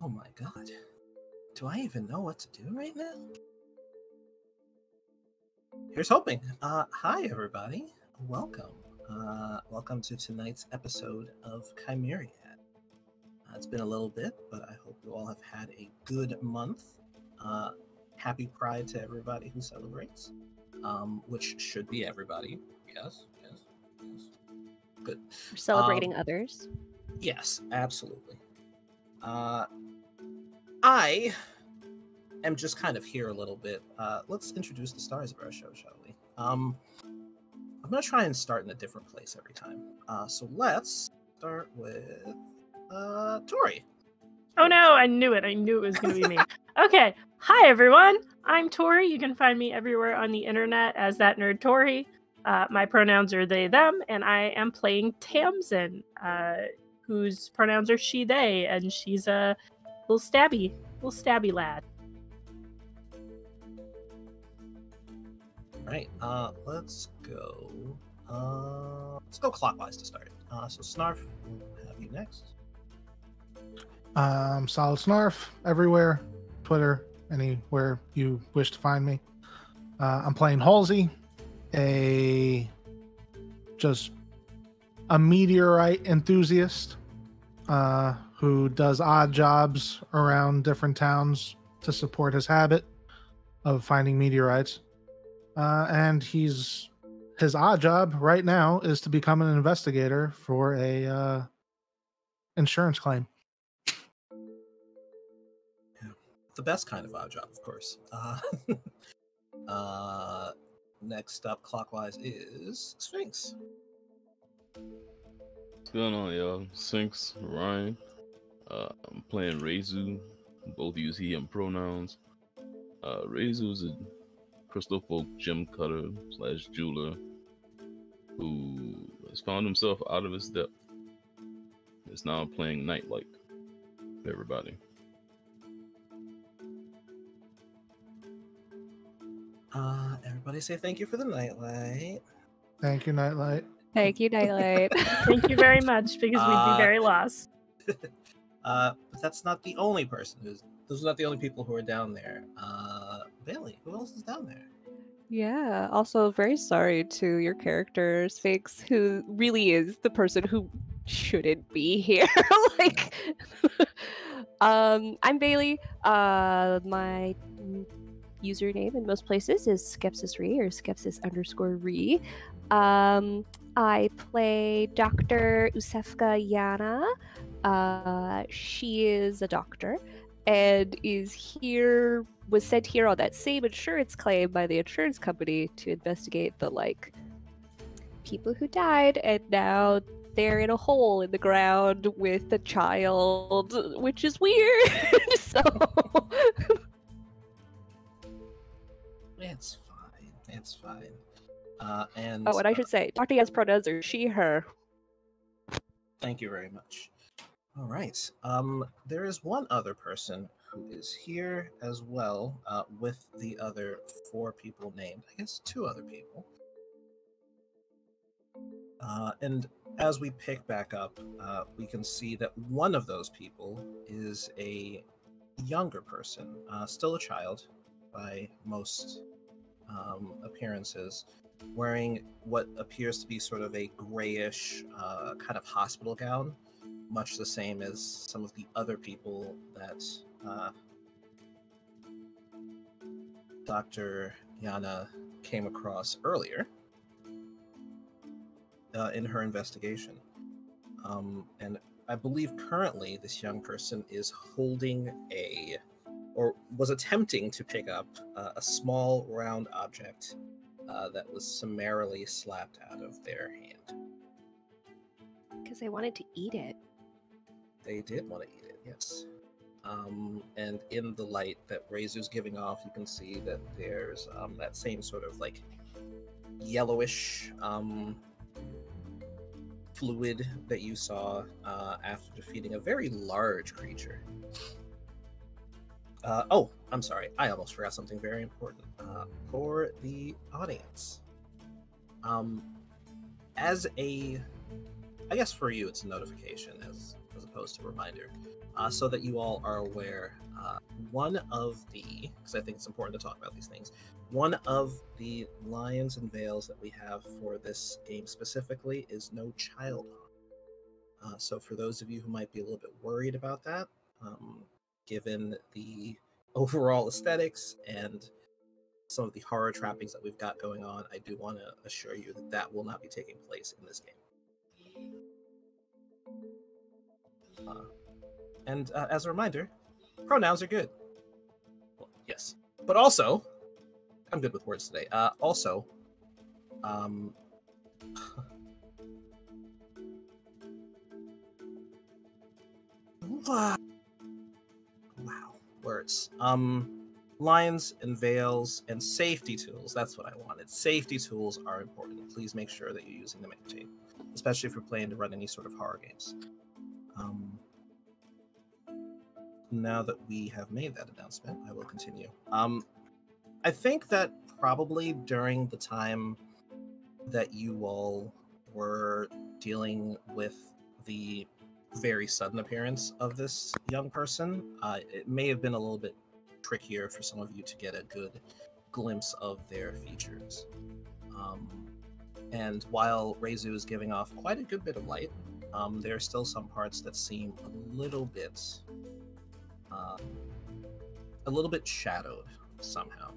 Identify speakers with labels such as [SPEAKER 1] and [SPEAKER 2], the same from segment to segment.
[SPEAKER 1] Oh my god. Do I even know what to do right now? Here's hoping. Hi everybody. Welcome. Welcome to tonight's episode of Chimeriad. It's been a little bit, but I hope you all have had a good month. Happy Pride to everybody who celebrates. Which should be everybody. Yes. Good.
[SPEAKER 2] We're celebrating others.
[SPEAKER 1] Yes, absolutely. I am just kind of here a little bit. Let's introduce the stars of our show, shall we? I'm gonna try and start in a different place every time. So let's start with Tori.
[SPEAKER 3] Oh no, I knew it. I knew it was going to be me. Okay. Hi, everyone. I'm Tori. You can find me everywhere on the internet as that nerd Tori. My pronouns are they, them, and I am playing Tamsin, whose pronouns are she, they, and she's a little stabby lad.
[SPEAKER 1] Right. Let's go. Let's go clockwise to start. So Snarf, we'll have you next.
[SPEAKER 4] Solid Snarf everywhere, Twitter, anywhere you wish to find me. I'm playing Halsey, a meteorite enthusiast who does odd jobs around different towns to support his habit of finding meteorites. And his odd job right now is to become an investigator for a insurance claim.
[SPEAKER 1] The best kind of odd job, of course. Next up, clockwise, is Sphinx.
[SPEAKER 5] What's going on, y'all? Sphinx, Ryan. I'm playing Reizu. Both use he and pronouns. Reizu is a crystal folk gem cutter / jeweler who has found himself out of his depth. Is now playing Nightlight for everybody.
[SPEAKER 1] Everybody say thank you for the Nightlight.
[SPEAKER 4] Thank you, Nightlight.
[SPEAKER 2] Thank you, Nightlight.
[SPEAKER 3] Thank you very much, because we'd be very lost.
[SPEAKER 1] But that's not the only person those are not the only people who are down there. Bailey, who else is down there?
[SPEAKER 2] Yeah, also very sorry to your character, Sphinx, who really is the person who shouldn't be here. I'm Bailey. My username in most places is Skepsis_Re or Skepsis_Re. I play Dr. Usefka Yana. She is a doctor and was sent here on that same insurance claim by the insurance company to investigate the people who died, and now they're in a hole in the ground with a child, which is weird. So
[SPEAKER 1] It's fine. And
[SPEAKER 2] I should say, Dr. Yan's pronouns are she, her.
[SPEAKER 1] Thank you very much. All right. There is one other person who is here as well, with the other 4 people named. I guess 2 other people. And as we pick back up, we can see that one of those people is a younger person, still a child by most appearances, wearing what appears to be sort of a grayish kind of hospital gown, much the same as some of the other people that Dr. Yana came across earlier in her investigation. And I believe currently this young person is holding or was attempting to pick up a small round object that was summarily slapped out of their hand.
[SPEAKER 2] Because they wanted to eat it.
[SPEAKER 1] They did want to eat it, yes. And in the light that Reizu's giving off, you can see that there's that same sort of yellowish fluid that you saw after defeating a very large creature. Oh, I'm sorry. I almost forgot something very important for the audience. I guess for you it's a notification as post a reminder so that you all are aware. One of the, because I think it's important to talk about these things, one of the lions and veils that we have for this game specifically is no child harm. So for those of you who might be a little bit worried about that, given the overall aesthetics and some of the horror trappings that we've got going on, I do want to assure you that that will not be taking place in this game. And as a reminder, pronouns are good. Well, yes. But also, I'm good with words today. Also, wow, words. Lions and veils and safety tools. That's what I wanted. Safety tools are important. Please make sure that you're using them at your table, especially if you're planning to run any sort of horror games. Now that we have made that announcement, I will continue. I think that probably during the time that you all were dealing with the very sudden appearance of this young person, it may have been a little bit trickier for some of you to get a good glimpse of their features. And while Reizu is giving off quite a good bit of light, there are still some parts that seem a little bit shadowed somehow.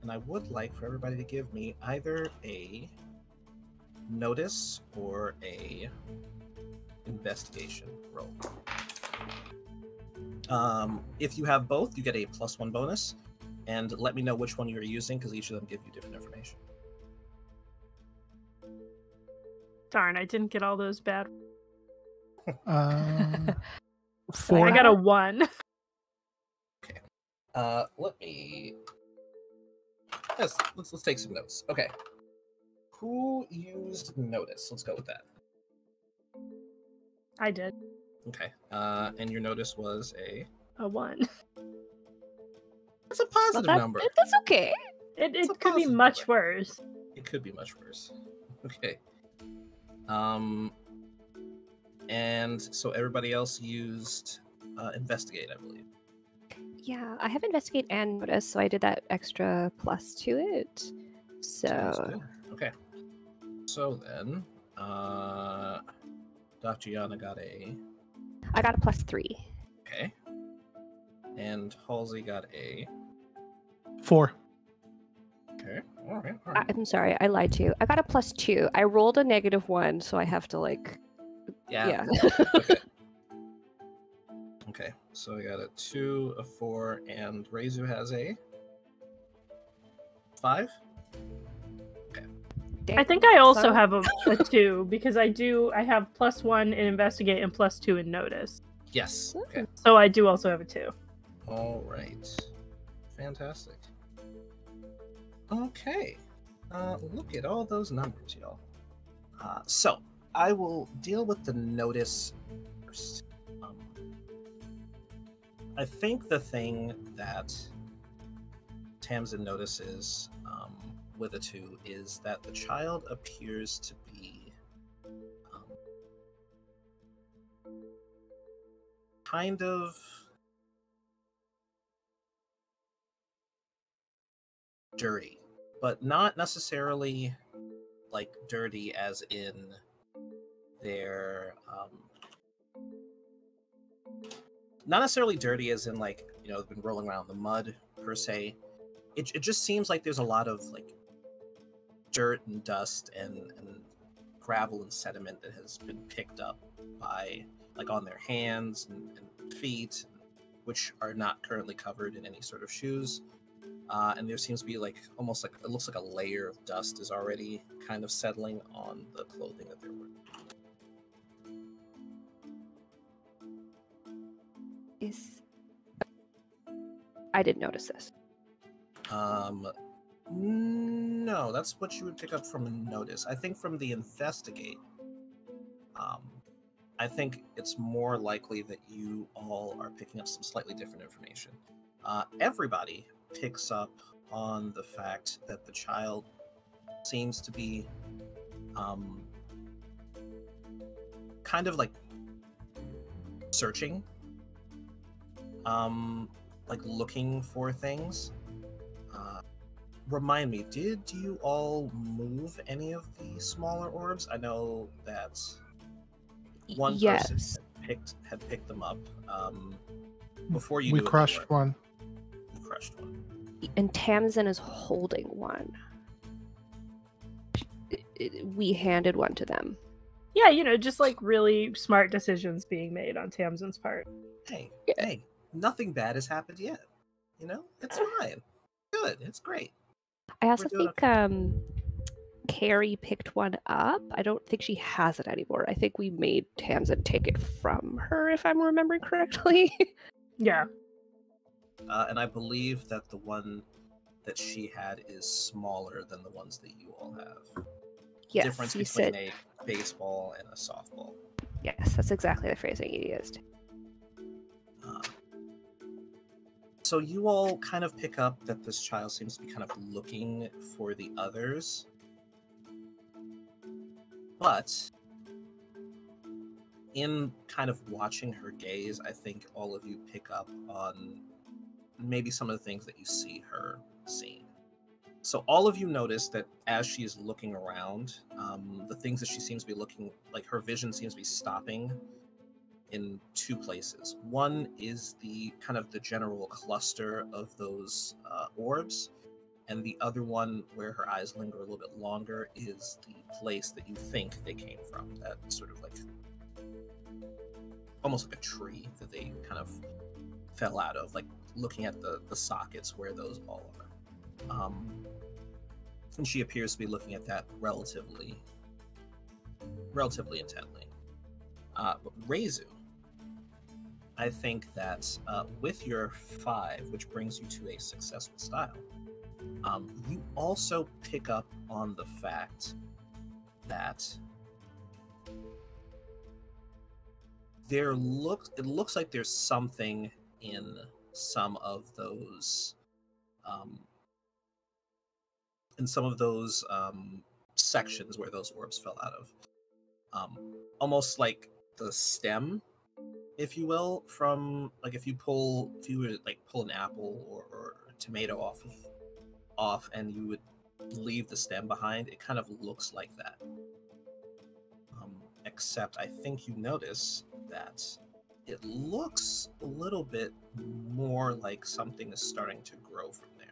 [SPEAKER 1] And I would like for everybody to give me either a notice or a investigation roll. If you have both, you get a +1 bonus, and let me know which one you're using because each of them give you different information.
[SPEAKER 3] Darn, I didn't get all those bad.
[SPEAKER 4] 4.
[SPEAKER 3] I got a 1.
[SPEAKER 1] Okay. Let me. Yes, let's take some notes. Okay. Who used notice? Let's go with that.
[SPEAKER 3] I did.
[SPEAKER 1] Okay. And your notice was a
[SPEAKER 3] 1.
[SPEAKER 1] That's a positive number.
[SPEAKER 2] That's okay.
[SPEAKER 3] It
[SPEAKER 1] It's a
[SPEAKER 3] could be
[SPEAKER 1] positive
[SPEAKER 3] much
[SPEAKER 1] number.
[SPEAKER 3] worse.
[SPEAKER 1] It could be much worse. Okay. And so everybody else used investigate, I believe.
[SPEAKER 2] Yeah, I have investigate and notice, so I did that extra plus to it.
[SPEAKER 1] Sounds
[SPEAKER 2] So
[SPEAKER 1] good. Okay. So then, Dr. Yana got a.
[SPEAKER 2] I got a +3.
[SPEAKER 1] Okay. And Halsey got a.
[SPEAKER 4] 4.
[SPEAKER 1] Okay. All right. All right.
[SPEAKER 2] I'm sorry, I lied to you. I got a +2. I rolled a -1, so I have to yeah.
[SPEAKER 1] Okay. Okay. So I got a 2, a 4, and Reizu has a 5.
[SPEAKER 3] I think I also
[SPEAKER 2] So-
[SPEAKER 3] have a 2 because I have +1 in investigate and +2 in notice.
[SPEAKER 1] Yes. Okay.
[SPEAKER 3] So I do also have a 2.
[SPEAKER 1] All right. Fantastic. Okay. Look at all those numbers, y'all. So I will deal with the notice first. I think the thing that Tamsin notices with a 2 is that the child appears to be kind of dirty, but not necessarily like dirty as in their not necessarily dirty as in like, you know, been rolling around in the mud per se. It just seems like there's a lot of like dirt and dust and gravel and sediment that has been picked up by like on their hands and feet, which are not currently covered in any sort of shoes. And there seems to be like almost like it looks like a layer of dust is already kind of settling on the clothing that they're wearing.
[SPEAKER 2] I didn't notice this.
[SPEAKER 1] No, that's what you would pick up from a notice. I think from the investigate, I think it's more likely that you all are picking up some slightly different information. Everybody picks up on the fact that the child seems to be kind of like searching, like looking for things. Remind me, did you all move any of the smaller orbs? I know that one person
[SPEAKER 2] Yes.
[SPEAKER 1] had picked them up. Before you
[SPEAKER 4] We
[SPEAKER 1] knew it,
[SPEAKER 4] crushed one.
[SPEAKER 1] You crushed one.
[SPEAKER 2] And Tamsin is holding one. We handed one to them.
[SPEAKER 3] Yeah, you know, just like really smart decisions being made on Tamsin's part.
[SPEAKER 1] Hey,
[SPEAKER 2] Yeah.
[SPEAKER 1] hey, nothing bad has happened yet. You know, it's fine. Good, it's great.
[SPEAKER 2] I also
[SPEAKER 1] doing
[SPEAKER 2] think Carrie picked one up. I don't think she has it anymore. I think we made Tamsin take it from her, if I'm remembering correctly.
[SPEAKER 3] Yeah.
[SPEAKER 1] And I believe that the one that she had is smaller than the ones that you all have.
[SPEAKER 2] Yes,
[SPEAKER 1] Difference
[SPEAKER 2] you
[SPEAKER 1] between
[SPEAKER 2] said.
[SPEAKER 1] a baseball and a softball.
[SPEAKER 2] Yes, that's exactly the phrasing you used.
[SPEAKER 1] So you all kind of pick up that this child seems to be kind of looking for the others. But in kind of watching her gaze, I think all of you pick up on maybe some of the things that you see her seeing. So all of you notice that as she is looking around, the things that she seems to be looking, like her vision seems to be stopping in two places. One is the kind of the general cluster of those orbs, and the other one where her eyes linger a little bit longer is the place that you think they came from. That sort of like almost like a tree that they kind of fell out of, like looking at the sockets where those all are. And she appears to be looking at that relatively intently. But Reizu, I think that with your 5, which brings you to a successful style, you also pick up on the fact that it looks like there's something in some of those sections where those orbs fell out of, almost like the stem, if you will, from like if you were to like pull an apple or a tomato off and you would leave the stem behind, it kind of looks like that. Except I think you notice that it looks a little bit more like something is starting to grow from there.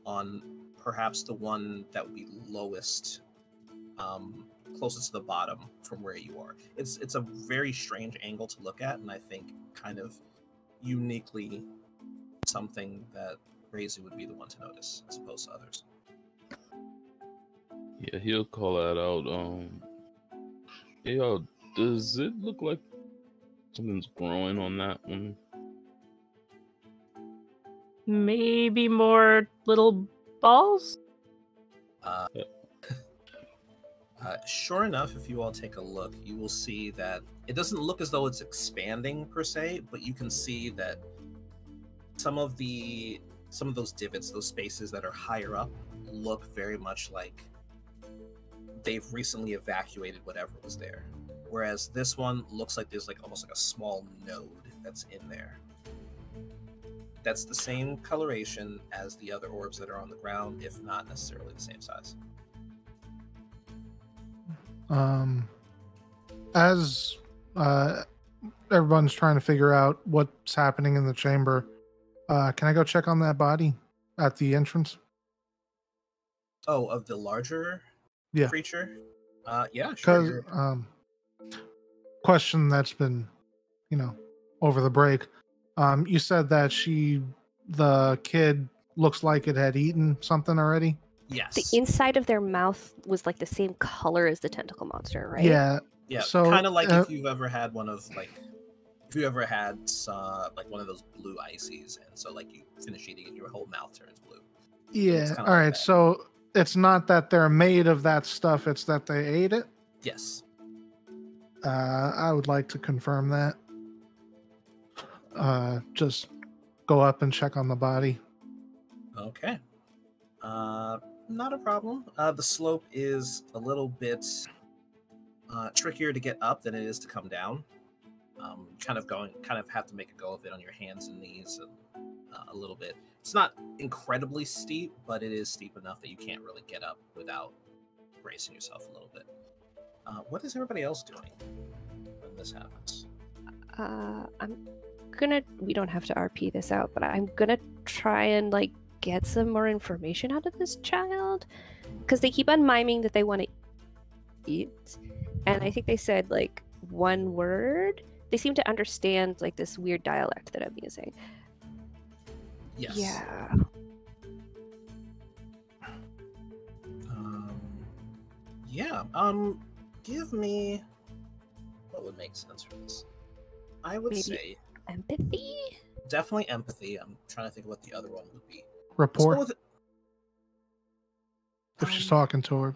[SPEAKER 1] On perhaps the one that would be lowest, closest to the bottom from where you are. It's a very strange angle to look at, and I think kind of uniquely something that Reizu would be the one to notice as opposed to others.
[SPEAKER 5] Yeah, he'll call that out. Hey, yo, does it look like something's growing on that one?
[SPEAKER 3] Maybe more little balls?
[SPEAKER 1] Sure enough, if you all take a look, you will see that it doesn't look as though it's expanding per se, but you can see that some of those divots, those spaces that are higher up, look very much like they've recently evacuated whatever was there. Whereas this one looks like there's like almost like a small node that's in there. That's the same coloration as the other orbs that are on the ground, if not necessarily the same size.
[SPEAKER 4] As everyone's trying to figure out what's happening in the chamber, can I go check on that body at the entrance?
[SPEAKER 1] Oh, of the larger creature? Yeah, sure.
[SPEAKER 4] Because question that's been, over the break. You said that the kid looks like it had eaten something already.
[SPEAKER 1] Yes.
[SPEAKER 2] The inside of their mouth was like the same color as the tentacle monster, right?
[SPEAKER 4] Yeah.
[SPEAKER 1] Yeah.
[SPEAKER 4] So,
[SPEAKER 1] kind of like if you've ever had one of like one of those blue ices, and so like you finish eating and your whole mouth turns blue.
[SPEAKER 4] Yeah. All
[SPEAKER 1] like
[SPEAKER 4] right.
[SPEAKER 1] that.
[SPEAKER 4] So it's not that they're made of that stuff; it's that they ate it.
[SPEAKER 1] Yes.
[SPEAKER 4] I would like to confirm that. Just go up and check on the body.
[SPEAKER 1] Okay. Not a problem. The slope is a little bit trickier to get up than it is to come down. kind of have to make a go of it on your hands and knees a little bit. It's not incredibly steep, but it is steep enough that you can't really get up without bracing yourself a little bit. What is everybody else doing when this happens?
[SPEAKER 2] We don't have to RP this out, but I'm gonna try and like get some more information out of this child, because they keep on miming that they want to eat, and I think they said like one word. They seem to understand like this weird dialect that I'm using.
[SPEAKER 1] Yes.
[SPEAKER 2] Yeah.
[SPEAKER 1] Yeah. Give me what would make sense for this. I would
[SPEAKER 2] Maybe
[SPEAKER 1] say
[SPEAKER 2] empathy.
[SPEAKER 1] definitely empathy. I'm trying to think of what the other one would be. Let's go
[SPEAKER 4] Rapport.
[SPEAKER 1] with it.
[SPEAKER 4] If she's talking to her.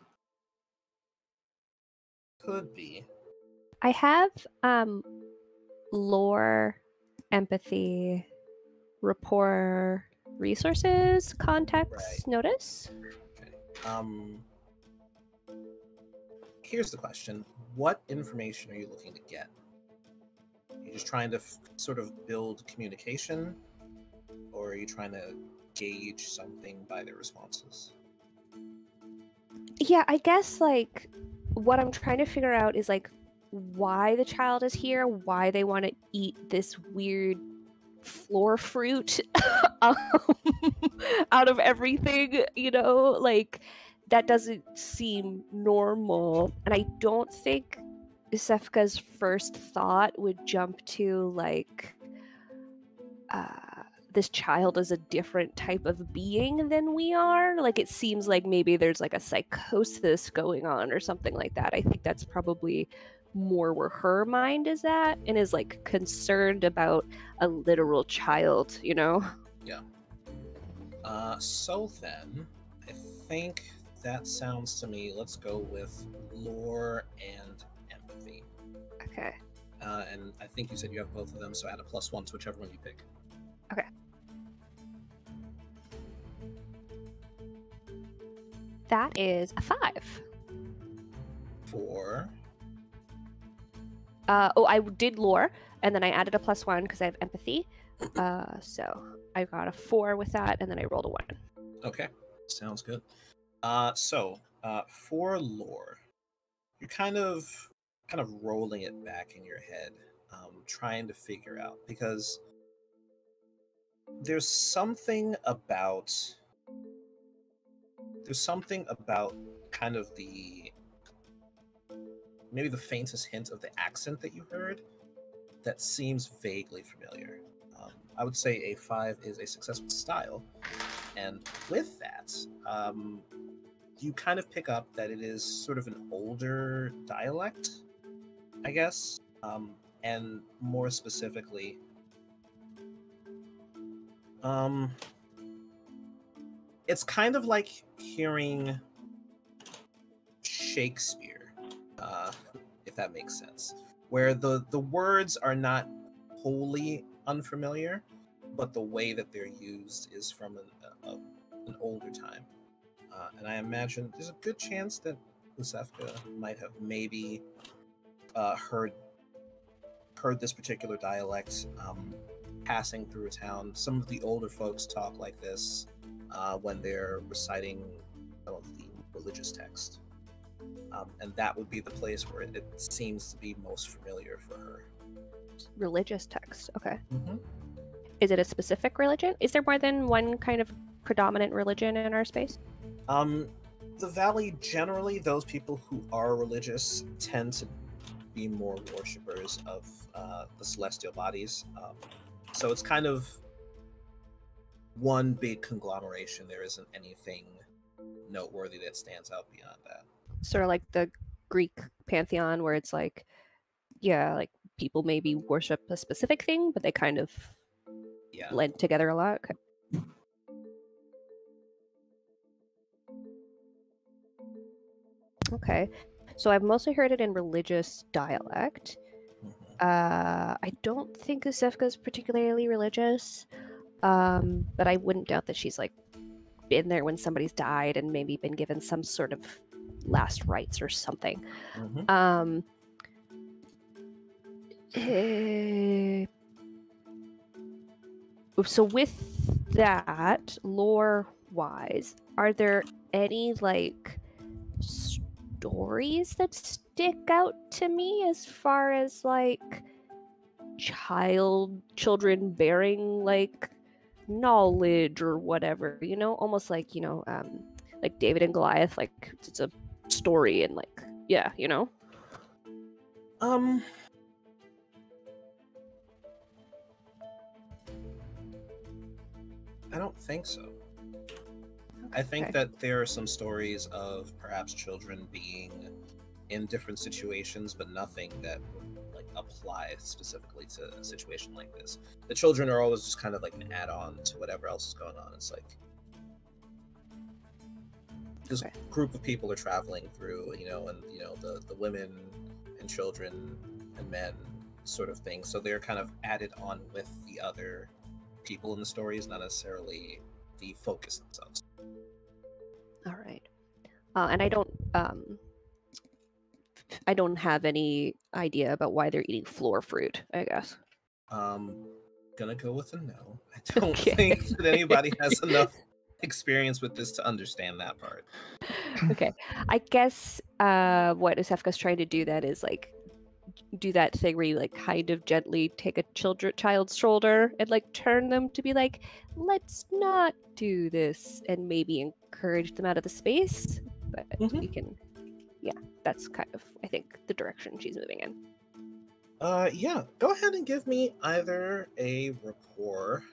[SPEAKER 1] Could be.
[SPEAKER 2] I have lore, empathy, rapport, resources, context,
[SPEAKER 1] Right.
[SPEAKER 2] notice.
[SPEAKER 1] Okay. Here's the question: what information are you looking to get? Are you just trying to sort of build communication, or are you trying to gauge something by their responses?
[SPEAKER 2] Yeah, I guess like what I'm trying to figure out is like why the child is here, why they want to eat this weird floor fruit out of everything, you know, like that doesn't seem normal. And I don't think Sefka's first thought would jump to like this child is a different type of being than we are. Like it seems like maybe there's like a psychosis going on or something like that. I think that's probably more where her mind is at, and is like concerned about a literal child, you know?
[SPEAKER 1] Yeah. So then, I think that sounds to me, let's go with lore and empathy.
[SPEAKER 2] Okay.
[SPEAKER 1] And I think you said you have both of them, so add a +1 to whichever one you pick.
[SPEAKER 2] Okay. That is a 5.
[SPEAKER 1] For
[SPEAKER 2] I did lore, and then I added a +1 because I have empathy. So I got a 4 with that, and then I rolled a 1.
[SPEAKER 1] okay, sounds good. So for lore, you're kind of rolling it back in your head, trying to figure out, because there's something about kind of maybe the faintest hint of the accent that you heard that seems vaguely familiar. I would say a 5 is a success with style, and with that, you kind of pick up that it is sort of an older dialect, I guess, and more specifically, it's kind of like hearing Shakespeare, if that makes sense, where the words are not wholly unfamiliar, but the way that they're used is from an older time. And I imagine there's a good chance that Usefka might have maybe heard this particular dialect passing through a town. Some of the older folks talk like this when they're reciting some of the religious text. And that would be the place where it seems to be most familiar for her.
[SPEAKER 2] Religious text. Okay.
[SPEAKER 1] Mm-hmm.
[SPEAKER 2] Is it a specific religion? Is there more than one kind of predominant religion in our space?
[SPEAKER 1] The Valley, generally, those people who are religious tend to be more worshippers of the celestial bodies. So it's kind of one big conglomeration. There isn't anything noteworthy that stands out beyond that.
[SPEAKER 2] Sort of like the Greek pantheon, where it's like, yeah, like people maybe worship a specific thing, but they kind of blend together a lot. Okay. Okay, so I've mostly heard it in religious dialect. I don't think Usefka is particularly religious, but I wouldn't doubt that she's like been there when somebody's died and maybe been given some sort of last rites or something. So with that, lore-wise, are there any like stories that stick out to me as far as like children bearing like knowledge or whatever, you know, almost like, you know, like David and Goliath, like it's a story and like, yeah, you know.
[SPEAKER 1] I don't think so. I think that there are some stories of perhaps children being in different situations, but nothing that would like apply specifically to a situation like this. The children are always just kind of like an add-on to whatever else is going on. It's like this group of people are traveling through, you know, and you know the women and children and men sort of thing. So they're kind of added on with the other people in the stories, not necessarily the focus themselves.
[SPEAKER 2] All right. And I don't have any idea about why they're eating floor fruit, I guess.
[SPEAKER 1] Gonna go with a no. I don't think that anybody has enough experience with this to understand that part.
[SPEAKER 2] Okay. I guess what Isefka's trying to do that is like do that thing where you like kind of gently take a child's shoulder and like turn them to be like, let's not do this, and maybe encourage them out of the space. But we can, yeah, that's kind of, I think, the direction she's moving in.
[SPEAKER 1] Yeah, go ahead and give me either a rapport,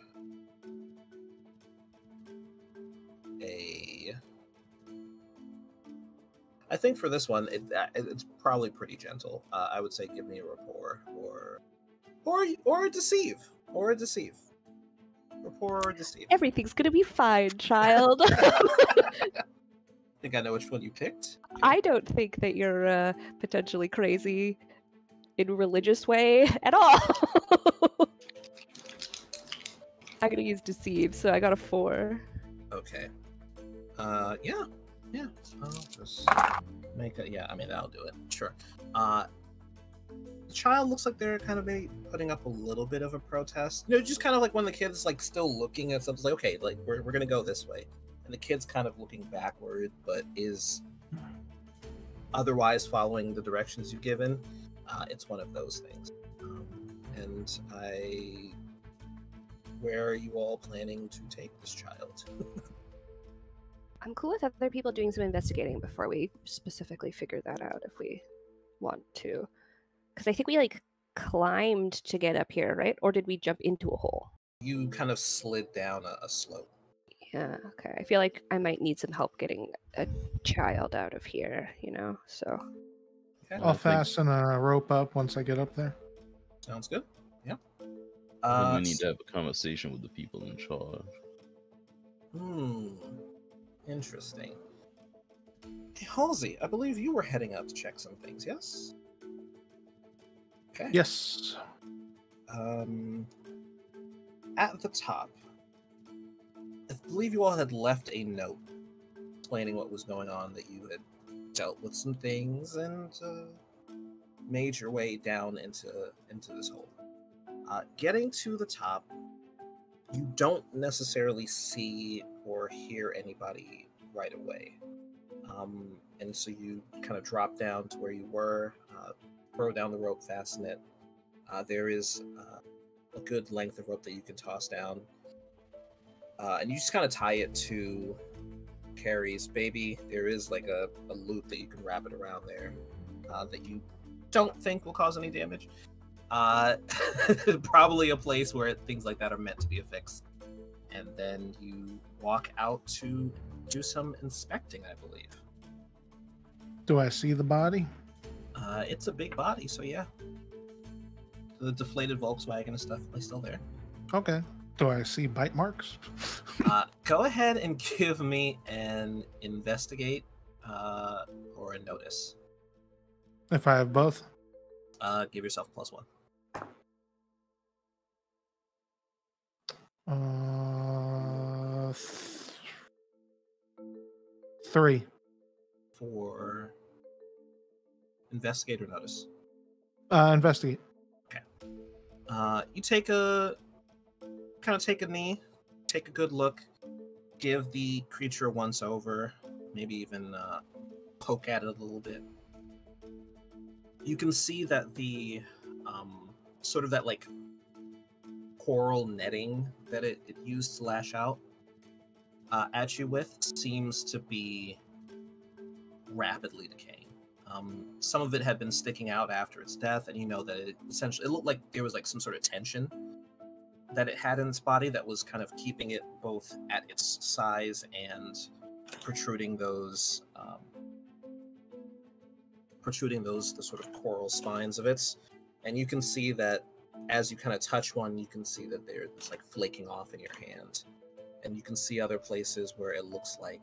[SPEAKER 1] I think for this one, it's probably pretty gentle. I would say give me a rapport, or a deceive, Rapport or deceive.
[SPEAKER 2] Everything's gonna be fine, child.
[SPEAKER 1] Think I know which one you picked?
[SPEAKER 2] I don't think that you're potentially crazy in a religious way at all. I'm gonna use deceive, so I got a 4.
[SPEAKER 1] Okay. Yeah. I'll just make it. Yeah, I mean that'll do it. Sure. The child looks like they're kind of maybe putting up a little bit of a protest. You know, just kind of like when the kid's like still looking at something, like, okay, like we're gonna go this way, and the kid's kind of looking backward, but is otherwise following the directions you've given. It's one of those things. Where are you all planning to take this child?
[SPEAKER 2] I'm cool with other people doing some investigating before we specifically figure that out if we want to. Because I think we like climbed to get up here, right? Or did we jump into a hole?
[SPEAKER 1] You kind of slid down a slope.
[SPEAKER 2] Yeah, okay. I feel like I might need some help getting a child out of here, you know? So.
[SPEAKER 1] Okay.
[SPEAKER 4] I'll fasten a rope up once I get up there.
[SPEAKER 1] Sounds good. Yeah.
[SPEAKER 5] We need to have a conversation with the people in charge.
[SPEAKER 1] Interesting. Hey, Halsey, I believe you were heading out to check some things, yes? Okay.
[SPEAKER 4] Yes.
[SPEAKER 1] At the top, I believe you all had left a note explaining what was going on, that you had dealt with some things and made your way down into this hole. Getting to the top, you don't necessarily see or hear anybody right away. And so you kind of drop down to where you were, throw down the rope, fasten it. There is a good length of rope that you can toss down. And you just kind of tie it to Carrie's baby. There is like a loop that you can wrap it around there that you don't think will cause any damage. Probably a place where things like that are meant to be affixed. And then you walk out to do some inspecting, I believe.
[SPEAKER 4] Do I see the body?
[SPEAKER 1] It's a big body, so yeah. The deflated Volkswagen is definitely still there.
[SPEAKER 4] Okay. Do I see bite marks?
[SPEAKER 1] Go ahead and give me an investigate or a notice.
[SPEAKER 4] If I have both?
[SPEAKER 1] Give yourself +1.
[SPEAKER 4] 3.
[SPEAKER 1] For investigate or notice?
[SPEAKER 4] Investigate.
[SPEAKER 1] Okay. You take a knee, take a good look, give the creature a once over, maybe even poke at it a little bit. You can see that the sort of that like coral netting that it used to lash out at you with seems to be rapidly decaying. Some of it had been sticking out after its death, and you know that it looked like there was like some sort of tension that it had in its body that was kind of keeping it both at its size and protruding those the sort of coral spines of it. And you can see that as you kind of touch one, you can see that it's like flaking off in your hand, and you can see other places where it looks like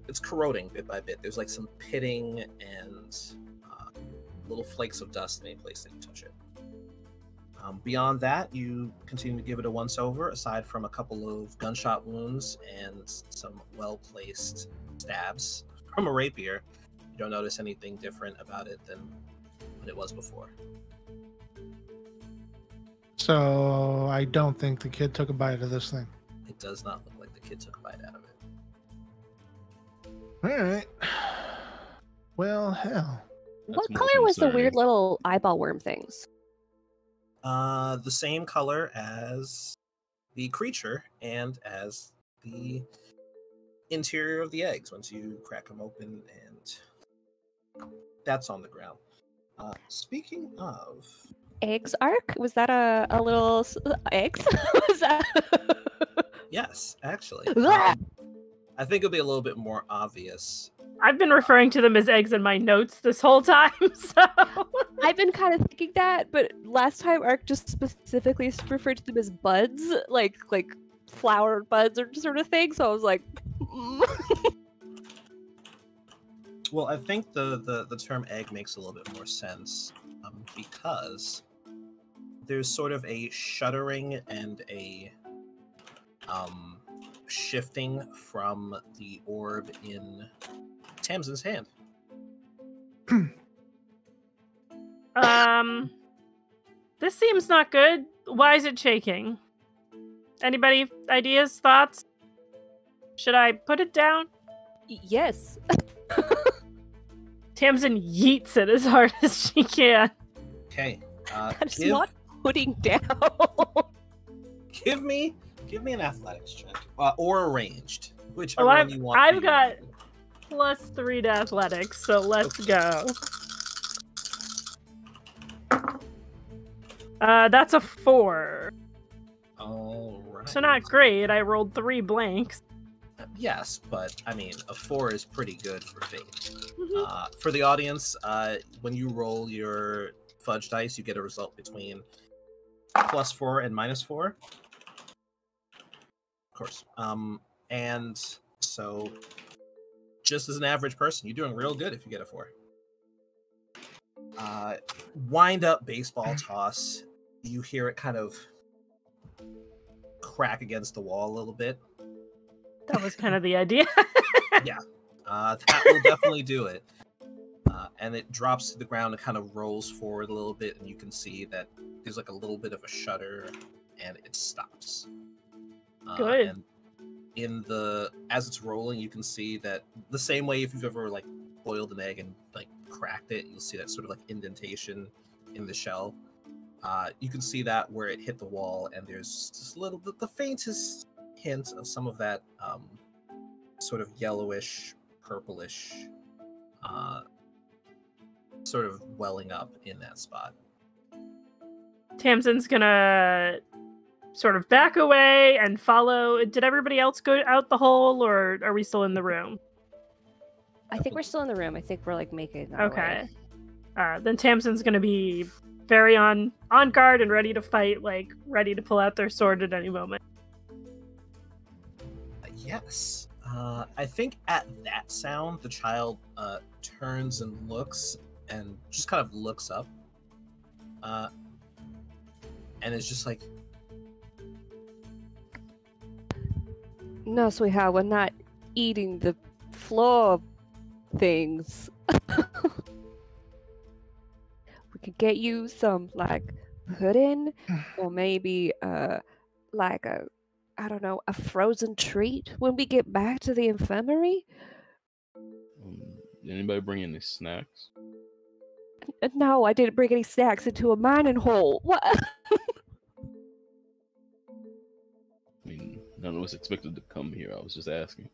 [SPEAKER 1] it's corroding bit by bit. There's like some pitting and little flakes of dust in any place that you touch it. Beyond that, you continue to give it a once-over, aside from a couple of gunshot wounds and some well-placed stabs from a rapier. You don't notice anything different about it than what it was before.
[SPEAKER 4] So I don't think the kid took a bite of this thing.
[SPEAKER 1] It does not look like the kid took a bite out of it.
[SPEAKER 4] All right. Well, hell.
[SPEAKER 2] What
[SPEAKER 5] more
[SPEAKER 2] color was the
[SPEAKER 5] concerning.
[SPEAKER 2] weird little eyeball worm things?
[SPEAKER 1] The same color as the creature and as the interior of the eggs once you crack them open, and that's on the ground. Speaking of...
[SPEAKER 2] Eggs arc? Was that a little eggs? Was that?
[SPEAKER 1] Yes, actually.
[SPEAKER 2] Ah!
[SPEAKER 1] I think it'll be a little bit more obvious.
[SPEAKER 3] I've been referring to them as eggs in my notes this whole time, so...
[SPEAKER 2] I've been kind of thinking that, but last time Ark just specifically referred to them as buds, like flower buds or sort of thing. So I was like,
[SPEAKER 1] Well, I think the term egg makes a little bit more sense because there's sort of a shuddering and a shifting from the orb in Tamsin's hand.
[SPEAKER 3] This seems not good. Why is it shaking? Anybody ideas, thoughts? Should I put it down?
[SPEAKER 2] yes.
[SPEAKER 3] Tamsin yeets it as hard as she can.
[SPEAKER 1] Okay.
[SPEAKER 2] That's not putting down.
[SPEAKER 1] Give me an athletics check or a ranged, whichever
[SPEAKER 3] Oh,
[SPEAKER 1] one you want.
[SPEAKER 3] I've got +3 to athletics, so let's go. That's a 4.
[SPEAKER 1] All right.
[SPEAKER 3] So not great. I rolled 3 blanks.
[SPEAKER 1] Yes, but I mean, a 4 is pretty good for fate.
[SPEAKER 3] Mhm.
[SPEAKER 1] For the audience, when you roll your fudge dice, you get a result between +4 and -4. Of course. And so, just as an average person, you're doing real good if you get a 4. Wind up baseball toss. You hear it kind of crack against the wall a little bit.
[SPEAKER 3] That was kind of the idea.
[SPEAKER 1] That will definitely do it. And it drops to the ground and kind of rolls forward a little bit, and you can see that there's like a little bit of a shudder, and it stops.
[SPEAKER 3] Good.
[SPEAKER 1] And as it's rolling, you can see that the same way if you've ever like boiled an egg and like cracked it, you'll see that sort of like indentation in the shell. You can see that where it hit the wall, and there's just a little bit, the faintest hint of some of that sort of yellowish, purplish sort of welling up in that spot.
[SPEAKER 3] Tamsin's gonna sort of back away and follow. Did everybody else go out the hole, or are we still in the room?
[SPEAKER 2] I think we're still in the room. I think we're like making our
[SPEAKER 3] Okay.
[SPEAKER 2] way.
[SPEAKER 3] Then Tamsin's gonna be very on guard and ready to fight, like ready to pull out their sword at any moment.
[SPEAKER 1] Yes. I think at that sound, the child turns and looks and just kind of looks up. And is just like,
[SPEAKER 2] No, sweetheart, we're not eating the floor things. We could get you some like pudding, or maybe like I don't know, a frozen treat when we get back to the infirmary?
[SPEAKER 5] Did anybody bring any snacks?
[SPEAKER 2] No, I didn't bring any snacks into a mining hole. What?
[SPEAKER 5] I mean, none of us expected to come here. I was just asking.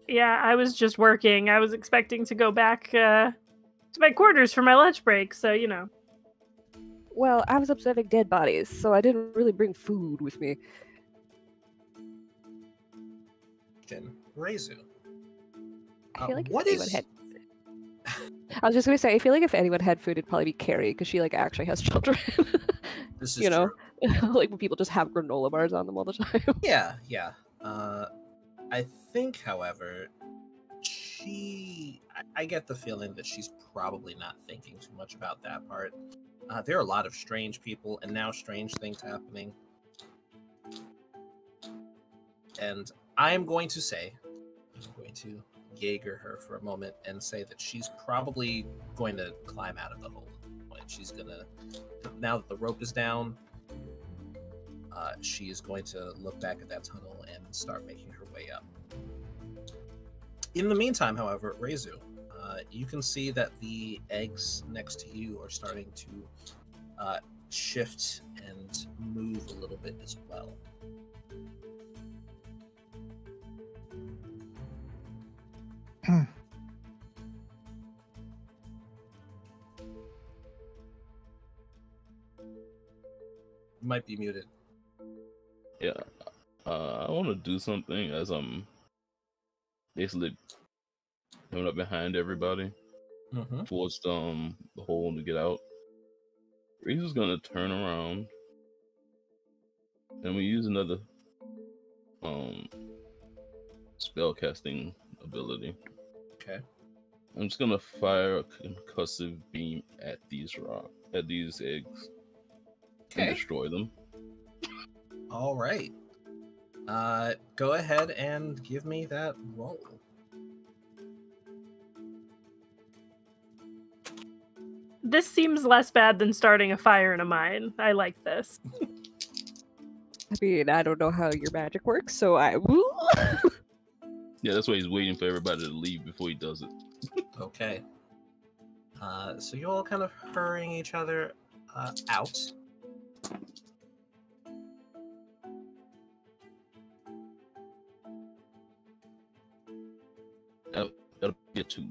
[SPEAKER 3] Yeah, I was just working. I was expecting to go back to my quarters for my lunch break, so you know.
[SPEAKER 2] Well, I was observing dead bodies, so I didn't really bring food with me.
[SPEAKER 1] Reizu.
[SPEAKER 2] I feel like
[SPEAKER 1] what
[SPEAKER 2] if anyone
[SPEAKER 1] is-
[SPEAKER 2] had. I was just gonna say, I feel like if anyone had food, it'd probably be Carrie, because she like actually has children.
[SPEAKER 1] This is
[SPEAKER 2] You know,
[SPEAKER 1] true.
[SPEAKER 2] like when people just have granola bars on them all the time.
[SPEAKER 1] Yeah, yeah. I think, however, I get the feeling that she's probably not thinking too much about that part. There are a lot of strange people, and now strange things happening. And I'm going to Jaeger her for a moment and say that she's probably going to climb out of the hole. She's gonna, now that the rope is down, she is going to look back at that tunnel and start making her way up. In the meantime, however, Reizu, you can see that the eggs next to you are starting to shift and move a little bit as well. You might be muted.
[SPEAKER 5] Yeah. I want to do something as I'm basically coming up behind everybody
[SPEAKER 1] Mm-hmm.
[SPEAKER 5] towards the hole to get out. Reizu's gonna turn around, and we use another spell casting ability.
[SPEAKER 1] Okay.
[SPEAKER 5] I'm just gonna fire a concussive beam at these eggs and destroy them.
[SPEAKER 1] All right. Go ahead and give me that roll.
[SPEAKER 3] This seems less bad than starting a fire in a mine. I like this.
[SPEAKER 2] I mean, I don't know how your magic works, so I.
[SPEAKER 5] Yeah, that's why he's waiting for everybody to leave before he does it.
[SPEAKER 1] Okay. So you all kind of hurrying each other out.
[SPEAKER 5] That'll be a 2.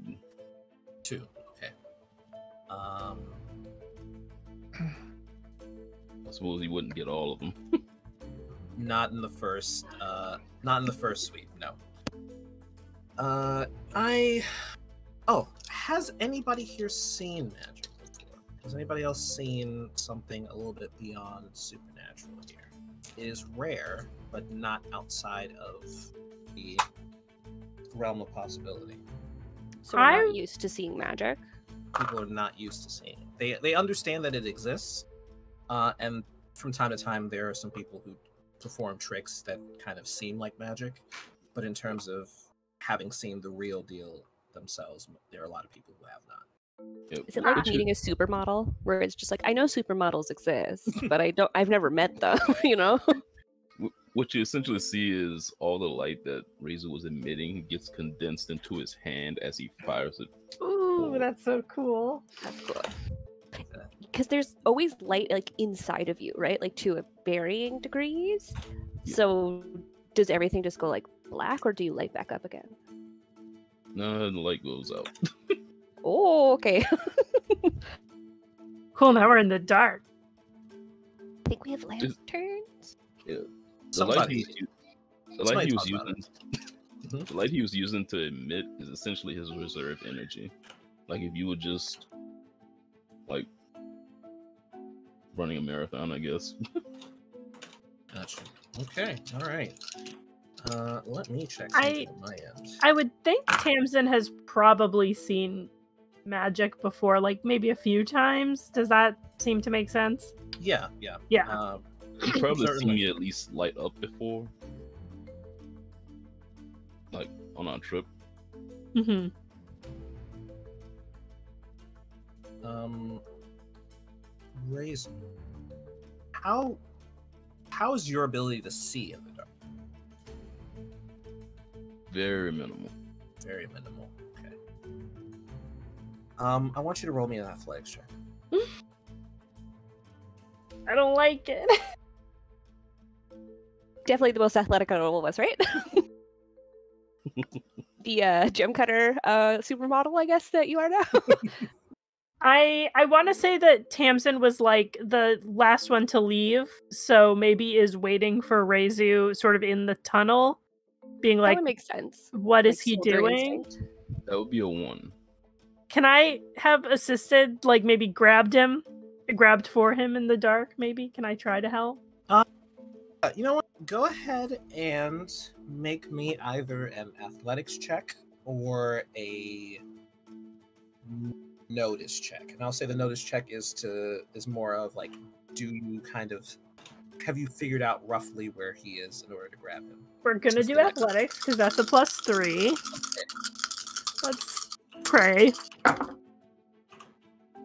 [SPEAKER 1] 2. Okay.
[SPEAKER 5] I suppose he wouldn't get all of them.
[SPEAKER 1] Not in the first sweep, no. Has anybody here seen magic before? Has anybody else seen something a little bit beyond supernatural here? It is rare, but not outside of the realm of possibility.
[SPEAKER 2] So we're not used to seeing magic.
[SPEAKER 1] People are not used to seeing it. They understand that it exists, and from time to time there are some people who perform tricks that kind of seem like magic, but in terms of having seen the real deal themselves, there are a lot of people who have not.
[SPEAKER 5] Yep.
[SPEAKER 2] Is it like meeting a supermodel, where it's just like, I know supermodels exist, but I've never met them, you know?
[SPEAKER 5] What you essentially see is all the light that Reizu was emitting gets condensed into his hand as he fires it.
[SPEAKER 3] Ooh, that's so cool.
[SPEAKER 2] That's cool. Because there's always light like inside of you, right? Like to varying degrees.
[SPEAKER 5] Yeah.
[SPEAKER 2] So does everything just go like black, or do you light back up again?
[SPEAKER 5] No, the light goes out.
[SPEAKER 2] Oh, okay.
[SPEAKER 3] Cool, now we're in the dark.
[SPEAKER 2] I think we have lanterns.
[SPEAKER 5] Yeah. The
[SPEAKER 1] Somebody-
[SPEAKER 5] light he was
[SPEAKER 1] talk about
[SPEAKER 5] using, the light he was using to emit is essentially his reserve energy. Like if you were just like running a marathon, I guess.
[SPEAKER 1] Gotcha. Okay, all right. Let me check
[SPEAKER 3] I-
[SPEAKER 1] something on my end.
[SPEAKER 3] I would think Tamsin has probably seen magic before, like maybe a few times. Does that seem to make sense?
[SPEAKER 1] Yeah.
[SPEAKER 3] Yeah.
[SPEAKER 5] You've probably seen
[SPEAKER 1] Certainly.
[SPEAKER 5] me at least light up before. Like on our trip.
[SPEAKER 3] Mm-hmm.
[SPEAKER 1] Raisin, how is your ability to see in the dark?
[SPEAKER 5] Very minimal.
[SPEAKER 1] Very minimal. Okay. I want you to roll me an athletics check.
[SPEAKER 3] I don't like it.
[SPEAKER 2] Definitely the most athletic out of all of us, right? The gem cutter supermodel, I guess, that you are now.
[SPEAKER 3] I want to say that Tamsin was like the last one to leave, so maybe is waiting for Reizu sort of in the tunnel, being
[SPEAKER 2] That
[SPEAKER 3] like,
[SPEAKER 2] would make sense.
[SPEAKER 3] what is
[SPEAKER 2] Like
[SPEAKER 3] he
[SPEAKER 2] soldier
[SPEAKER 3] doing?
[SPEAKER 2] instinct.
[SPEAKER 5] That would be a 1.
[SPEAKER 3] Can I have assisted, like maybe grabbed for him in the dark, maybe? Can I try to help?
[SPEAKER 1] You know what? Go ahead and make me either an athletics check or a notice check. And I'll say the notice check is more of like, have you figured out roughly where he is in order to grab him?
[SPEAKER 3] We're gonna do athletics, because that's a +3. Let's pray.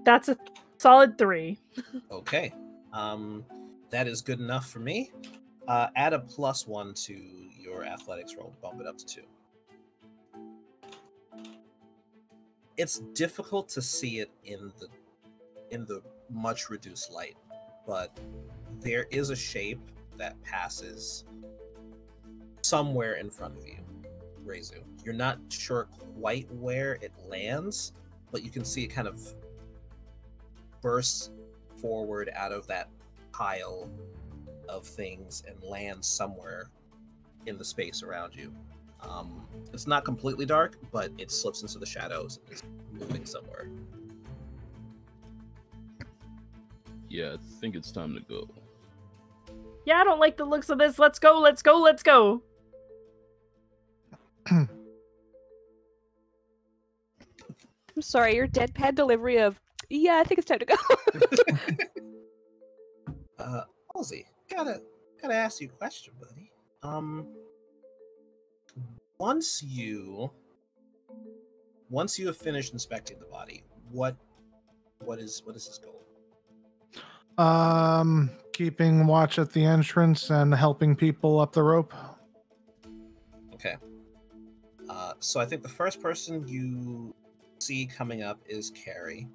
[SPEAKER 3] That's a solid 3.
[SPEAKER 1] Okay. That is good enough for me. Add a +1 to your athletics roll to bump it up to 2. It's difficult to see it in the much reduced light, but there is a shape that passes somewhere in front of you, Reizu. You're not sure quite where it lands, but you can see it kind of burst forward out of that pile of things and land somewhere in the space around you. It's not completely dark, but it slips into the shadows and is moving somewhere.
[SPEAKER 5] Yeah, I think it's time to go.
[SPEAKER 3] Yeah, I don't like the looks of this. Let's go, let's go, let's go.
[SPEAKER 2] I'm sorry, your deadpan delivery of, yeah, I think it's time to go.
[SPEAKER 1] Halsey, gotta ask you a question, buddy. Once you have finished inspecting the body, what is his goal?
[SPEAKER 4] Keeping watch at the entrance and helping people up the rope.
[SPEAKER 1] Okay. So I think the first person you see coming up is Carrie.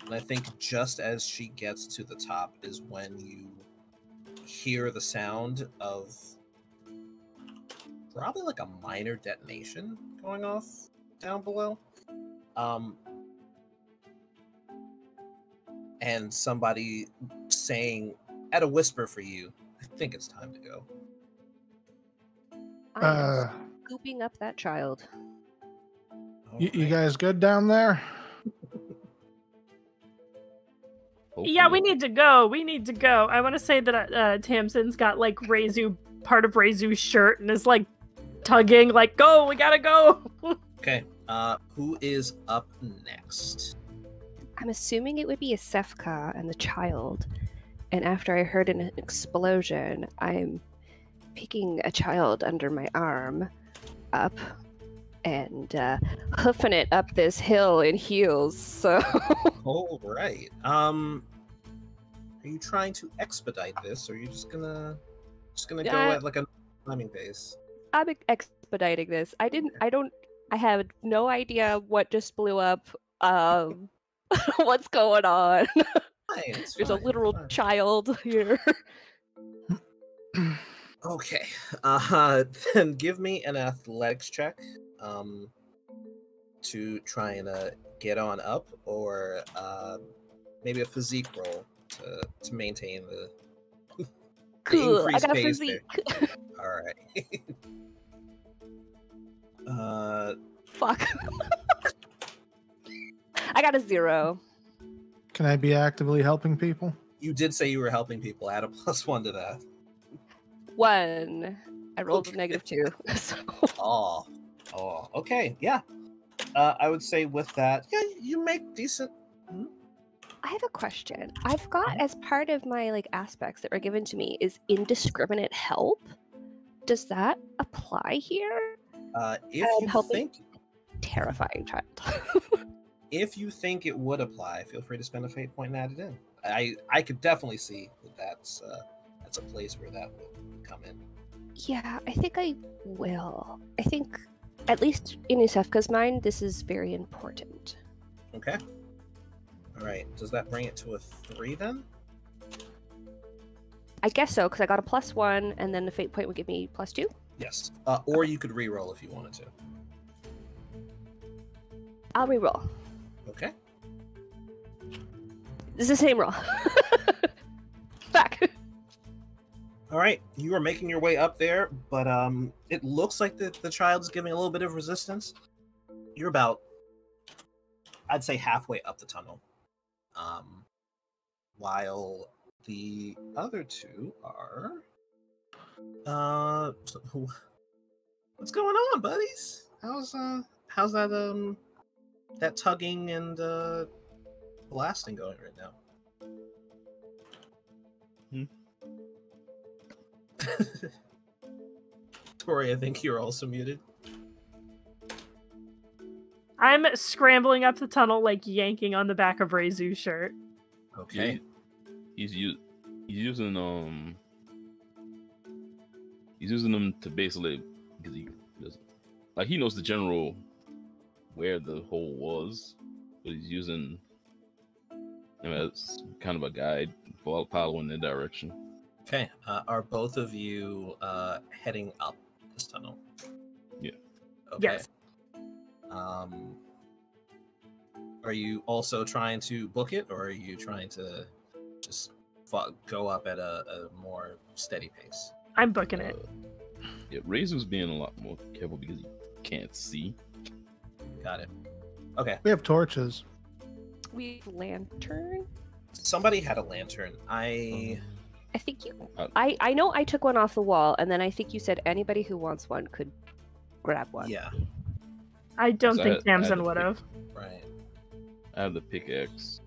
[SPEAKER 1] And I think just as she gets to the top is when you hear the sound of probably like a minor detonation going off down below. And somebody saying at a whisper for you, I think it's time to go.
[SPEAKER 2] I am scooping up that child.
[SPEAKER 4] You guys good down there?
[SPEAKER 3] Yeah, we need to go. We need to go. I want to say that Tamsin's got like part of Reizu's shirt and is like tugging, like, go, we gotta go.
[SPEAKER 1] Okay, who is up next?
[SPEAKER 2] I'm assuming it would be a Sefka and the child. And after I heard an explosion, I'm picking a child under my arm up and hoofing it up this hill in heels. So,
[SPEAKER 1] All right. Are you trying to expedite this, or are you just gonna go at like a climbing pace?
[SPEAKER 2] I'm expediting this. I have no idea what just blew up. What's going on? There's a literal child here.
[SPEAKER 1] Okay. Then give me an athletics check to try and get on up, or maybe a physique roll to maintain the
[SPEAKER 2] Cool. I
[SPEAKER 1] increased
[SPEAKER 2] got a
[SPEAKER 1] pace
[SPEAKER 2] physique.
[SPEAKER 1] there. All right.
[SPEAKER 2] Fuck. I got a 0.
[SPEAKER 4] Can I be actively helping people?
[SPEAKER 1] You did say you were helping people. Add a +1 to that.
[SPEAKER 2] 1. I rolled
[SPEAKER 1] Okay.
[SPEAKER 2] a -2. So.
[SPEAKER 1] Oh, okay, yeah. I would say with that, yeah, you make decent.
[SPEAKER 2] I have a question. I've got, as part of my like aspects that were given to me, is indiscriminate help. Does that apply here?
[SPEAKER 1] If you
[SPEAKER 2] helping
[SPEAKER 1] think,
[SPEAKER 2] terrifying child.
[SPEAKER 1] if you think it would apply, feel free to spend a fate point and add it in. I could definitely see that that's a place where that would come in.
[SPEAKER 2] Yeah, I think I will. I think, at least in Yusefka's mind, this is very important.
[SPEAKER 1] Okay. All right. Does that bring it to a 3 then?
[SPEAKER 2] I guess so, because I got a +1, and then the fate point would give me +2.
[SPEAKER 1] Yes. Or you could re-roll if you wanted to.
[SPEAKER 2] I'll reroll.
[SPEAKER 1] Okay.
[SPEAKER 2] This is the same roll. Back.
[SPEAKER 1] All right. You are making your way up there, but it looks like the child's giving a little bit of resistance. You're about, I'd say, halfway up the tunnel. While the other two are... what's going on, buddies? How's that that tugging and blasting going right now? Tori, I think you're also muted.
[SPEAKER 3] I'm scrambling up the tunnel, like yanking on the back of Reizu's shirt.
[SPEAKER 1] Okay.
[SPEAKER 5] He's using them to basically, because he knows the general where the hole was, but he's using him as kind of a guide, following the direction.
[SPEAKER 1] Okay. Are both of you heading up this tunnel?
[SPEAKER 5] Yeah.
[SPEAKER 1] Okay.
[SPEAKER 3] Yes.
[SPEAKER 1] Are you also trying to book it, or are you trying to just go up at a more steady pace?
[SPEAKER 3] I'm booking it.
[SPEAKER 5] Yeah, Reizu's being a lot more careful because he can't see.
[SPEAKER 1] Got it. Okay.
[SPEAKER 4] We have torches.
[SPEAKER 2] We have lantern.
[SPEAKER 1] Somebody had a lantern.
[SPEAKER 2] I think you. I know I took one off the wall, and then I think you said anybody who wants one could grab one.
[SPEAKER 1] Yeah.
[SPEAKER 3] I don't
[SPEAKER 5] So
[SPEAKER 3] think
[SPEAKER 5] I had
[SPEAKER 3] Tamsin
[SPEAKER 5] to
[SPEAKER 3] would
[SPEAKER 5] pick-
[SPEAKER 3] have.
[SPEAKER 1] Right.
[SPEAKER 5] I have the pickaxe.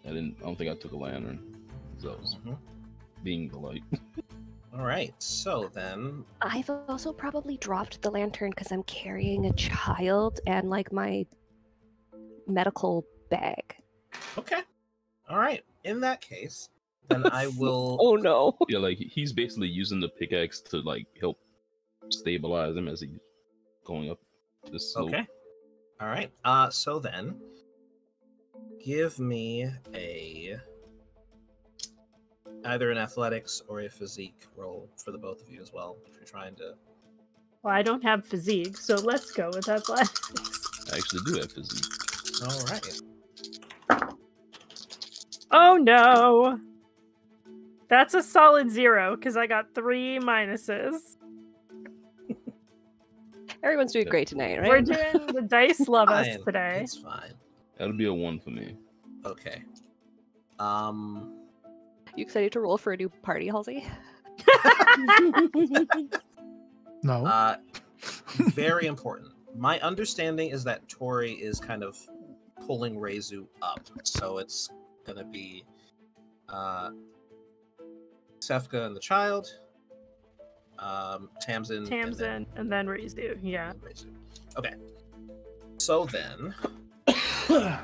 [SPEAKER 5] I don't think I took a lantern. So I was
[SPEAKER 1] Mhm.
[SPEAKER 5] being polite.
[SPEAKER 1] All right. So then,
[SPEAKER 2] I've also probably dropped the lantern because I'm carrying a child and like my medical bag.
[SPEAKER 1] okay. All right. In that case, then I will.
[SPEAKER 2] Oh no.
[SPEAKER 5] Yeah, like he's basically using the pickaxe to like help stabilize him as he's going up this slope.
[SPEAKER 1] Okay. All right. So then, give me either an athletics or a physique roll for the both of you as well, if you're trying to.
[SPEAKER 3] Well, I don't have physique, so let's go with athletics.
[SPEAKER 5] I actually do have physique.
[SPEAKER 1] All right.
[SPEAKER 3] Oh no! That's a solid 0, because I got 3 minuses.
[SPEAKER 2] Everyone's doing great tonight, right?
[SPEAKER 3] We're doing the dice love us
[SPEAKER 1] Fine.
[SPEAKER 3] today.
[SPEAKER 1] It's fine.
[SPEAKER 5] That'll be a 1 for me.
[SPEAKER 1] Okay.
[SPEAKER 2] You excited to roll for a new party, Halsey?
[SPEAKER 4] No.
[SPEAKER 1] Very important. My understanding is that Tori is kind of pulling Reizu up, so it's gonna be Sefka and the child, Tamsin,
[SPEAKER 3] Tamsin, and then Reizu. Yeah.
[SPEAKER 1] and Reizu. Okay. So then, all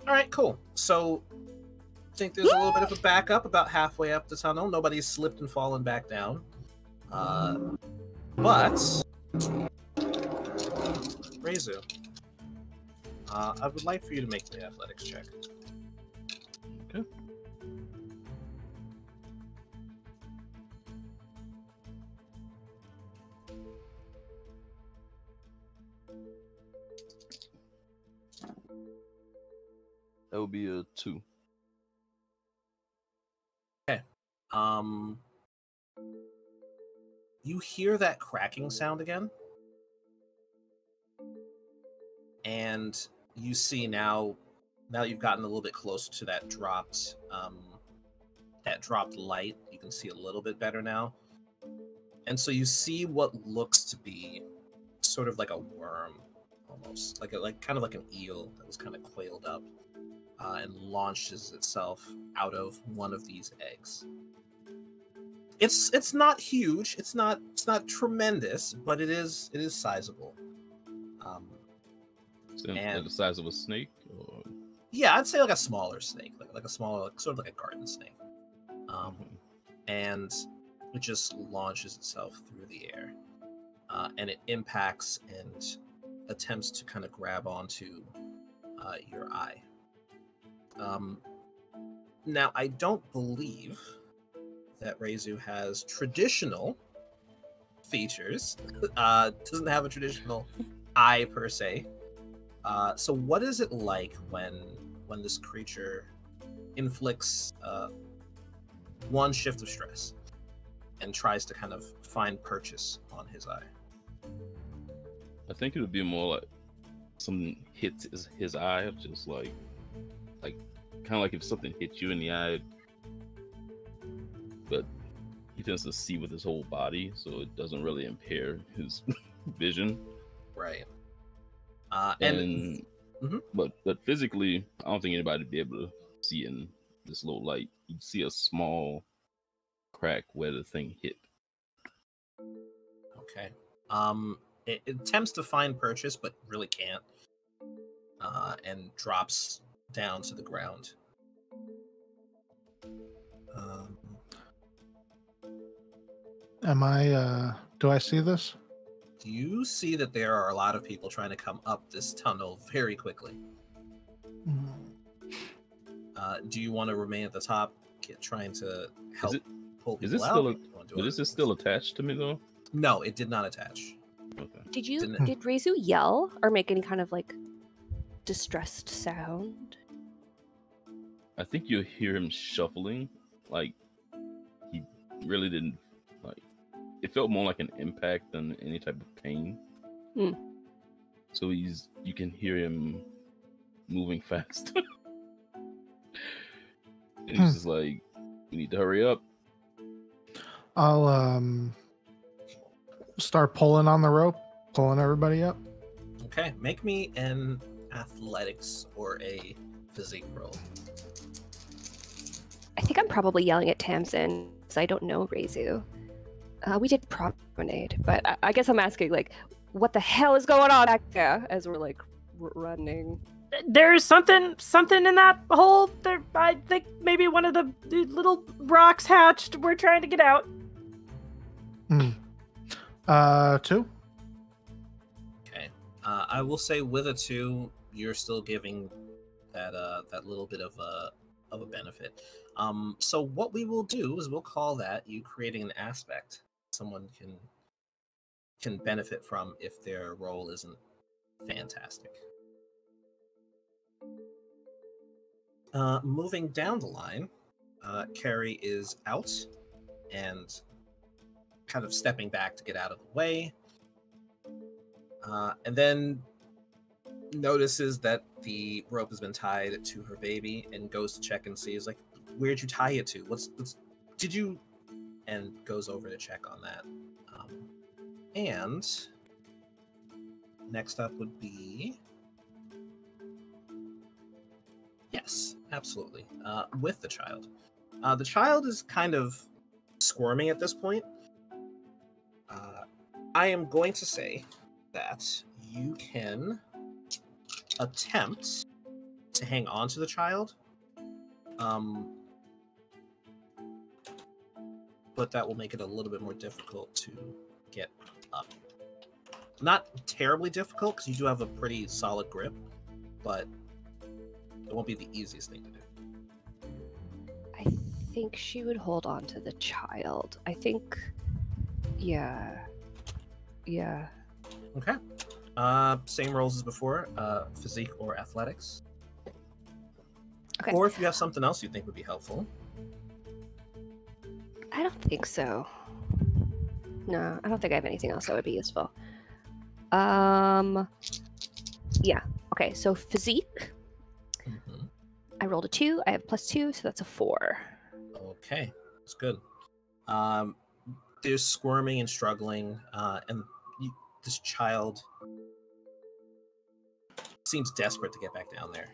[SPEAKER 1] right, cool. So, I think there's a little bit of a backup about halfway up the tunnel. Nobody's slipped and fallen back down. But Reizu, I would like for you to make the athletics check.
[SPEAKER 5] Okay. That would be a 2.
[SPEAKER 1] You hear that cracking sound again, and you see now that you've gotten a little bit closer to that dropped light, you can see a little bit better now. And so you see what looks to be sort of like a worm, almost like kind of like an eel that was kind of coiled up and launches itself out of one of these eggs. It's not huge. It's not tremendous, but it is sizable.
[SPEAKER 5] Like the size of a snake? Or...
[SPEAKER 1] Yeah, I'd say like a smaller snake, like a smaller, like, sort of like a garden snake. And it just launches itself through the air, and it impacts and attempts to kind of grab onto your eye. Now, I don't believe that Reizu has traditional features. Doesn't have a traditional eye per se. So what is it like when this creature inflicts one shift of stress and tries to kind of find purchase on his eye?
[SPEAKER 5] I think it would be more like something hits his eye, just like kind of like if something hits you in the eye, but he tends to see with his whole body, so it doesn't really impair his vision.
[SPEAKER 1] Right.
[SPEAKER 5] But physically, I don't think anybody would be able to see in this low light. You'd see a small crack where the thing hit.
[SPEAKER 1] Okay. It attempts to find purchase, but really can't, and drops down to the ground.
[SPEAKER 4] Do I see this?
[SPEAKER 1] You see that there are a lot of people trying to come up this tunnel very quickly. Do you want to remain at the top, trying to help pull people out?
[SPEAKER 5] Is this still attached to me though?
[SPEAKER 1] No, it did not attach.
[SPEAKER 5] Okay.
[SPEAKER 2] Did Reizu yell or make any kind of like distressed sound?
[SPEAKER 5] I think you'll hear him shuffling. Like he really didn't like. It felt more like an impact than any type of pain. So you can hear him moving fast. And he's just like, "We need to hurry up."
[SPEAKER 4] I'll start pulling on the rope, pulling everybody up.
[SPEAKER 1] Okay, make me an athletics or a physique roll.
[SPEAKER 2] I think I'm probably yelling at Tamsin because I don't know Reizu. We did promenade, but I guess I'm asking, like, what the hell is going on back there as we're, like, running?
[SPEAKER 3] There's something in that hole. There, I think maybe one of the little rocks hatched. We're trying to get out.
[SPEAKER 4] 2.
[SPEAKER 1] Okay. I will say with a 2, you're still giving that little bit of a benefit. So what we will do is we'll call that you creating an aspect someone can benefit from if their role isn't fantastic. Moving down the line, Carrie is out and kind of stepping back to get out of the way, and then notices that the rope has been tied to her baby and goes to check and see. Is like, where'd you tie it to? What's did you? And goes over to check on that. And next up would be, yes, absolutely, with the child. The child is kind of squirming at this point. I am going to say that you can attempt to hang on to the child, but that will make it a little bit more difficult to get up. Not terribly difficult, because you do have a pretty solid grip, but it won't be the easiest thing to do.
[SPEAKER 2] I think she would hold on to the child. I think, yeah.
[SPEAKER 1] Okay. Same rolls as before, physique or athletics.
[SPEAKER 2] Okay.
[SPEAKER 1] Or if you have something else you think would be helpful.
[SPEAKER 2] I don't think so. No, I don't think I have anything else that would be useful. Yeah. Okay, so physique.
[SPEAKER 1] Mm-hmm.
[SPEAKER 2] I rolled a 2. I have +2, so that's a 4.
[SPEAKER 1] Okay, that's good. There's squirming and struggling, and this child seems desperate to get back down there,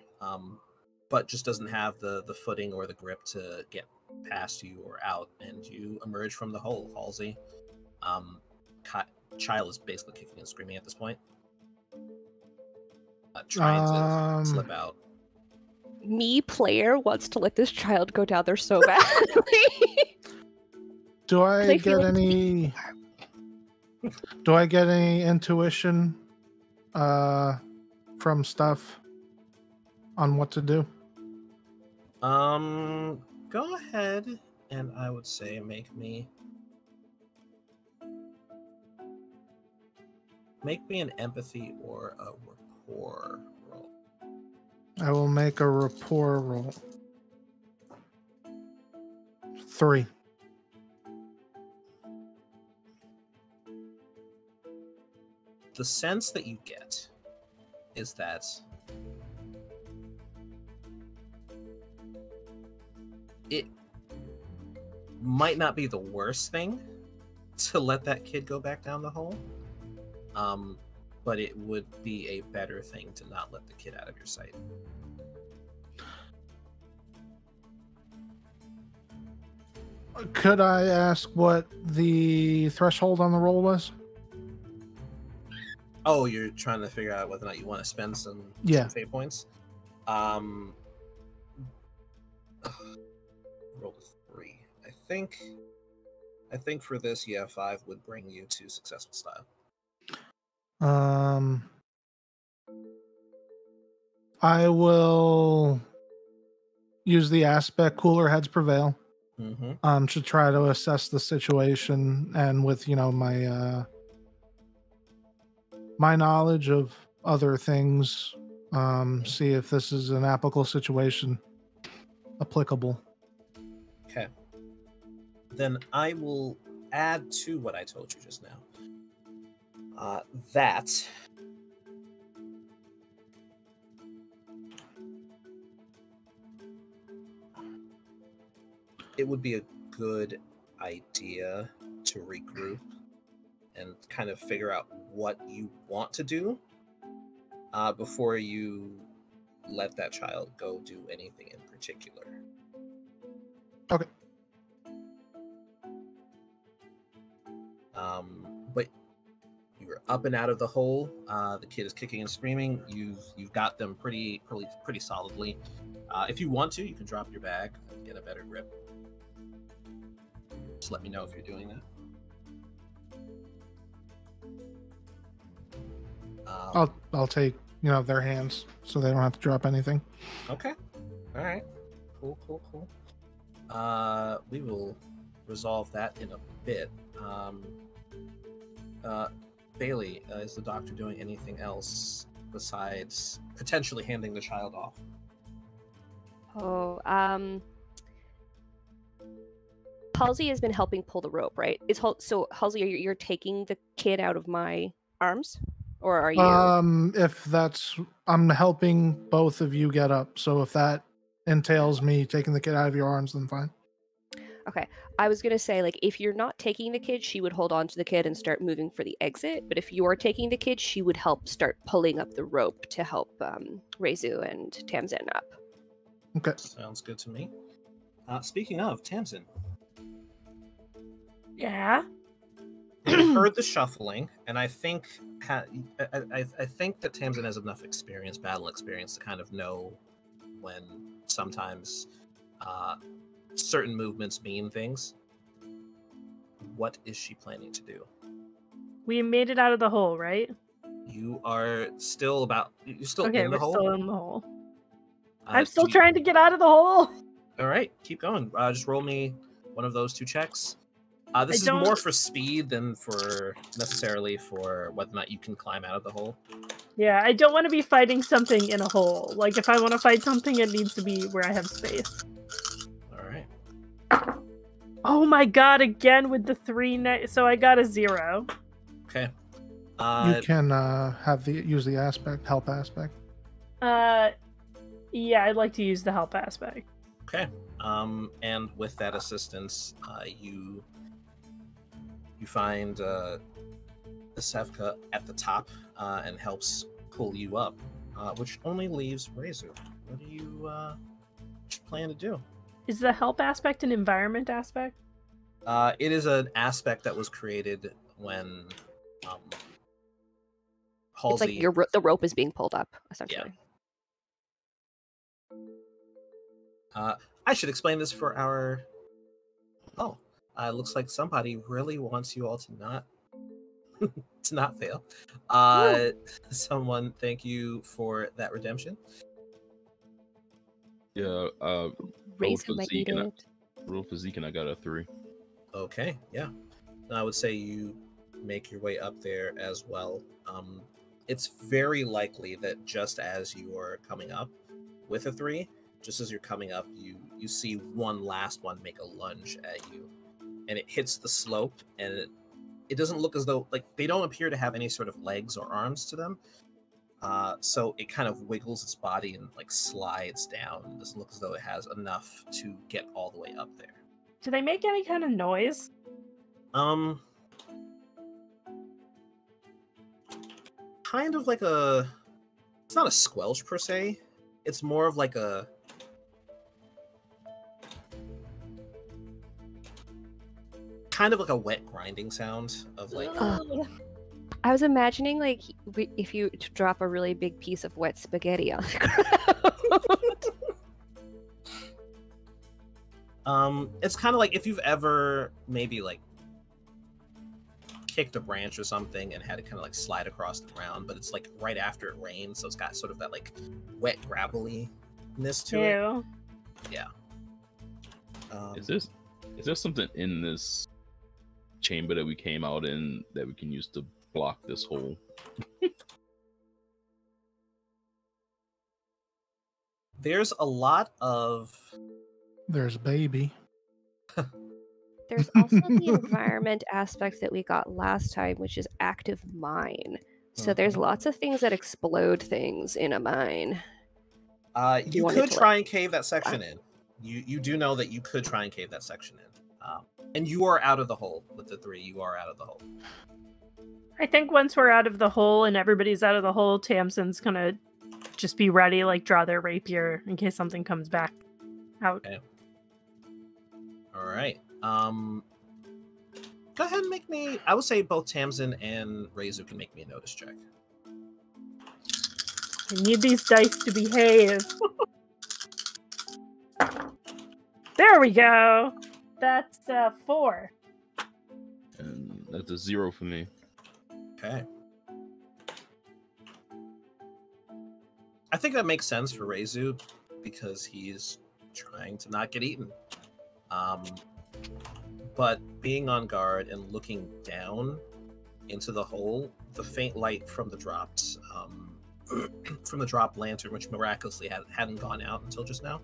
[SPEAKER 1] but just doesn't have the footing or the grip to get past you or out, and you emerge from the hole, Halsey. Child is basically kicking and screaming at this point. trying to slip out.
[SPEAKER 2] Me, player, wants to let this child go down there so badly.
[SPEAKER 4] Do I
[SPEAKER 2] They feel
[SPEAKER 4] get
[SPEAKER 2] like-
[SPEAKER 4] any? Do I get any intuition from stuff on what to do?
[SPEAKER 1] Go ahead, and I would say make me an empathy or a rapport roll.
[SPEAKER 4] I will make a rapport roll. 3.
[SPEAKER 1] The sense that you get is that it might not be the worst thing to let that kid go back down the hole, but it would be a better thing to not let the kid out of your sight.
[SPEAKER 4] Could I ask what the threshold on the roll was?
[SPEAKER 1] Oh, you're trying to figure out whether or not you want to spend some fate points. Roll a 3. I think for this, 5 would bring you to successful style.
[SPEAKER 4] I will use the aspect cooler heads prevail.
[SPEAKER 1] Mm-hmm.
[SPEAKER 4] To try to assess the situation, and with my my knowledge of other things, see if this is an applicable situation applicable.
[SPEAKER 1] Okay. Then I will add to what I told you just now. That it would be a good idea to regroup and kind of figure out what you want to do before you let that child go do anything in particular.
[SPEAKER 4] Okay.
[SPEAKER 1] But you're up and out of the hole. The kid is kicking and screaming. You've got them pretty solidly. If you want to, you can drop your bag and get a better grip. Just let me know if you're doing that.
[SPEAKER 4] I'll take their hands so they don't have to drop anything.
[SPEAKER 1] Okay. All right. Cool. We will resolve that in a bit. Bailey, is the doctor doing anything else besides potentially handing the child off?
[SPEAKER 2] Oh, Halsey has been helping pull the rope, right? So Halsey, you're taking the kid out of my arms, or are you?
[SPEAKER 4] If that's, I'm helping both of you get up. So if that entails me taking the kid out of your arms, then fine.
[SPEAKER 2] Okay, I was gonna say, like, if you're not taking the kid, she would hold on to the kid and start moving for the exit. But if you're taking the kid, she would help start pulling up the rope to help Reizu and Tamsin up.
[SPEAKER 4] Okay.
[SPEAKER 1] Sounds good to me. Speaking of Tamsin,
[SPEAKER 3] Yeah.
[SPEAKER 1] you heard the shuffling, and I think I think that Tamsin has enough battle experience, to kind of know when sometimes certain movements mean things. What is she planning to do?
[SPEAKER 3] We made it out of the hole, right?
[SPEAKER 1] You are still you're still
[SPEAKER 3] Okay,
[SPEAKER 1] in the
[SPEAKER 3] we're
[SPEAKER 1] hole.
[SPEAKER 3] still in the hole.
[SPEAKER 1] Uh,
[SPEAKER 3] I'm still
[SPEAKER 1] do you-
[SPEAKER 3] trying to get out of the hole.
[SPEAKER 1] All right, keep going. Just roll me one of those 2 checks. This is
[SPEAKER 3] don't-
[SPEAKER 1] more for speed than for necessarily for whether or not you can climb out of the hole.
[SPEAKER 3] Yeah, I don't want to be fighting something in a hole. Like, if I want to fight something, it needs to be where I have space.
[SPEAKER 1] All right.
[SPEAKER 3] Oh my god, again with the 3 so I got a 0.
[SPEAKER 1] Okay.
[SPEAKER 4] You can use the help aspect.
[SPEAKER 3] Yeah, I'd like to use the help aspect.
[SPEAKER 1] Okay. And with that assistance, you find Sevka at the top and helps pull you up, which only leaves Reizu. What do you plan to do?
[SPEAKER 3] Is the help aspect an environment aspect?
[SPEAKER 1] It is an aspect that was created when Halsey.
[SPEAKER 2] It's like the rope is being pulled up, essentially.
[SPEAKER 1] I should explain this for our. Oh, looks like somebody really wants you all to not to not fail. Someone, thank you for that redemption.
[SPEAKER 5] Yeah,
[SPEAKER 2] Raise who might need it.
[SPEAKER 5] roll physique, and I got a 3.
[SPEAKER 1] Okay, yeah. I would say you make your way up there as well. It's very likely that just as you are coming up with a 3, just as you're coming up, you see one last one make a lunge at you, and it hits the slope, and it doesn't look as though, like, they don't appear to have any sort of legs or arms to them. So it kind of wiggles its body and like slides down. It doesn't look as though it has enough to get all the way up there.
[SPEAKER 3] Do they make any kind of noise?
[SPEAKER 1] Kind of like a. It's not a squelch per se. It's more of like a. Kind of like a wet grinding sound of like.
[SPEAKER 2] I was imagining like if you drop a really big piece of wet spaghetti on the ground.
[SPEAKER 1] It's kind of like if you've ever maybe like kicked a branch or something and had it kind of like slide across the ground, but it's like right after it rains, so it's got sort of that like wet gravelly-ness to it. Yeah.
[SPEAKER 5] Is there something in this chamber that we came out in that we can use to block this hole?
[SPEAKER 1] There's a lot of.
[SPEAKER 4] There's baby.
[SPEAKER 2] There's also the environment aspect that we got last time, which is active mine. So there's lots of things that explode things in a mine.
[SPEAKER 1] You could try and cave that section in. You do know that you could try and cave that section in. And you are out of the hole with the 3. You are out of the hole.
[SPEAKER 3] I think once we're out of the hole and everybody's out of the hole, Tamsin's gonna just be ready, like draw their rapier in case something comes back out.
[SPEAKER 1] Okay. All right. Go ahead and make me. I would say both Tamsin and Reizu can make me a notice check.
[SPEAKER 3] I need these dice to behave. There we go. That's 4.
[SPEAKER 5] And that's a 0 for me.
[SPEAKER 1] Okay. I think that makes sense for Reizu because he's trying to not get eaten. But being on guard and looking down into the hole, the faint light from the drops, from the drop lantern, which miraculously hadn't gone out until just now,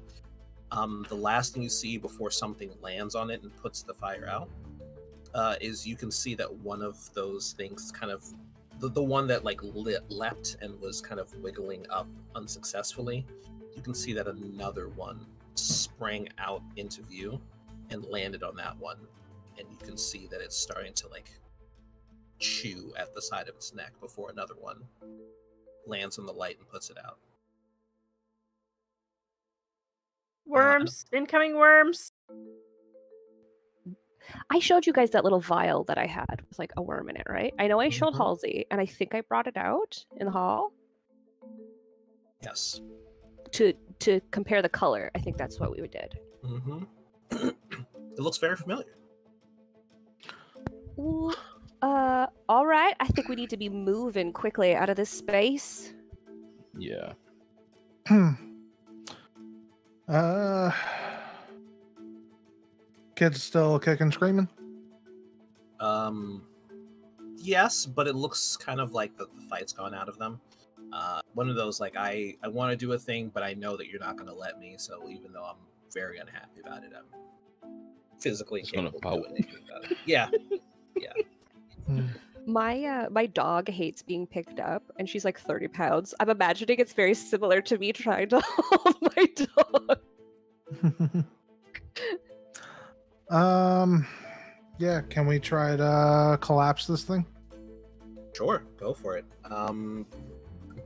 [SPEAKER 1] the last thing you see before something lands on it and puts the fire out, is you can see that one of those things kind of the one that like leapt and was kind of wiggling up unsuccessfully. You can see that another one sprang out into view and landed on that one, and you can see that it's starting to like chew at the side of its neck before another one lands on the light and puts it out.
[SPEAKER 3] Worms, incoming worms.
[SPEAKER 2] I showed you guys that little vial that I had with like a worm in it, right? I know I showed Halsey, and I think I brought it out in the hall.
[SPEAKER 1] Yes.
[SPEAKER 2] To compare the color, I think that's what we did.
[SPEAKER 1] Mm-hmm. It looks very familiar.
[SPEAKER 2] Ooh, all right. I think we need to be moving quickly out of this space.
[SPEAKER 5] Yeah.
[SPEAKER 4] Kids still kicking, screaming?
[SPEAKER 1] Yes, but it looks kind of like the fight's gone out of them. One of those, like, I want to do a thing, but I know that you're not going to let me, so even though I'm very unhappy about it, I'm physically incapable of doing anything about it. Yeah. Yeah.
[SPEAKER 2] My dog hates being picked up, and she's like 30 pounds. I'm imagining it's very similar to me trying to hold my dog.
[SPEAKER 4] Yeah, can we try to collapse this thing?
[SPEAKER 1] Sure, go for it.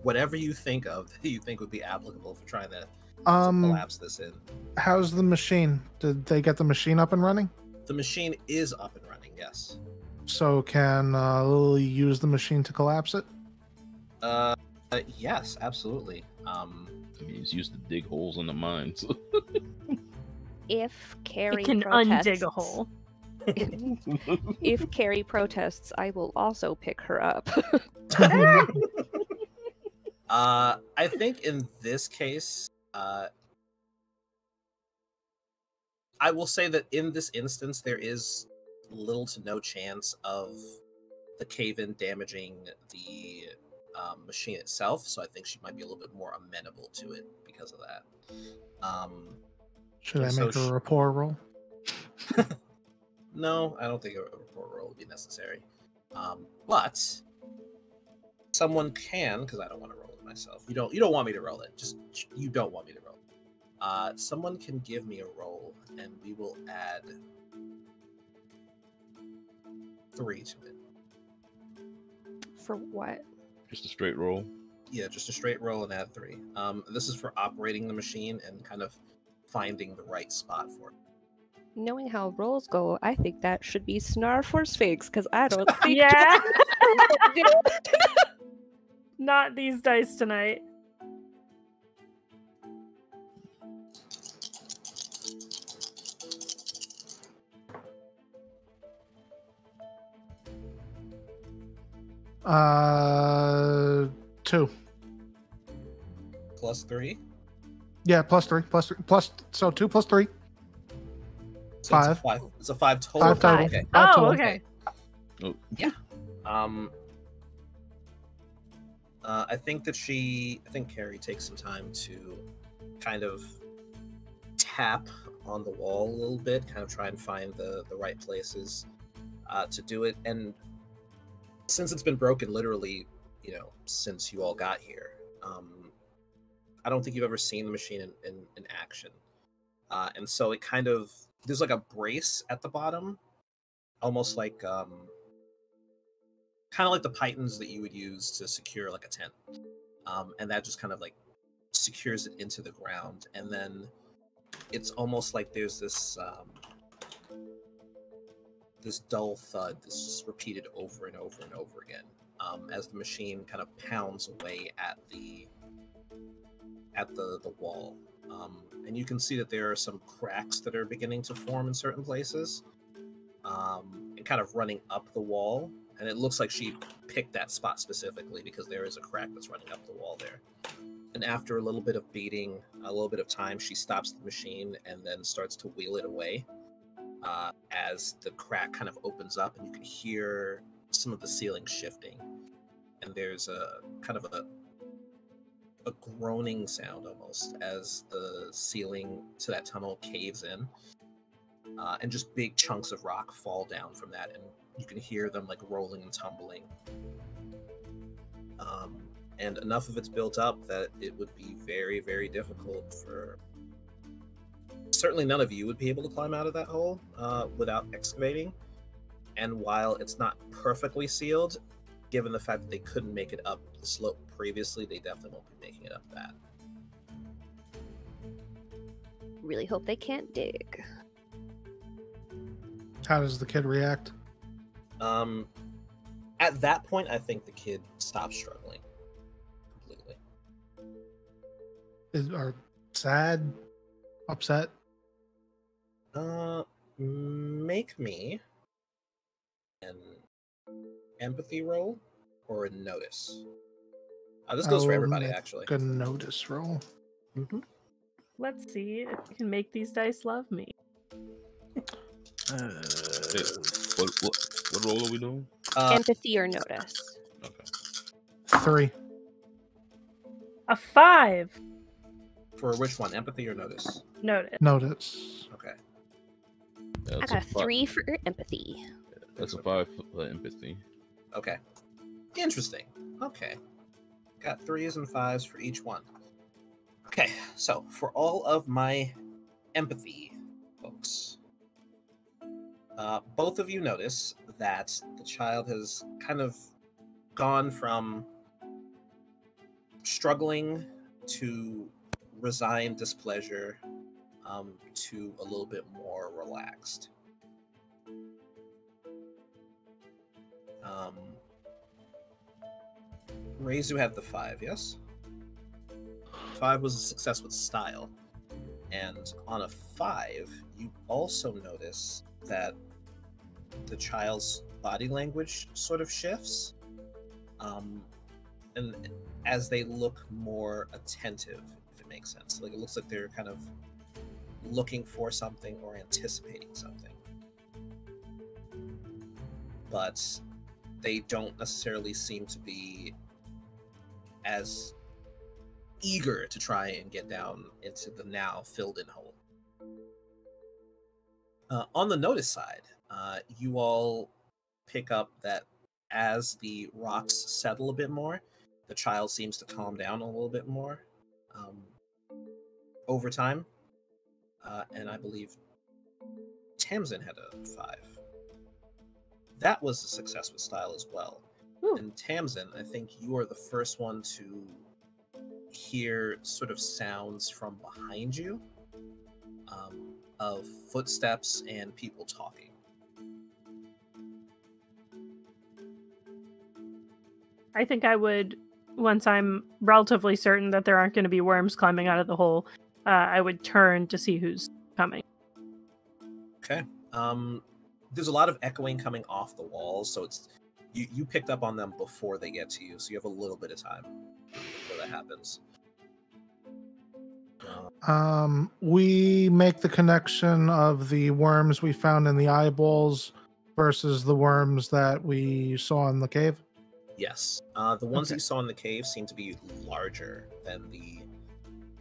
[SPEAKER 1] Whatever you think of that you think would be applicable for trying to collapse this in.
[SPEAKER 4] How's the machine? Did they get the machine up and running?
[SPEAKER 1] The machine is up and running, yes.
[SPEAKER 4] So can Lily use the machine to collapse it?
[SPEAKER 1] Yes, absolutely.
[SPEAKER 5] I mean, he's used to dig holes in the mine. So.
[SPEAKER 2] If
[SPEAKER 3] It
[SPEAKER 2] Carrie
[SPEAKER 3] can
[SPEAKER 2] protests,
[SPEAKER 3] undig a hole.
[SPEAKER 2] if Carrie protests, I will also pick her up.
[SPEAKER 1] I think in this case, I will say that in this instance, there is little to no chance of the cave-in damaging the machine itself. So I think she might be a little bit more amenable to it because of that.
[SPEAKER 4] Should I
[SPEAKER 1] So
[SPEAKER 4] make her a rapport roll?
[SPEAKER 1] No, I don't think a report roll would be necessary. But someone can, because I don't want to roll it myself. You don't want me to roll it. Just you don't want me to roll it. Someone can give me a roll, and we will add 3 to it.
[SPEAKER 2] For what?
[SPEAKER 5] Just a straight roll.
[SPEAKER 1] Yeah, just a straight roll and add 3. This is for operating the machine and kind of finding the right spot for it.
[SPEAKER 2] Knowing how rolls go, I think that should be Snarf or Sphinx, because I don't think
[SPEAKER 3] Yeah.
[SPEAKER 2] Jordan did it.
[SPEAKER 3] Not these dice tonight.
[SPEAKER 4] Uh, 2.
[SPEAKER 1] Plus 3.
[SPEAKER 4] Yeah, plus 3. So 2 plus 3.
[SPEAKER 1] So
[SPEAKER 4] 5.
[SPEAKER 1] It's a 5 total.
[SPEAKER 4] 5 total.
[SPEAKER 1] Okay.
[SPEAKER 4] 5
[SPEAKER 3] Oh,
[SPEAKER 4] total.
[SPEAKER 3] okay.
[SPEAKER 5] Oh,
[SPEAKER 1] I think Carrie takes some time to kind of tap on the wall a little bit, kind of try and find the right places to do it. And since it's been broken literally, since you all got here, I don't think you've ever seen the machine in action. And so it kind of, there's like a brace at the bottom, almost like kind of like the pythons that you would use to secure like a tent, and that just kind of like secures it into the ground. And then it's almost like there's this this dull thud that's just repeated over and over and over again, as the machine kind of pounds away at the wall. And you can see that there are some cracks that are beginning to form in certain places, and kind of running up the wall. And it looks like she picked that spot specifically because there is a crack that's running up the wall there. And after a little bit of beating, a little bit of time, she stops the machine and then starts to wheel it away, as the crack kind of opens up, and you can hear some of the ceiling shifting. And there's a kind of a groaning sound almost as the ceiling to that tunnel caves in, and just big chunks of rock fall down from that, and you can hear them like rolling and tumbling. And enough of it's built up that it would be very, very difficult for... Certainly none of you would be able to climb out of that hole without excavating. And while it's not perfectly sealed, given the fact that they couldn't make it up the slope previously, they definitely won't be making it up that.
[SPEAKER 2] Really hope they can't dig.
[SPEAKER 4] How does the kid react?
[SPEAKER 1] At that point, I think the kid stops struggling completely.
[SPEAKER 4] Are sad? Upset?
[SPEAKER 1] Make me an empathy roll or a notice. This goes for everybody, actually.
[SPEAKER 4] Good notice roll.
[SPEAKER 1] Mm-hmm.
[SPEAKER 3] Let's see if you can make these dice love me.
[SPEAKER 5] hey, what role are we doing?
[SPEAKER 2] Empathy or notice.
[SPEAKER 5] Okay.
[SPEAKER 4] 3.
[SPEAKER 3] A 5.
[SPEAKER 1] For which one, empathy or notice?
[SPEAKER 3] Noted.
[SPEAKER 4] Notice.
[SPEAKER 1] Okay.
[SPEAKER 5] Yeah,
[SPEAKER 2] I
[SPEAKER 5] that's
[SPEAKER 2] got a
[SPEAKER 5] fi-
[SPEAKER 2] 3 for empathy.
[SPEAKER 5] That's a 5 for empathy.
[SPEAKER 1] Okay. Interesting. Okay. Got 3s and 5s for each one. Okay, so for all of my empathy folks, both of you notice that the child has kind of gone from struggling to resigned displeasure, to a little bit more relaxed. Reizu had the 5, yes? 5 was a success with style. And on a 5, you also notice that the child's body language sort of shifts. And as they look more attentive, if it makes sense. Like, it looks like they're kind of looking for something or anticipating something. But they don't necessarily seem to be as eager to try and get down into the now filled-in hole. On the notice side, you all pick up that as the rocks settle a bit more, the child seems to calm down a little bit more over time. And I believe Tamsin had a 5. That was a success with style as well.
[SPEAKER 2] Ooh.
[SPEAKER 1] And Tamsin, I think you are the first one to hear sort of sounds from behind you of footsteps and people talking.
[SPEAKER 3] I think I would, once I'm relatively certain that there aren't going to be worms climbing out of the hole, I would turn to see who's coming.
[SPEAKER 1] Okay. There's a lot of echoing coming off the walls, so it's you picked up on them before they get to you, so you have a little bit of time before that happens.
[SPEAKER 4] We make the connection of the worms we found in the eyeballs versus the worms that we saw in the cave.
[SPEAKER 1] Yes. The ones that
[SPEAKER 4] Okay.
[SPEAKER 1] you saw in the cave seem to be larger than the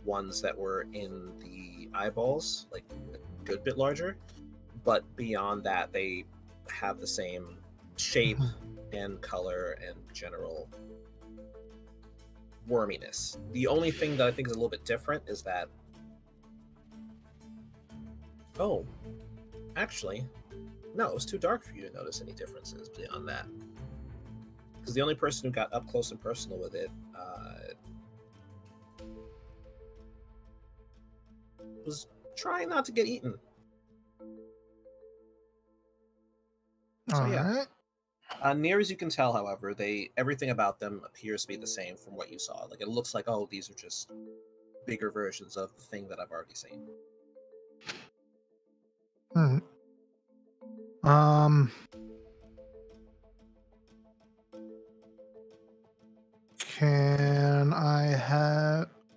[SPEAKER 1] ones that were in the eyeballs, like a good bit larger. But beyond that, they have the same shape and color and general worminess. The only thing that I think is a little bit different is that... Oh, actually, no, it was too dark for you to notice any differences beyond that. Because the only person who got up close and personal with it was trying not to get eaten. So,
[SPEAKER 4] All
[SPEAKER 1] yeah.
[SPEAKER 4] right.
[SPEAKER 1] Near as you can tell, however, everything about them appears to be the same from what you saw. Like, it looks like, oh, these are just bigger versions of the thing that I've already seen.
[SPEAKER 4] All right.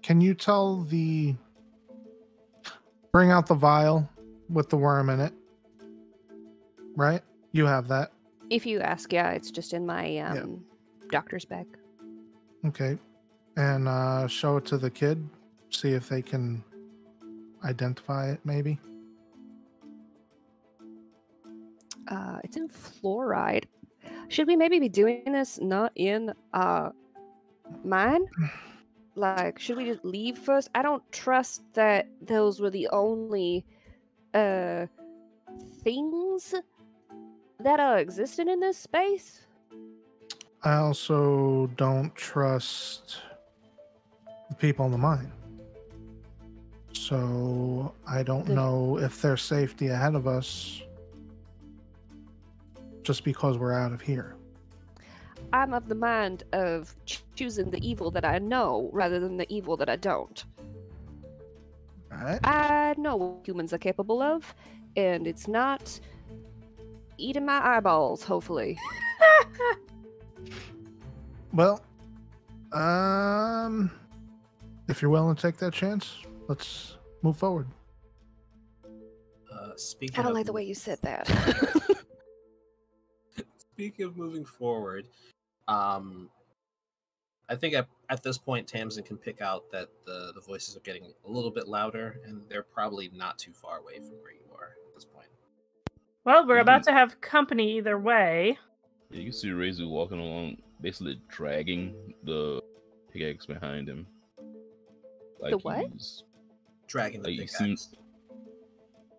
[SPEAKER 4] Can you tell bring out the vial with the worm in it? Right? You have that.
[SPEAKER 2] If you ask, yeah, it's just in my doctor's bag.
[SPEAKER 4] Okay. And show it to the kid. See if they can identify it, maybe.
[SPEAKER 2] It's in fluoride. Should we maybe be doing this not in mine? Like, should we just leave first? I don't trust that those were the only things that are existing in this space.
[SPEAKER 4] I also don't trust the people in the mine. So I don't know if there's safety ahead of us just because we're out of here.
[SPEAKER 2] I'm of the mind of choosing the evil that I know rather than the evil that I don't.
[SPEAKER 4] Right?
[SPEAKER 2] I know what humans are capable of, and it's not eating my eyeballs, hopefully.
[SPEAKER 4] Well, if you're willing to take that chance, let's move forward.
[SPEAKER 1] Speaking
[SPEAKER 2] I don't
[SPEAKER 1] of
[SPEAKER 2] like the way you said that.
[SPEAKER 1] Speaking of moving forward, I think at this point, Tamsin can pick out that the voices are getting a little bit louder, and they're probably not too far away from where you are at this point.
[SPEAKER 3] Well, we're about to have company either way.
[SPEAKER 5] Yeah, you can see Reizu walking along, basically dragging the pickaxe behind him. Like
[SPEAKER 2] The what?
[SPEAKER 5] he's-
[SPEAKER 1] Dragging the
[SPEAKER 5] Like, you
[SPEAKER 1] pickaxe.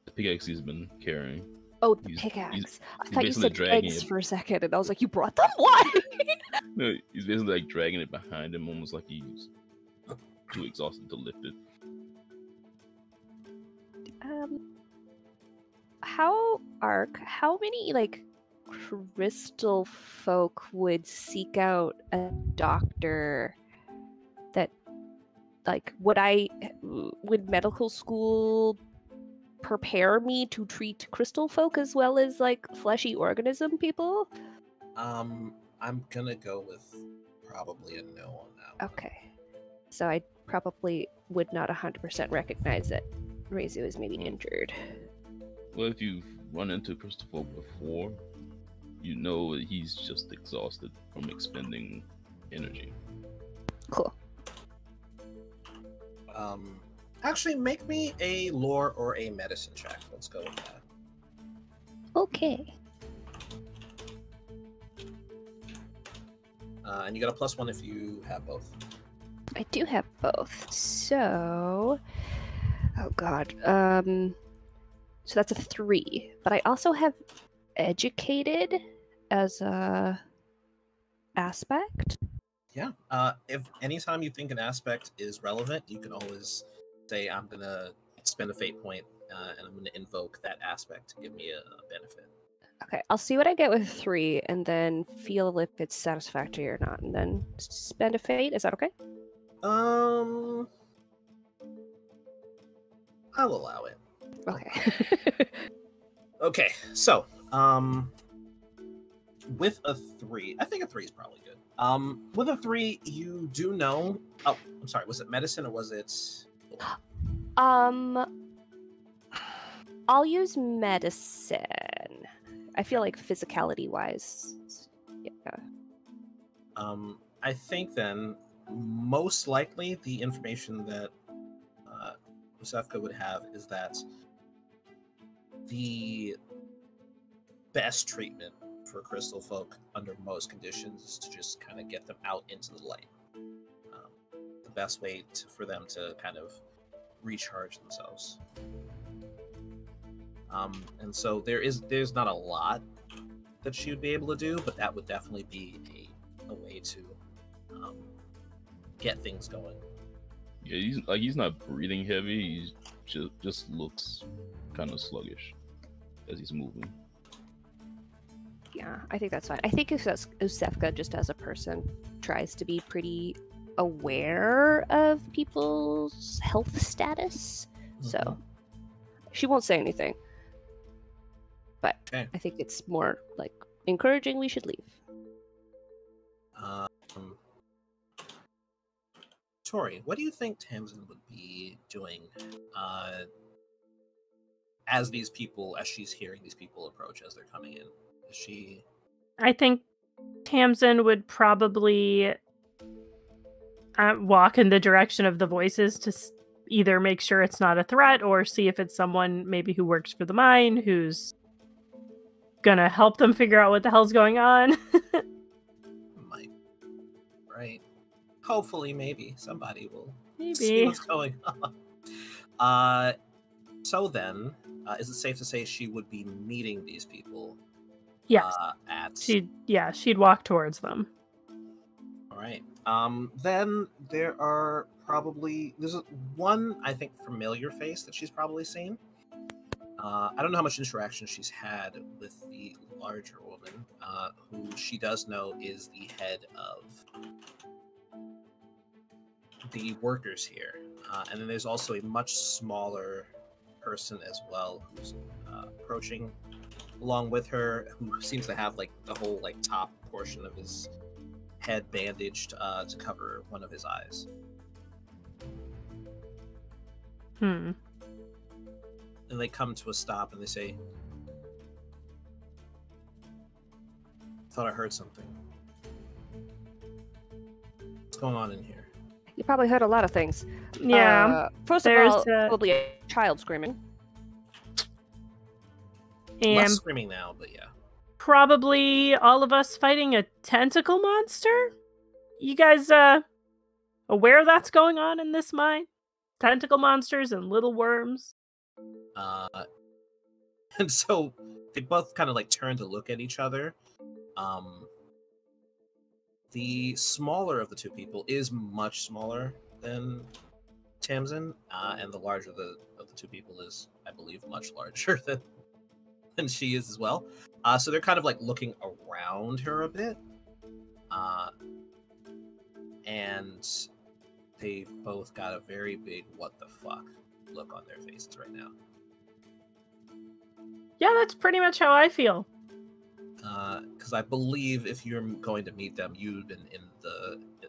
[SPEAKER 5] the pickaxe he's been carrying.
[SPEAKER 2] Oh, the
[SPEAKER 5] He's-
[SPEAKER 2] pickaxe.
[SPEAKER 5] he's
[SPEAKER 2] I thought you
[SPEAKER 5] basically
[SPEAKER 2] said
[SPEAKER 5] dragging
[SPEAKER 2] eggs
[SPEAKER 5] it.
[SPEAKER 2] for a second, and I was like, you brought them? What?
[SPEAKER 5] No, he's basically like dragging it behind him, almost like he's too exhausted to lift it.
[SPEAKER 2] How many, like, crystal folk would seek out a doctor that, like, would medical school prepare me to treat crystal folk as well as like fleshy organism people?
[SPEAKER 1] I'm gonna go with probably a no on that one.
[SPEAKER 2] Okay. So I probably would not 100% recognize that Reizu is maybe injured.
[SPEAKER 5] Well, if you've run into Crystal Folk before, you know that he's just exhausted from expending energy.
[SPEAKER 2] Cool.
[SPEAKER 1] Actually, make me a lore or a medicine check. Let's go with that.
[SPEAKER 2] Okay.
[SPEAKER 1] And you got a +1 if you have both.
[SPEAKER 2] I do have both. So, oh god. So that's a 3. But I also have educated as a aspect.
[SPEAKER 1] Yeah. If anytime you think an aspect is relevant, you can always say, I'm gonna spend a fate point, and I'm gonna invoke that aspect to give me a benefit.
[SPEAKER 2] Okay, I'll see what I get with 3 and then feel if it's satisfactory or not, and then spend a fate. Is that okay?
[SPEAKER 1] I'll allow it.
[SPEAKER 2] Okay.
[SPEAKER 1] Okay, so, with a 3, I think a 3 is probably good. With a 3, you do know. Oh, I'm sorry. Was it medicine or was it?
[SPEAKER 2] I'll use medicine. I feel like physicality wise, yeah.
[SPEAKER 1] I think then most likely the information that Usefka would have is that the best treatment for crystal folk under most conditions is to just kind of get them out into the light. The best way for them to kind of recharge themselves. And so there's not a lot that she would be able to do, but that would definitely be a way to get things going.
[SPEAKER 5] Yeah, he's not breathing heavy. He just looks kind of sluggish as he's moving.
[SPEAKER 2] Yeah, I think that's fine. I think if Usefka just as a person tries to be pretty aware of people's health status, so she won't say anything. But
[SPEAKER 1] Okay.
[SPEAKER 2] I think it's more like encouraging we should leave.
[SPEAKER 1] Tori, what do you think Tamsin would be doing as she's hearing these people approach as they're coming in? Is she?
[SPEAKER 3] I think Tamsin would probably walk in the direction of the voices to either make sure it's not a threat or see if it's someone maybe who works for the mine who's gonna help them figure out what the hell's going on.
[SPEAKER 1] Might. Right. Hopefully, maybe somebody will see
[SPEAKER 3] Maybe.
[SPEAKER 1] what's going on. So then, is it safe to say she would be meeting these people?
[SPEAKER 3] Yes. She'd walk towards them.
[SPEAKER 1] All right. Then there's one, I think, familiar face that she's probably seen. I don't know how much interaction she's had with the larger woman, who she does know is the head of the workers here. And then there's also a much smaller person as well who's approaching along with her, who seems to have like the whole like top portion of his head bandaged to cover one of his eyes.
[SPEAKER 3] Hmm.
[SPEAKER 1] And they come to a stop and they say, "Thought I heard something. What's going on in here?"
[SPEAKER 2] You probably heard a lot of things.
[SPEAKER 3] Yeah.
[SPEAKER 2] First of
[SPEAKER 3] there's
[SPEAKER 2] all,
[SPEAKER 3] a-
[SPEAKER 2] probably a child screaming.
[SPEAKER 3] And
[SPEAKER 1] Less screaming now, but yeah.
[SPEAKER 3] probably all of us fighting a tentacle monster? You guys aware that's going on in this mine? Tentacle monsters and little worms?
[SPEAKER 1] And so they both kind of like turn to look at each other. The smaller of the two people is much smaller than Tamsin, and the larger of the two people is, I believe, much larger than she is as well. So they're kind of like looking around her a bit. And they've both got a very big what the fuck look on their faces right now.
[SPEAKER 3] Yeah, that's pretty much how I feel.
[SPEAKER 1] Because I believe if you're going to meet them, you've been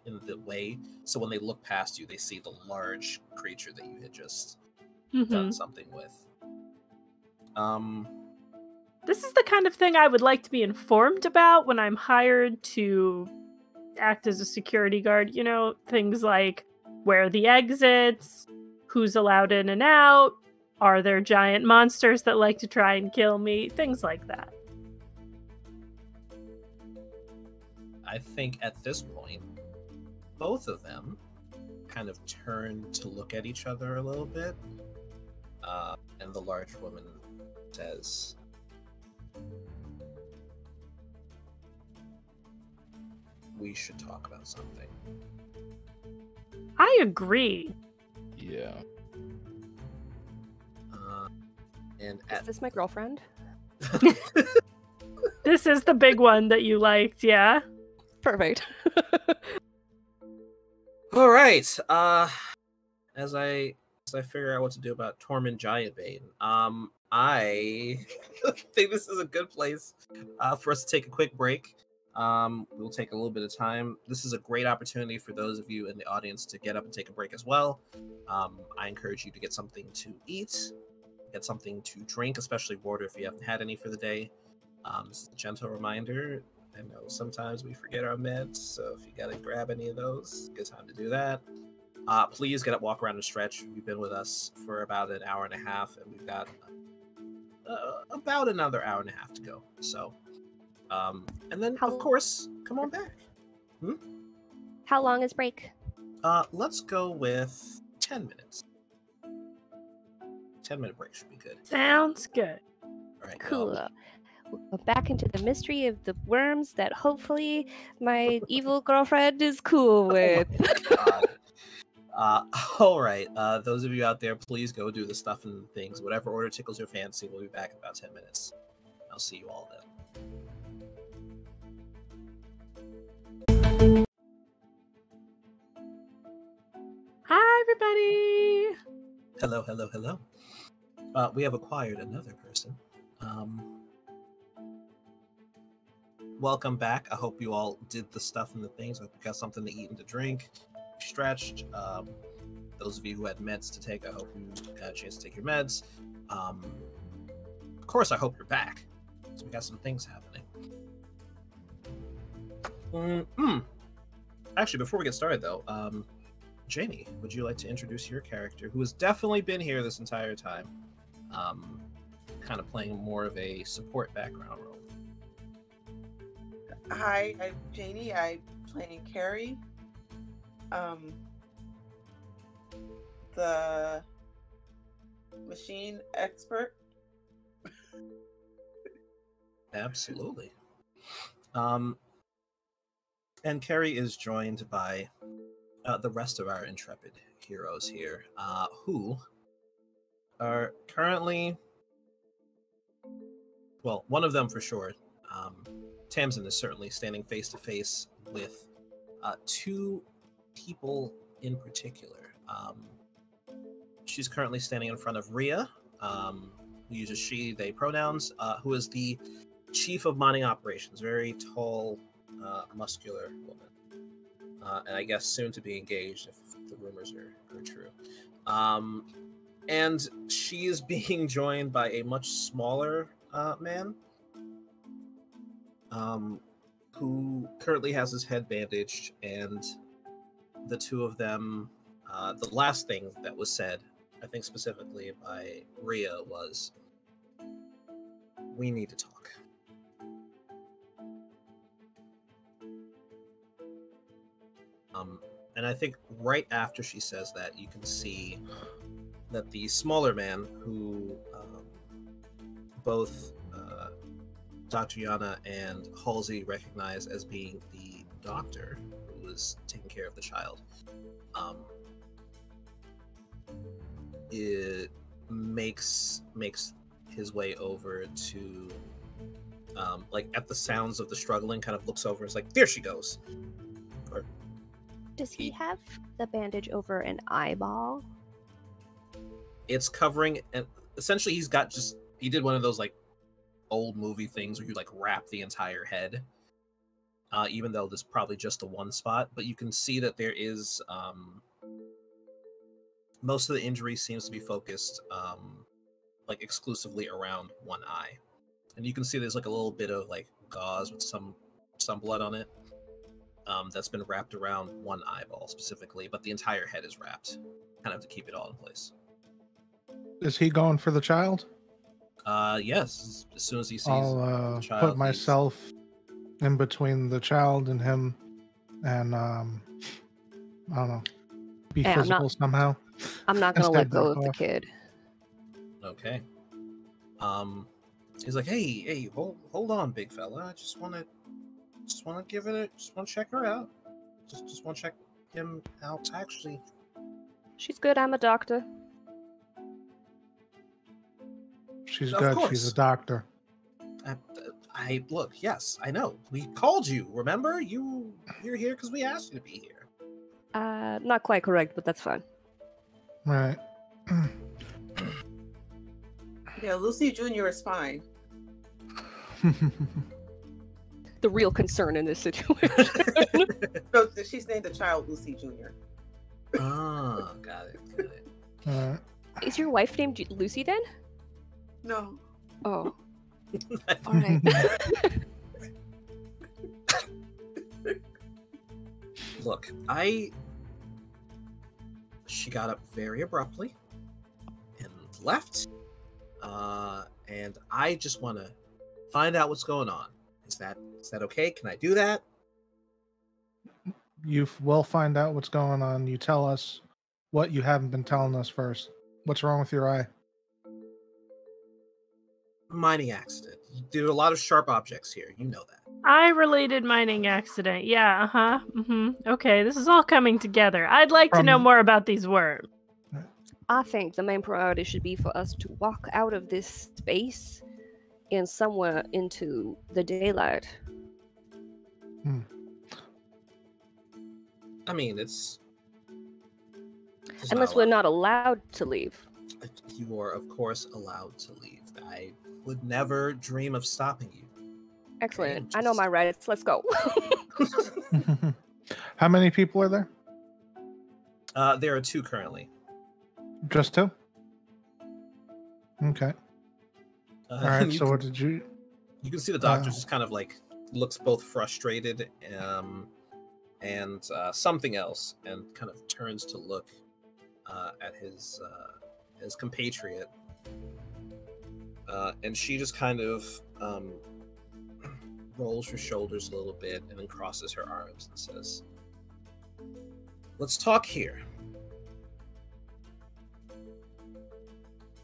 [SPEAKER 1] in the way. So when they look past you, they see the large creature that you had just done something with.
[SPEAKER 3] This is the kind of thing I would like to be informed about when I'm hired to act as a security guard. You know, things like where are the exits, who's allowed in and out, are there giant monsters that like to try and kill me, things like that.
[SPEAKER 1] I think at this point, both of them kind of turn to look at each other a little bit. And the large woman says, "We should talk about something."
[SPEAKER 3] I agree.
[SPEAKER 5] Yeah.
[SPEAKER 1] And
[SPEAKER 2] Is this my girlfriend?
[SPEAKER 3] This is the big one that you liked, yeah?
[SPEAKER 2] Perfect.
[SPEAKER 1] All right. As I figure out what to do about Tormund Giantbane, I think this is a good place for us to take a quick break. We'll take a little bit of time. This is a great opportunity for those of you in the audience to get up and take a break as well. I encourage you to get something to eat, get something to drink, especially water if you haven't had any for the day. This is a gentle reminder. I know sometimes we forget our meds, so if you gotta grab any of those, good time to do that. Please get up, walk around and stretch. You've been with us for about an hour and a half, and we've got about another hour and a half to go. So, and then of course, come on back.
[SPEAKER 2] How long is break?
[SPEAKER 1] Let's go with 10 minutes. 10-minute break should be good.
[SPEAKER 3] Sounds good.
[SPEAKER 1] All right,
[SPEAKER 2] Cool. We'll go back into the mystery of the worms that hopefully my evil girlfriend is cool with.
[SPEAKER 1] All right. Those of you out there, please go do the stuff and things. Whatever order tickles your fancy. We'll be back in about 10 minutes. I'll see you all then.
[SPEAKER 3] Hi, everybody.
[SPEAKER 1] Hello, hello, hello. We have acquired another person. Welcome back. I hope you all did the stuff and the things. I hope you got something to eat and to drink. Stretched. Those of you who had meds to take, I hope you got a chance to take your meds. Of course, I hope you're back. So we got some things happening. Actually, before we get started, though, Jamie, would you like to introduce your character, who has definitely been here this entire time, kind of playing more of a support background role?
[SPEAKER 6] Hi, I'm Janie. I'm playing Carrie. The machine expert.
[SPEAKER 1] Absolutely. And Carrie is joined by the rest of our intrepid heroes here, who are currently, well, one of them for sure. Tamsin is certainly standing face to face with two people in particular. She's currently standing in front of Rhea, who uses she, they pronouns, who is the chief of mining operations, very tall, muscular woman. And I guess soon to be engaged if the rumors are true. And she is being joined by a much smaller man, who currently has his head bandaged, and the two of them, the last thing that was said, I think specifically by Rhea, was, "We need to talk." And I think right after she says that, you can see that the smaller man, who both Dr. Yana and Halsey recognize as being the doctor who was taking care of the child, it makes his way over to like at the sounds of the struggling, kind of looks over and is like, there she goes. Or
[SPEAKER 2] Does he have the bandage over an eyeball?
[SPEAKER 1] it's covering, and essentially he did one of those like old movie things where you like wrap the entire head. Even though there's probably just the one spot, but you can see that there is most of the injury seems to be focused like exclusively around one eye, and you can see there's like a little bit of like gauze with some blood on it that's been wrapped around one eyeball specifically, but the entire head is wrapped, kind of to keep it all in place.
[SPEAKER 4] Is he going for the child?
[SPEAKER 1] Yes. As soon as he sees
[SPEAKER 4] I'll
[SPEAKER 1] the child,
[SPEAKER 4] put myself in between the child and him, and I don't know, be
[SPEAKER 2] Hey, I'm
[SPEAKER 4] physical
[SPEAKER 2] not-
[SPEAKER 4] somehow.
[SPEAKER 2] I'm not gonna let
[SPEAKER 4] Instead,
[SPEAKER 2] go
[SPEAKER 4] back
[SPEAKER 2] of the
[SPEAKER 4] off.
[SPEAKER 2] kid.
[SPEAKER 1] Okay. He's like, hey, hold on, big fella. I just want to check her out. Just want to check him out. Actually,
[SPEAKER 2] She's good. I'm a doctor.
[SPEAKER 4] She's
[SPEAKER 1] Of
[SPEAKER 4] good.
[SPEAKER 1] course.
[SPEAKER 4] She's a doctor.
[SPEAKER 1] I look. Yes, I know. We called you. Remember? You're here because we asked you to be here.
[SPEAKER 2] Not quite correct, but that's fine.
[SPEAKER 4] Right.
[SPEAKER 6] Yeah, Lucy Jr. is fine.
[SPEAKER 2] The real concern in this situation.
[SPEAKER 6] No, she's named the child Lucy Jr.
[SPEAKER 1] Ah, got it.
[SPEAKER 4] Alright.
[SPEAKER 2] Is your wife named Lucy then?
[SPEAKER 6] No.
[SPEAKER 2] Oh, all right.
[SPEAKER 1] Look, she got up very abruptly and left. And I just want to find out what's going on. Is that okay? Can I do that?
[SPEAKER 4] You will find out what's going on. You tell us what you haven't been telling us first. What's wrong with your eye?
[SPEAKER 1] Mining accident. There are a lot of sharp objects here. You know that.
[SPEAKER 3] Eye-related mining accident. Yeah, uh-huh. Okay, this is all coming together. I'd like to know
[SPEAKER 4] From-
[SPEAKER 3] more about these worms.
[SPEAKER 2] I think the main priority should be for us to walk out of this space and somewhere into the daylight.
[SPEAKER 1] I mean, there's
[SPEAKER 2] Unless
[SPEAKER 1] not a
[SPEAKER 2] we're
[SPEAKER 1] lot.
[SPEAKER 2] not allowed to leave.
[SPEAKER 1] You are, of course, allowed to leave. I would never dream of stopping you.
[SPEAKER 2] Excellent.
[SPEAKER 1] Okay,
[SPEAKER 2] I know my rights. Let's go.
[SPEAKER 4] How many people are there?
[SPEAKER 1] There are two currently.
[SPEAKER 4] Just two? Okay. All right.
[SPEAKER 1] you
[SPEAKER 4] So
[SPEAKER 1] can-
[SPEAKER 4] what did you?
[SPEAKER 1] You can see the doctor
[SPEAKER 4] Uh,
[SPEAKER 1] just kind of like looks both frustrated and something else, and kind of turns to look at his compatriot, and she just kind of rolls her shoulders a little bit and then crosses her arms and says, "Let's talk here,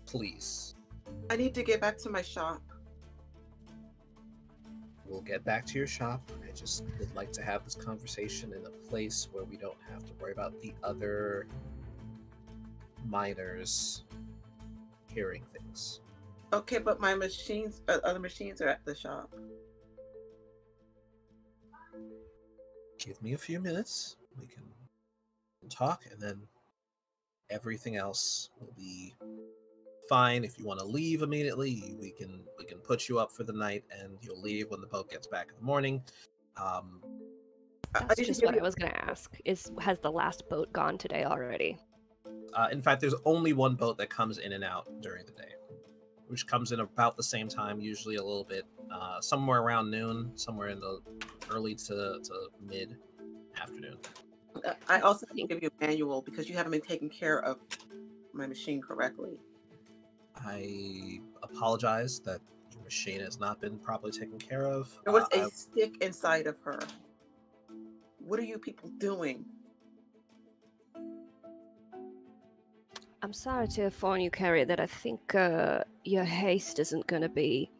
[SPEAKER 1] please."
[SPEAKER 6] I need to get back to my shop.
[SPEAKER 1] We'll get back to your shop. I just would like to have this conversation in a place where we don't have to worry about the other miners hearing things.
[SPEAKER 6] Okay, but my machines, other machines are at the shop.
[SPEAKER 1] Give me a few minutes. We can talk, and then everything else will be fine. If you want to leave immediately, we can put you up for the night, and you'll leave when the boat gets back in the morning.
[SPEAKER 6] I
[SPEAKER 2] That's
[SPEAKER 6] need to
[SPEAKER 2] just
[SPEAKER 6] give
[SPEAKER 2] what
[SPEAKER 6] you-
[SPEAKER 2] I was gonna ask. Has the last boat gone today already?
[SPEAKER 1] In fact, there's only one boat that comes in and out during the day, which comes in about the same time, usually a little bit, somewhere around noon, somewhere in the early to mid afternoon.
[SPEAKER 6] I also need to give you a manual because you haven't been taking care of my machine correctly.
[SPEAKER 1] I apologize that your machine has not been properly taken care of.
[SPEAKER 6] There was
[SPEAKER 1] I-
[SPEAKER 6] a stick inside of her. What are you people doing?
[SPEAKER 2] I'm sorry to inform you, Carrie, that I think your haste isn't going to be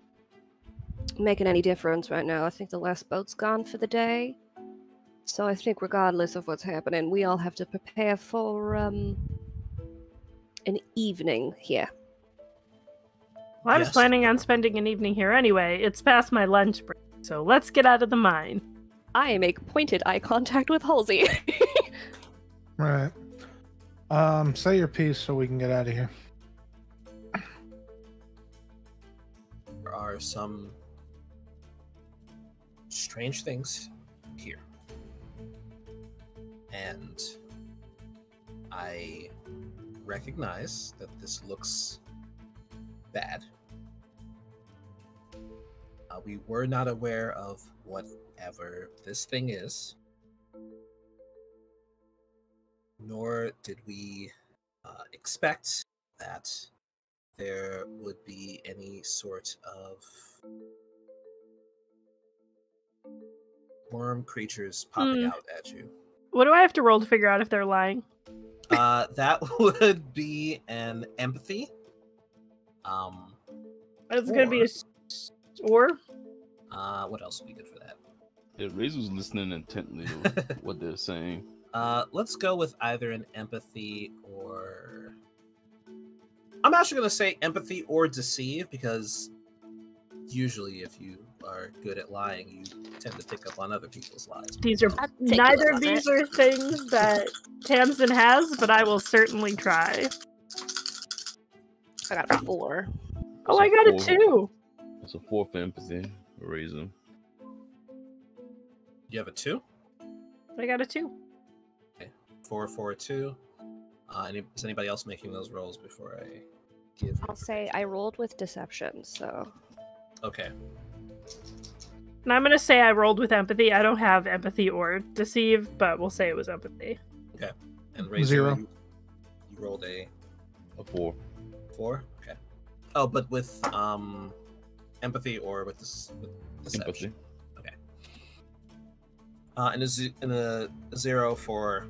[SPEAKER 2] making any difference right now. I think the last boat's gone for the day. So I think regardless of what's happening, we all have to prepare for an evening here.
[SPEAKER 3] Well, I was
[SPEAKER 1] Yes.
[SPEAKER 3] planning on spending an evening here anyway. It's past my lunch break, so let's get out of the mine.
[SPEAKER 2] I make pointed eye contact with Halsey.
[SPEAKER 4] Right. Say your piece so we can get out of here.
[SPEAKER 1] There are some strange things here. And I recognize that this looks bad. We were not aware of whatever this thing is, nor did we expect that there would be any sort of worm creatures popping out at you.
[SPEAKER 3] What do I have to roll to figure out if they're lying?
[SPEAKER 1] That would be an empathy.
[SPEAKER 3] It's gonna be a or
[SPEAKER 1] What else would be good for that?
[SPEAKER 5] Yeah, Razor's listening intently to what they're saying.
[SPEAKER 1] Let's go with either an empathy or... I'm actually going to say empathy or deceive, because usually if you are good at lying, you tend to pick up on other people's lies.
[SPEAKER 3] these are
[SPEAKER 2] I'd take
[SPEAKER 3] neither
[SPEAKER 2] it
[SPEAKER 3] of
[SPEAKER 2] on
[SPEAKER 3] these
[SPEAKER 2] it.
[SPEAKER 3] are things that Tamsin has, but I will certainly try.
[SPEAKER 2] I got a 4.
[SPEAKER 3] Oh, I got a 2.
[SPEAKER 5] It's a 4 for empathy. Razor.
[SPEAKER 1] You have a 2?
[SPEAKER 3] I got a 2.
[SPEAKER 1] 4, 4, 2. Is anybody else making those rolls before I give?
[SPEAKER 2] I'll say I rolled with deception, so
[SPEAKER 1] Okay.
[SPEAKER 3] And I'm gonna say I rolled with empathy. I don't have empathy or deceive, but we'll say it was empathy.
[SPEAKER 1] And Razor,
[SPEAKER 4] 0.
[SPEAKER 1] you rolled a
[SPEAKER 5] 4.
[SPEAKER 1] 4? Okay. Oh, but with empathy or with deception?
[SPEAKER 5] Empathy.
[SPEAKER 1] And a 0 for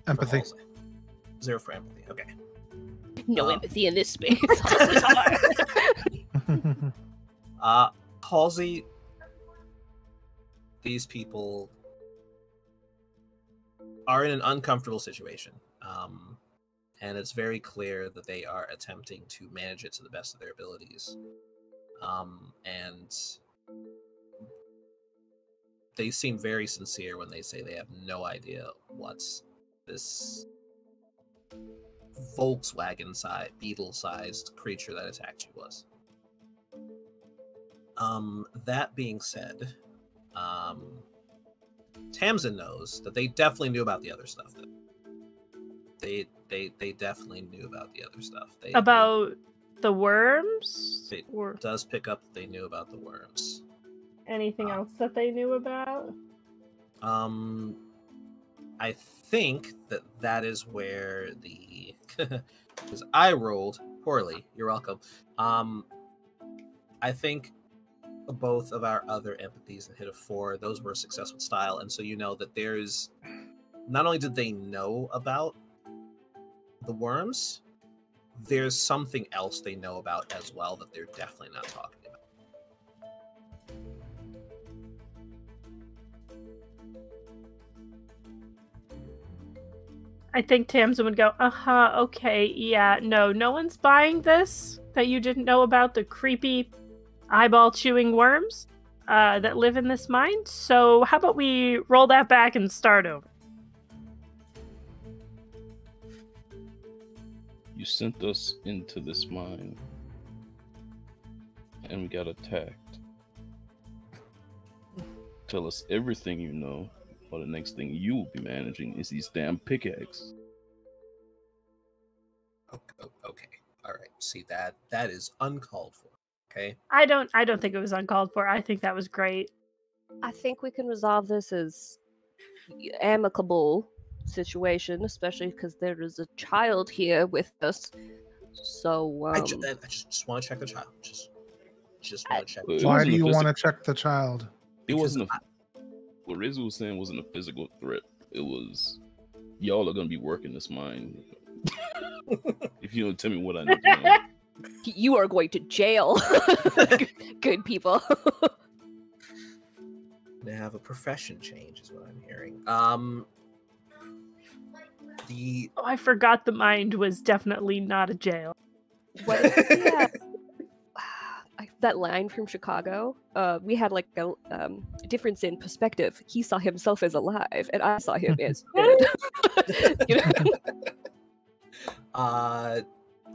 [SPEAKER 4] Empathy.
[SPEAKER 1] Halsey. 0 for empathy. Okay.
[SPEAKER 2] no
[SPEAKER 1] Um,
[SPEAKER 2] empathy in this space. Halsey's hard.
[SPEAKER 1] Halsey, these people are in an uncomfortable situation. And it's very clear that they are attempting to manage it to the best of their abilities. And they seem very sincere when they say they have no idea what this Volkswagen-sized, beetle-sized creature that attacked you was. That being said, Tamsin knows that they definitely knew about the other stuff. They definitely knew about the other stuff.
[SPEAKER 3] About the worms?
[SPEAKER 1] They
[SPEAKER 3] Or
[SPEAKER 1] does pick up that they knew about the worms.
[SPEAKER 3] anything else that they knew about?
[SPEAKER 1] I think that is where the because I rolled poorly. You're welcome. I think both of our other empathies that hit a 4, those were successful style, and so you know that there's not only did they know about the worms, there's something else they know about as well that they're definitely not talking about.
[SPEAKER 3] I think Tamsin would go, okay, yeah, no one's buying this, that you didn't know about the creepy eyeball-chewing worms that live in this mine, so how about we roll that back and start over?
[SPEAKER 5] You sent us into this mine, and we got attacked. Tell us everything you know, or the next thing you will be managing is these damn pickaxes.
[SPEAKER 1] Okay. All right. See, that is uncalled for. Okay.
[SPEAKER 3] I don't think it was uncalled for. I think that was great.
[SPEAKER 2] I think we can resolve this as amicable situation, especially because there is a child here with us. So
[SPEAKER 1] I just want to check the child. Just want to check.
[SPEAKER 5] It
[SPEAKER 4] Why
[SPEAKER 5] wasn't
[SPEAKER 4] do
[SPEAKER 5] a
[SPEAKER 4] you want to
[SPEAKER 5] physical-
[SPEAKER 4] check the child?
[SPEAKER 5] It wasn't what Rizzo was saying wasn't a physical threat. It was y'all are gonna be working this mine. If you don't tell me what I need to know.
[SPEAKER 2] you are going to jail. Good people.
[SPEAKER 1] They have a profession change, is what I'm hearing. The
[SPEAKER 3] Oh, I forgot the mind was definitely not a jail.
[SPEAKER 2] What if we that line from Chicago. We had like a difference in perspective. He saw himself as alive, and I saw him as dead. You know?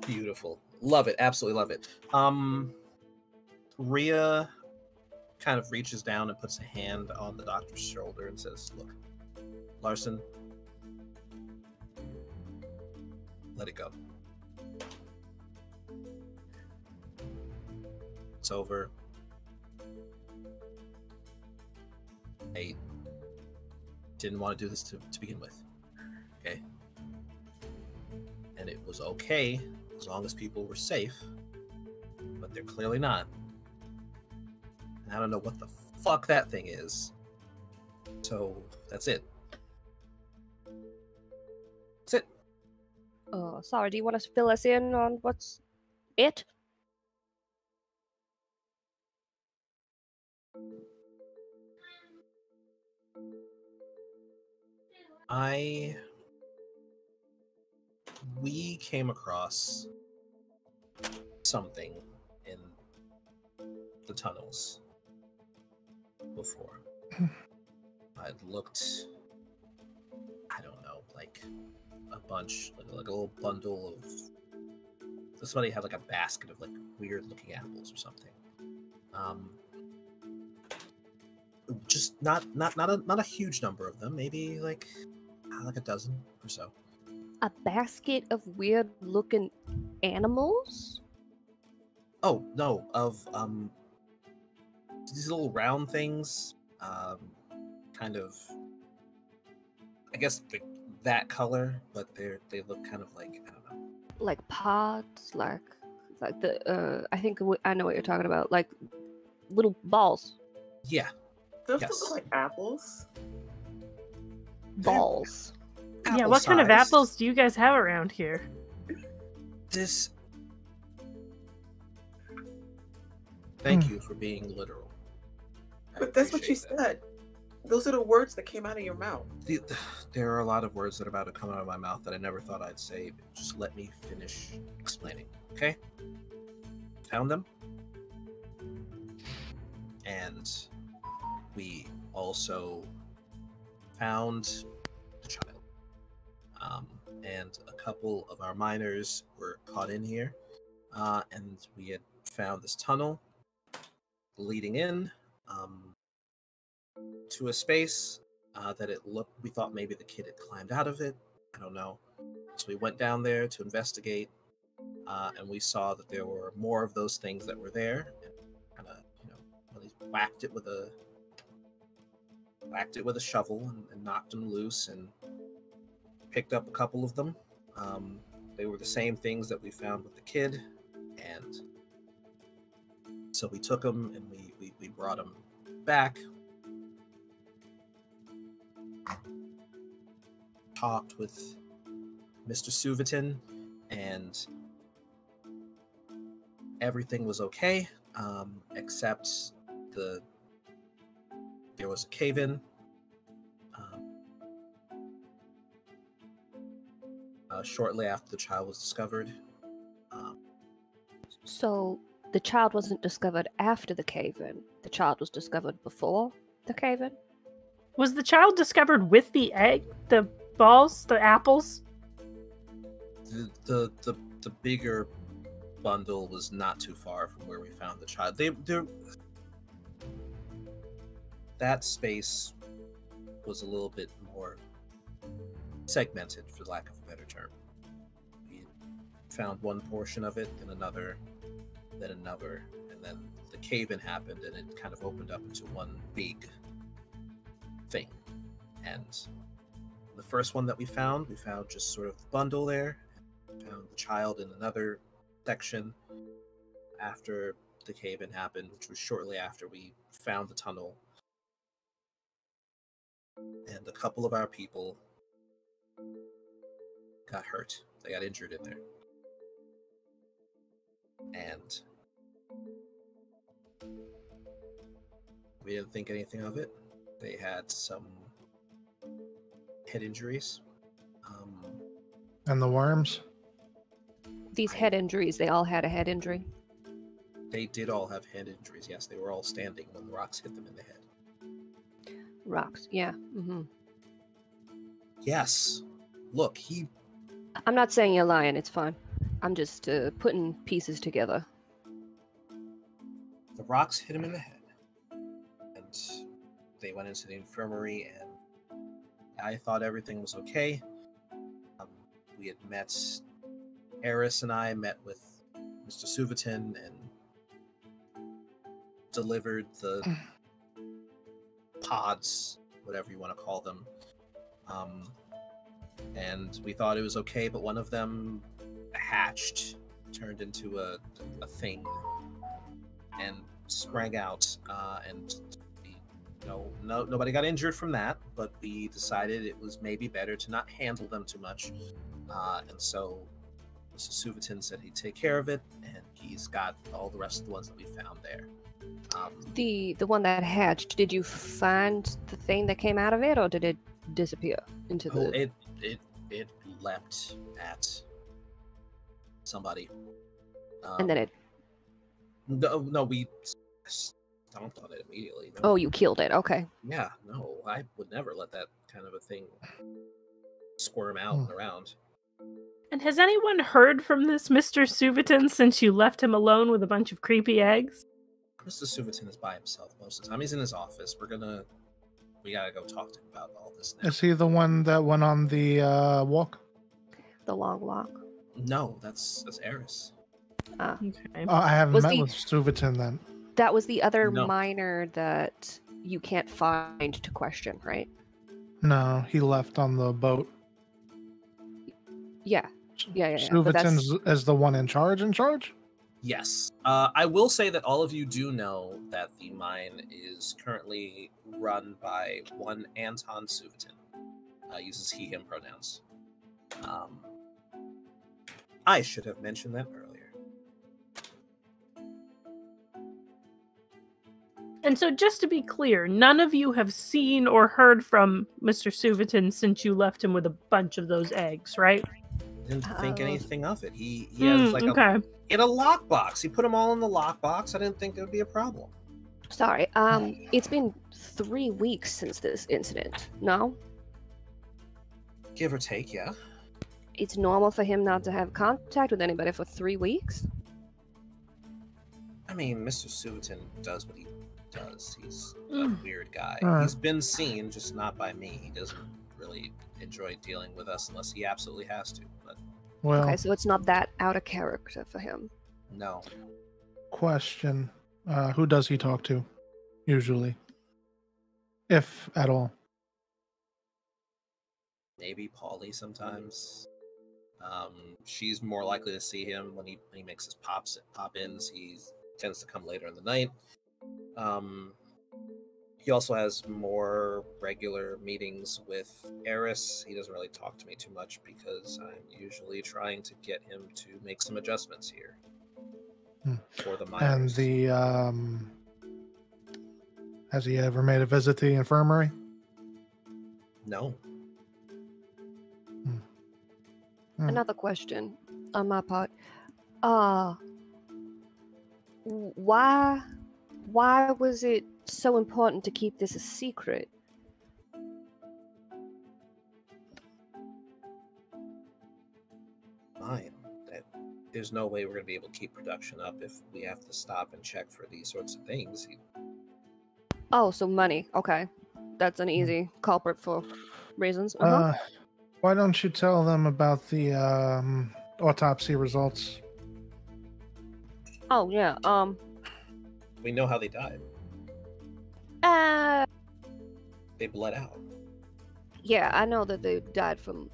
[SPEAKER 1] Beautiful. Love it. Absolutely love it. Rhea kind of reaches down and puts a hand on the doctor's shoulder and says, "Look, Larson, let it go. It's over. I didn't want to do this to begin with. Okay? And it was okay as long as people were safe, but they're clearly not. And I don't know what the fuck that thing is. So that's it. That's it.
[SPEAKER 2] Oh, sorry. Do you want to fill us in on what's it?
[SPEAKER 1] We came across something in the tunnels before. I'd looked, I don't know, like a bunch, like a little bundle of. Somebody had like a basket of like weird looking apples or something. Just not a huge number of them. Maybe like a dozen or so.
[SPEAKER 2] A basket of weird looking animals?
[SPEAKER 1] Oh no, of these little round things, kind of. I guess that color, but they look kind of like, I don't know.
[SPEAKER 2] Like pods, like the I think I know what you're talking about, like little balls.
[SPEAKER 1] Yeah.
[SPEAKER 6] Those
[SPEAKER 1] Yes.
[SPEAKER 6] look like apples.
[SPEAKER 2] Balls.
[SPEAKER 3] Yeah, what kind of
[SPEAKER 1] Apple-sized.
[SPEAKER 3] apples do you guys have around here?
[SPEAKER 1] This. Thank you for being literal. I
[SPEAKER 6] But that's what you
[SPEAKER 1] appreciate that.
[SPEAKER 6] said. Those are the words that came out of your mouth.
[SPEAKER 1] There are a lot of words that are about to come out of my mouth that I never thought I'd say. Just let me finish explaining, okay? Found them. And we also found the child. And a couple of our miners were caught in here. And we had found this tunnel leading in to a space that we thought maybe the kid had climbed out of it. I don't know. So we went down there to investigate, and we saw that there were more of those things that were there. And kind of, when he whacked it with a shovel and knocked them loose and picked up a couple of them. They were the same things that we found with the kid, and so we took them and we brought them back. Talked with Mr. Suvitin, and everything was okay, except there was a cave-in. Shortly after the child was discovered.
[SPEAKER 2] So the child wasn't discovered after the cave-in. The child was discovered before the cave-in.
[SPEAKER 3] Was the child discovered with the egg, the balls, the apples?
[SPEAKER 1] The bigger bundle was not too far from where we found the child. That space was a little bit more segmented, for lack of a better term. We found one portion of it, then another, and then the cave-in happened, and it kind of opened up into one big thing. And the first one that we found just sort of the bundle there. We found the child in another section after the cave-in happened, which was shortly after we found the tunnel. And a couple of our people got hurt. They got injured in there. And we didn't think anything of it. They had some head injuries.
[SPEAKER 4] And the worms?
[SPEAKER 2] These head injuries, they all had a head injury.
[SPEAKER 1] They did all have hand injuries. Yes, they were all standing when the rocks hit them in the head.
[SPEAKER 2] Rocks, yeah.
[SPEAKER 1] Yes. Look,
[SPEAKER 2] I'm not saying you're lying, it's fine. I'm just putting pieces together.
[SPEAKER 1] the rocks hit him in the head, and they went into the infirmary, and I thought everything was okay. We had met, Eris and I met with Mr. Suvatin and delivered the pods, whatever you want to call them. And we thought it was okay, but one of them hatched, turned into a thing, and sprang out. And nobody got injured from that, but we decided it was maybe better to not handle them too much. And so Mr. Suvatin said he'd take care of it, and he's got all the rest of the ones that we found there.
[SPEAKER 2] The one that hatched, did you find the thing that came out of it, or did it disappear into the...
[SPEAKER 1] It leapt at somebody.
[SPEAKER 2] And then it...
[SPEAKER 1] No, we stomped on it immediately. No.
[SPEAKER 2] Oh, you killed it, okay.
[SPEAKER 1] Yeah, no, I would never let that kind of a thing squirm out and around.
[SPEAKER 3] And has anyone heard from this Mr. Suvatin since you left him alone with a bunch of creepy eggs?
[SPEAKER 1] Mr. Suvatin is by himself most of the time. He's in his office. We gotta go talk to him about all this now.
[SPEAKER 4] Is he the one that went on the walk?
[SPEAKER 2] The long walk.
[SPEAKER 1] No, that's Eris.
[SPEAKER 3] Okay.
[SPEAKER 4] I haven't
[SPEAKER 2] Was
[SPEAKER 4] met
[SPEAKER 2] the-
[SPEAKER 4] with Suvatin then.
[SPEAKER 2] That was the other
[SPEAKER 1] No.
[SPEAKER 2] miner that you can't find to question, right?
[SPEAKER 4] No, he left on the boat.
[SPEAKER 2] Yeah. Yeah. But that's...
[SPEAKER 4] Suvatin's is the one in charge?
[SPEAKER 1] Yes. I will say that all of you do know that the mine is currently run by one Anton Suvatin. Uses he, him pronouns. I should have mentioned that earlier.
[SPEAKER 3] And so just to be clear, none of you have seen or heard from Mr. Suvatin since you left him with a bunch of those eggs, right?
[SPEAKER 1] Didn't think
[SPEAKER 2] Oh.
[SPEAKER 1] anything of it. He has like
[SPEAKER 3] okay.
[SPEAKER 1] in a lockbox. He put them all in the lockbox. I didn't think it would be a problem.
[SPEAKER 2] Sorry, it's been 3 weeks since this incident, no?
[SPEAKER 1] Give or take, yeah.
[SPEAKER 2] It's normal for him not to have contact with anybody for 3 weeks?
[SPEAKER 1] I mean, Mr. Suvatin does what he does. He's a
[SPEAKER 3] Mm.
[SPEAKER 1] weird guy.
[SPEAKER 4] Alright.
[SPEAKER 1] He's been seen, just not by me. He doesn't really enjoy dealing with us unless he absolutely has to. But
[SPEAKER 4] Well,
[SPEAKER 2] Okay, so it's not that out of character for him.
[SPEAKER 1] no.
[SPEAKER 4] question. Who does he talk to, usually? If at all.
[SPEAKER 1] Maybe Polly sometimes. She's more likely to see him when he makes his pop-ins. He tends to come later in the night. He also has more regular meetings with Eris. He doesn't really talk to me too much because I'm usually trying to get him to make some adjustments here for the miners.
[SPEAKER 4] And the has he ever made a visit to the infirmary?
[SPEAKER 1] No.
[SPEAKER 2] Another question on my part. Why was it so important to keep this a secret?
[SPEAKER 1] Fine. There's no way we're going to be able to keep production up if we have to stop and check for these sorts of things.
[SPEAKER 2] Oh, so money. Okay. That's an easy culprit for reasons.
[SPEAKER 4] Why don't you tell them about the autopsy results?
[SPEAKER 2] Oh, yeah.
[SPEAKER 1] We know how they died.
[SPEAKER 2] Uh,
[SPEAKER 1] They bled out.
[SPEAKER 2] yeah, I know that they died from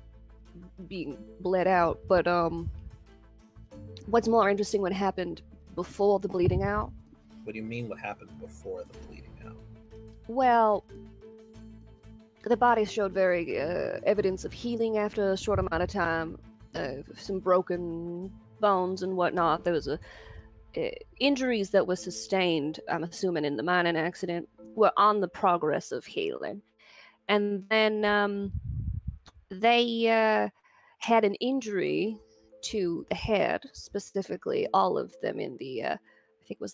[SPEAKER 2] being bled out, but what's more interesting, what happened before the bleeding out?
[SPEAKER 1] What do you mean what happened before the bleeding out?
[SPEAKER 2] Well, the body showed very evidence of healing after a short amount of time. Some broken bones and whatnot. There was injuries that were sustained, I'm assuming, in the mining accident were on the progress of healing. And then they had an injury to the head, specifically all of them in the, I think it was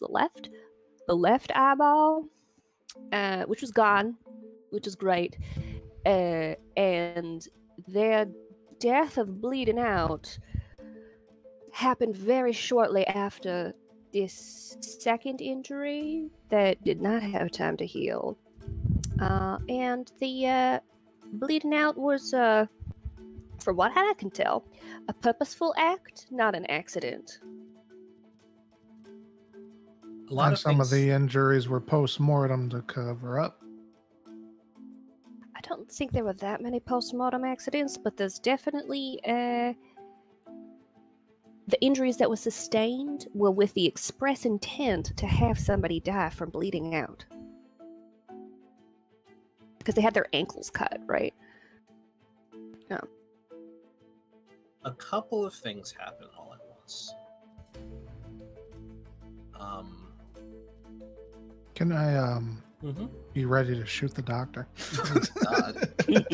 [SPEAKER 2] the left eyeball, which was gone, which is great. And their death of bleeding out happened very shortly after this second injury that did not have time to heal. And the bleeding out was, from what I can tell, a purposeful act, not an accident.
[SPEAKER 1] A lot
[SPEAKER 4] And
[SPEAKER 1] of
[SPEAKER 4] some of
[SPEAKER 1] things-
[SPEAKER 4] the injuries were post-mortem to cover up.
[SPEAKER 2] I don't think there were that many post-mortem accidents, but there's definitely the injuries that were sustained were with the express intent to have somebody die from bleeding out. Because they had their ankles cut, right?
[SPEAKER 1] a couple of things happen all at once.
[SPEAKER 4] Can I
[SPEAKER 1] Mhm.
[SPEAKER 4] be ready to shoot the doctor?
[SPEAKER 1] God.
[SPEAKER 2] Not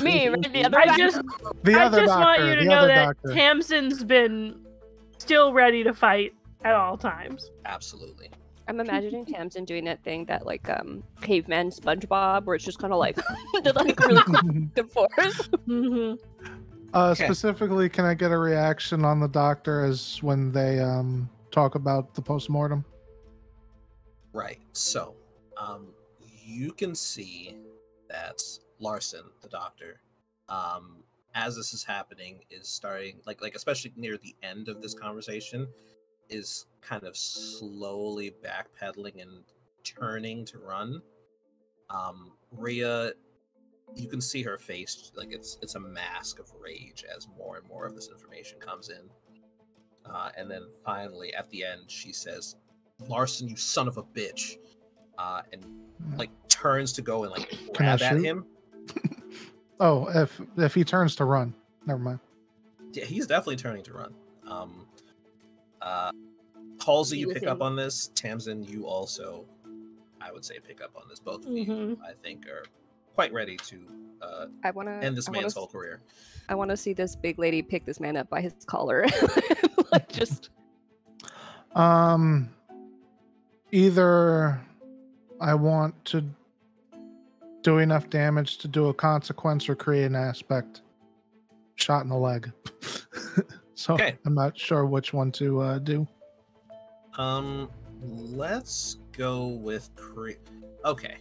[SPEAKER 2] me, right? The other
[SPEAKER 3] I
[SPEAKER 2] guy.
[SPEAKER 3] just
[SPEAKER 4] The
[SPEAKER 3] I
[SPEAKER 4] other
[SPEAKER 3] just
[SPEAKER 4] doctor.
[SPEAKER 3] want you to
[SPEAKER 4] the
[SPEAKER 3] know
[SPEAKER 4] other
[SPEAKER 3] that
[SPEAKER 4] doctor.
[SPEAKER 3] Tamsin's been still ready to fight at all times.
[SPEAKER 1] Absolutely.
[SPEAKER 2] I'm imagining Tamsin doing that thing that like caveman SpongeBob, where it's just kind of like they're like really quick and forth.
[SPEAKER 3] Mm-hmm.
[SPEAKER 1] Okay.
[SPEAKER 4] Specifically, can I get a reaction on the doctor as when they talk about the postmortem?
[SPEAKER 1] Right. So, you can see that Larson, the doctor, as this is happening, is starting like especially near the end of this conversation, is kind of slowly backpedaling and turning to run. Rhea, you can see her face like it's a mask of rage as more and more of this information comes in. And then finally, at the end, she says, "Larson, you son of a bitch," and like turns to go and like
[SPEAKER 4] Can I
[SPEAKER 1] grab at
[SPEAKER 4] shoot?
[SPEAKER 1] him.
[SPEAKER 4] Oh, if he turns to run, never mind.
[SPEAKER 1] Yeah, he's definitely turning to run. Halsey,
[SPEAKER 2] He
[SPEAKER 1] you
[SPEAKER 2] was
[SPEAKER 1] pick
[SPEAKER 2] in-
[SPEAKER 1] up on this. Tamsin, you also, I would say, pick up on this. Both of you,
[SPEAKER 3] Mhm.
[SPEAKER 1] I think, are quite ready to
[SPEAKER 2] I wanna
[SPEAKER 1] end this
[SPEAKER 2] I
[SPEAKER 1] man's
[SPEAKER 2] wanna,
[SPEAKER 1] whole career.
[SPEAKER 2] I want to see this big lady pick this man up by his collar, like just.
[SPEAKER 4] Either I want to do enough damage to do a consequence or create an aspect. Shot in the leg. So
[SPEAKER 1] Okay.
[SPEAKER 4] I'm not sure which one to do.
[SPEAKER 1] Let's go with okay.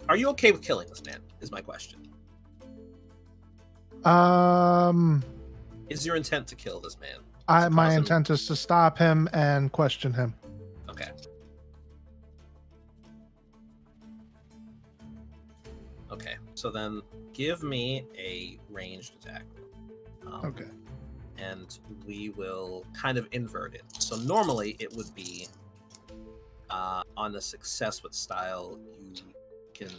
[SPEAKER 1] Are you okay with killing this man? Is my question. Is your intent to kill this man?
[SPEAKER 4] My
[SPEAKER 1] cause him-
[SPEAKER 4] intent is to stop him and question him.
[SPEAKER 1] Okay. Okay. So then, give me a ranged attack.
[SPEAKER 4] Okay.
[SPEAKER 1] And we will kind of invert it. So normally it would be on the success with style, you can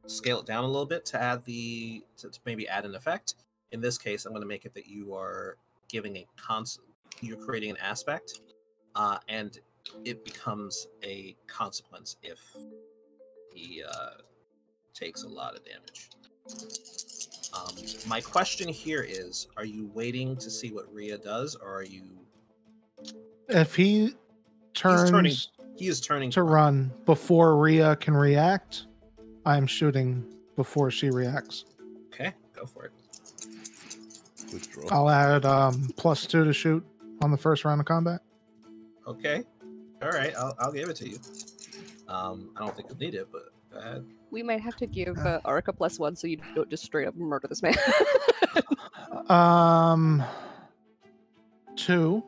[SPEAKER 1] scale it down a little bit to add to maybe add an effect. In this case, I'm going to make it that you are giving you're creating an aspect, and it becomes a consequence if he takes a lot of damage. My question here is, are you waiting to see what Rhea does, or are you...
[SPEAKER 4] If he turns
[SPEAKER 1] He is turning
[SPEAKER 4] to run before Rhea can react, I'm shooting before she reacts.
[SPEAKER 1] Okay, go for it.
[SPEAKER 5] Withdraw.
[SPEAKER 4] I'll add +2 to shoot on the first round of combat.
[SPEAKER 1] Okay. All right, I'll give it to you. I don't think you'll need it, but go ahead.
[SPEAKER 2] We might have to give Arca +1 so you don't just straight up murder this man.
[SPEAKER 4] 2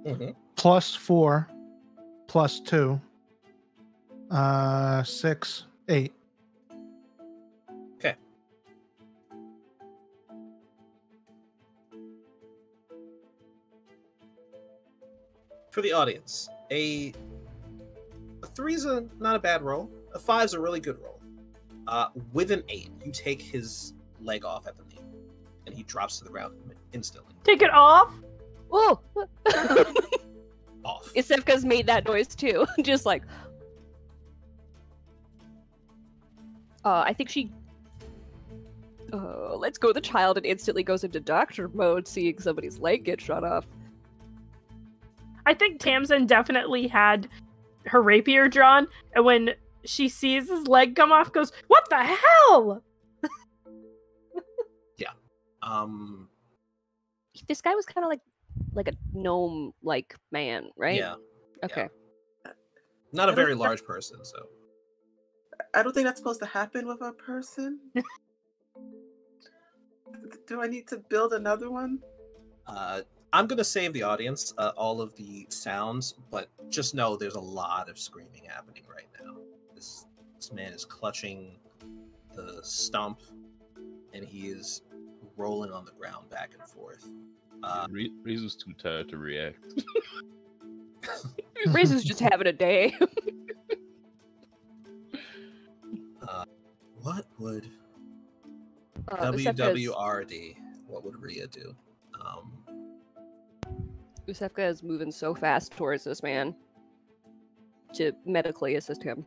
[SPEAKER 1] Mm-hmm.
[SPEAKER 4] +4 +2 6 8.
[SPEAKER 1] Okay. For the audience, a 3's not a bad roll. A 5's a really good roll. With an 8, you take his leg off at the knee, and he drops to the ground instantly.
[SPEAKER 3] Take it off.
[SPEAKER 2] Oh,
[SPEAKER 1] Off.
[SPEAKER 2] Isevka's made that noise too, just like. I think she. Let's go. The child and instantly goes into doctor mode, seeing somebody's leg get shot off.
[SPEAKER 3] I think Tamsin definitely had her rapier drawn, and when she sees his leg come off, goes, "What the hell?"
[SPEAKER 2] This guy was kind of like a gnome-like man, right?
[SPEAKER 1] Yeah.
[SPEAKER 2] Okay.
[SPEAKER 1] Not a very large person, so.
[SPEAKER 6] I don't think that's supposed to happen with a person. Do I need to build another one?
[SPEAKER 1] I'm gonna save the audience all of the sounds, but just know there's a lot of screaming happening right now. This man is clutching the stump, and he is rolling on the ground back and forth.
[SPEAKER 5] Rezu's too tired to react.
[SPEAKER 2] Rezu's just having a day.
[SPEAKER 1] What would
[SPEAKER 2] Usefka's
[SPEAKER 1] WWRD? What would Rhea do?
[SPEAKER 2] Usefka is moving so fast towards this man to medically assist him.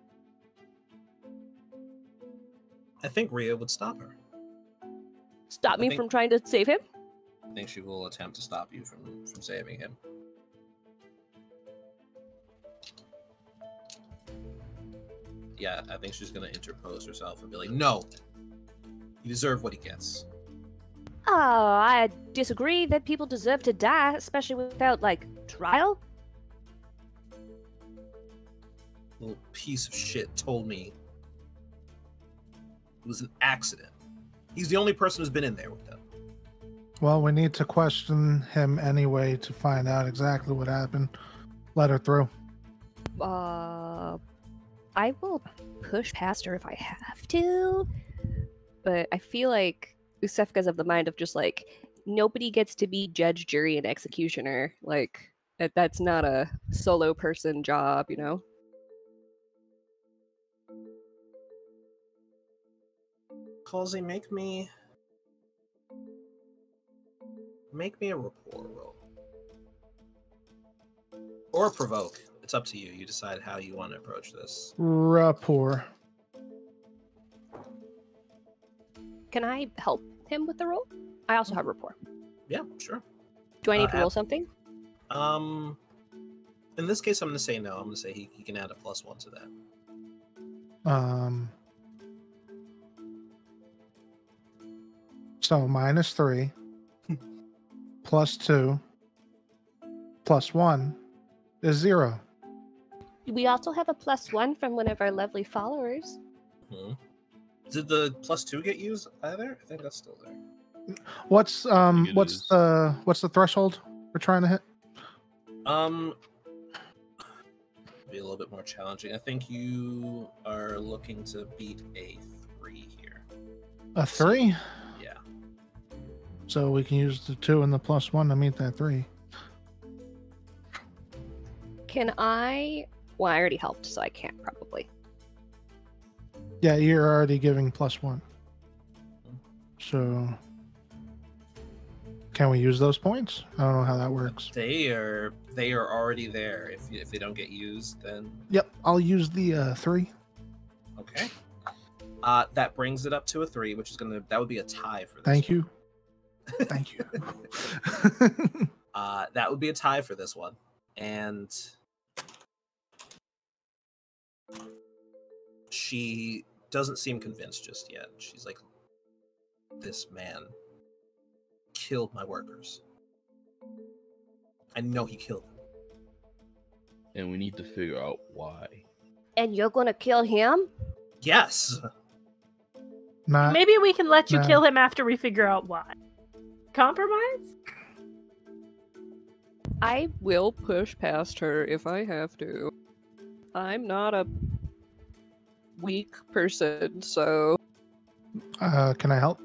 [SPEAKER 1] I think Rhea would stop her.
[SPEAKER 2] Stop me
[SPEAKER 1] think-
[SPEAKER 2] from trying to save him?
[SPEAKER 1] I think she will attempt to stop you from saving him. Yeah, I think she's gonna interpose herself and be like, "No, you deserve what he gets."
[SPEAKER 2] Oh, I disagree that people deserve to die, especially without, like, trial.
[SPEAKER 1] Little piece of shit told me it was an accident. He's the only person who's been in there with them.
[SPEAKER 4] Well, we need to question him anyway to find out exactly what happened. Let her through.
[SPEAKER 2] I will push past her if I have to, but I feel like Usefka's of the mind of just like, nobody gets to be judge, jury, and executioner. Like, that's not a solo person job, you know?
[SPEAKER 1] Halsey, make me a rapport roll. Or provoke. It's up to you. You decide how you want to approach this.
[SPEAKER 4] Rapport.
[SPEAKER 2] Can I help him with the roll? I also have rapport.
[SPEAKER 1] Yeah, sure.
[SPEAKER 2] Do I need to roll something?
[SPEAKER 1] In this case, I'm going to say no. I'm going to say he can add a +1 to that.
[SPEAKER 4] So -3, +2, +1 is 0.
[SPEAKER 2] We also have a +1 from one of our lovely followers.
[SPEAKER 1] Hmm. Did the +2 get used either? I think that's still there.
[SPEAKER 4] What's
[SPEAKER 5] think it is.
[SPEAKER 4] what's the threshold we're trying to hit?
[SPEAKER 1] Be a little bit more challenging. I think you are looking to beat a 3 here.
[SPEAKER 4] A 3?
[SPEAKER 1] Yeah.
[SPEAKER 4] So we can use the 2 and the +1 to meet that 3.
[SPEAKER 2] Can I? Well, I already helped, so I can't probably.
[SPEAKER 4] Yeah, you're already giving +1. So can we use those points? I don't know how that works.
[SPEAKER 1] They are already there. If they don't get used, then
[SPEAKER 4] Yep, I'll use the 3.
[SPEAKER 1] okay. That brings it up to a 3, which is that would be a tie for this.
[SPEAKER 4] Thank
[SPEAKER 1] one.
[SPEAKER 4] you. Thank you.
[SPEAKER 1] That would be a tie for this one, and she doesn't seem convinced just yet. She's like, "This man killed my workers. I know he killed them."
[SPEAKER 5] And we need to figure out why.
[SPEAKER 2] And you're gonna kill him?
[SPEAKER 1] Yes.
[SPEAKER 4] Not
[SPEAKER 3] Maybe we can let you
[SPEAKER 4] no.
[SPEAKER 3] kill him after we figure out why. Compromise?
[SPEAKER 2] I will push past her if I have to. I'm not a weak person, so
[SPEAKER 4] can I help?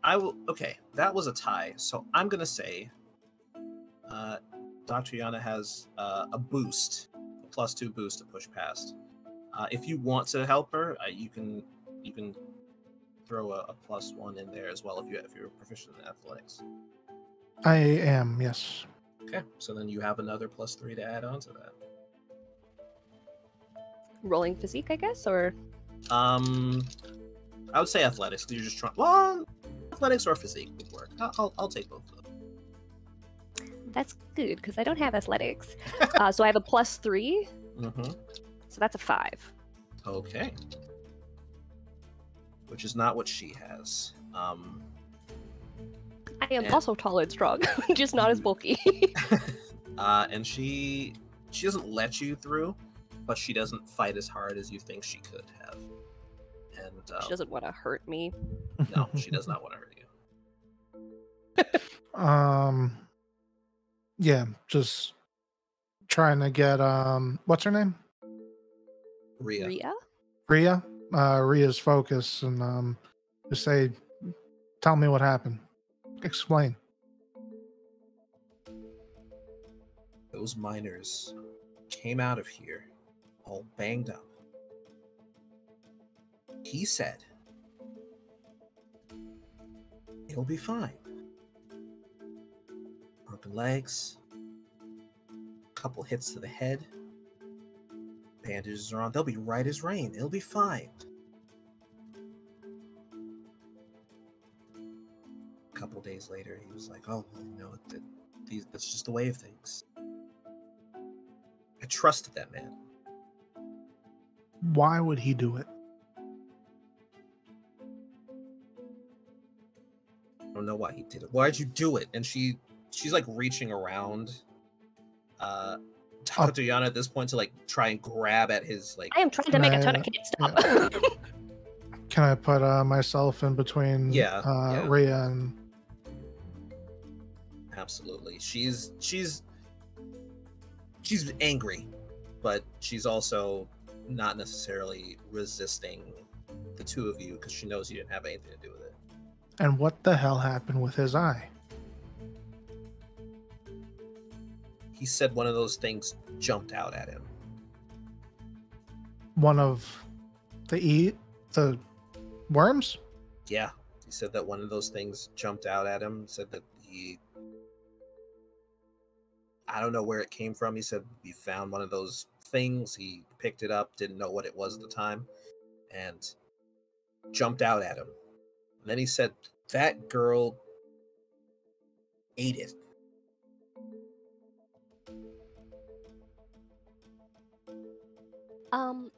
[SPEAKER 1] I will. Okay, that was a tie. So I'm gonna say, Dr. Yana has a boost, a +2 boost to push past. If you want to help her, you can throw a +1 in there as well if you're proficient in athletics.
[SPEAKER 4] I am, yes.
[SPEAKER 1] Okay, so then you have another +3 to add on to that.
[SPEAKER 2] rolling physique, I guess, or
[SPEAKER 1] I would say athletics. 'Cause you're just trying. Well, athletics or physique would work. I'll take both of them.
[SPEAKER 2] That's good because I don't have athletics. So I have a +3,
[SPEAKER 1] Mm-hmm.
[SPEAKER 2] so that's a 5.
[SPEAKER 1] Okay. Which is not what she has.
[SPEAKER 2] I am
[SPEAKER 1] And-
[SPEAKER 2] also tall and strong, just not as bulky.
[SPEAKER 1] And she doesn't let you through, but she doesn't fight as hard as you think she could have. And
[SPEAKER 2] She doesn't want to hurt me.
[SPEAKER 1] no, she does not want to hurt you.
[SPEAKER 4] Yeah, just trying to get what's her name?
[SPEAKER 1] Rhea.
[SPEAKER 2] Rhea?
[SPEAKER 4] Rhea. Rhea's focus and just say, tell me what happened. Explain.
[SPEAKER 1] Those miners came out of here all banged up. He said, it'll be fine. Broken legs, couple hits to the head, bandages are on. They'll be right as rain. It'll be fine. A couple days later, he was like, oh, well, you know, that's just the way of things. I trusted that man.
[SPEAKER 4] Why would he do it?
[SPEAKER 1] I don't know why he did it. Why'd you do it? And she's like reaching around Dr. Yana at this point to like try and grab at his like.
[SPEAKER 2] I am trying to make a tourniquet. Stop.
[SPEAKER 4] Can I put myself in between
[SPEAKER 1] Yeah.
[SPEAKER 4] Rhea and...
[SPEAKER 1] Absolutely. She's angry, but she's also not necessarily resisting the two of you because she knows you didn't have anything to do with it.
[SPEAKER 4] And what the hell happened with his eye?
[SPEAKER 1] He said one of those things jumped out at him.
[SPEAKER 4] One of the worms?
[SPEAKER 1] Yeah, he said that one of those things jumped out at him. Said that I don't know where it came from. He said he found one of those things. He picked it up, didn't know what it was at the time, and jumped out at him. And then he said that girl ate it.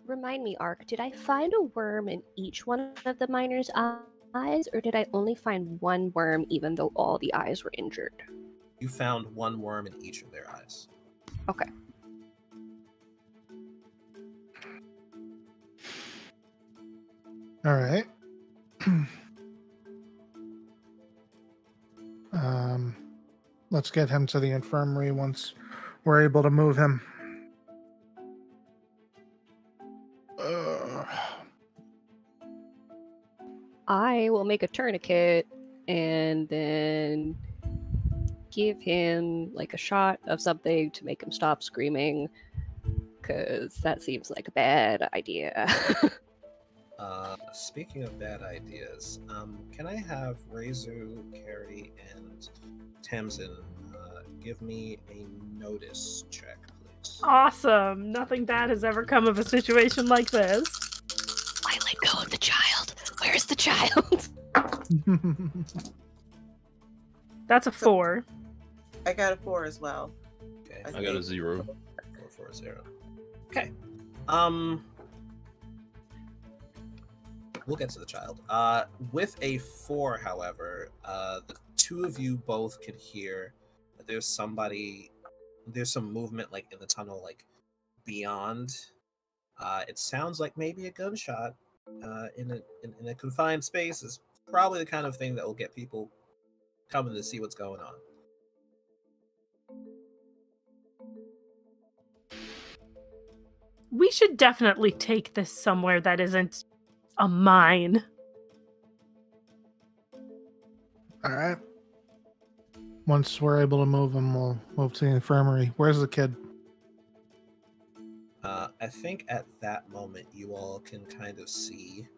[SPEAKER 2] Remind me, Ark, did I find a worm in each one of the miners' eyes, or did I only find one worm even though all the eyes were injured?
[SPEAKER 1] You found one worm in each of their eyes.
[SPEAKER 2] Okay.
[SPEAKER 4] All right. Let's get him to the infirmary once we're able to move him.
[SPEAKER 2] I will make a tourniquet and then give him like a shot of something to make him stop screaming, because that seems like a bad idea.
[SPEAKER 1] Speaking of bad ideas, can I have Reizu, Carrie, and Tamsin give me a notice check, please?
[SPEAKER 3] Awesome. Nothing bad has ever come of a situation like this.
[SPEAKER 2] I let go of the child. Where's the child?
[SPEAKER 3] That's a 4.
[SPEAKER 6] I got a 4 as well.
[SPEAKER 1] Okay,
[SPEAKER 5] I got a 0.
[SPEAKER 1] 440. Okay. We'll get to the child. With a 4, however, the two of you both could hear that there's some movement like in the tunnel, like beyond. It sounds like maybe a gunshot in a confined space is probably the kind of thing that will get people coming to see what's going on.
[SPEAKER 3] We should definitely take this somewhere that isn't a mine.
[SPEAKER 4] All right. Once we're able to move him, we'll move to the infirmary. Where's the kid?
[SPEAKER 1] I think at that moment you all can kind of see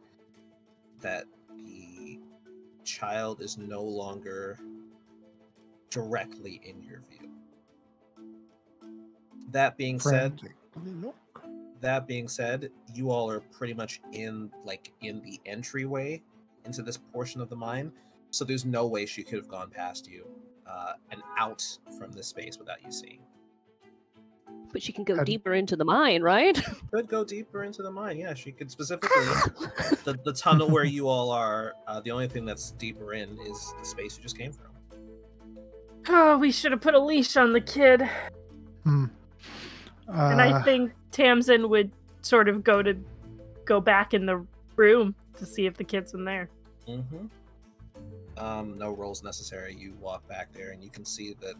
[SPEAKER 1] that the child is no longer directly in your view. That being said, you all are pretty much in the entryway into this portion of the mine, so there's no way she could have gone past you. and out from this space without you seeing.
[SPEAKER 2] But she can go
[SPEAKER 4] I'd-
[SPEAKER 2] deeper into the mine, right?
[SPEAKER 1] Could go deeper into the mine. Yeah, she could specifically the tunnel where you all are. The only thing that's deeper in is the space you just came from.
[SPEAKER 3] Oh, we should have put a leash on the kid.
[SPEAKER 4] Hmm.
[SPEAKER 3] And I think Tamsin would sort of go back in the room to see if the kid's in there.
[SPEAKER 1] Mm-hmm. No rolls necessary. You walk back there, and you can see that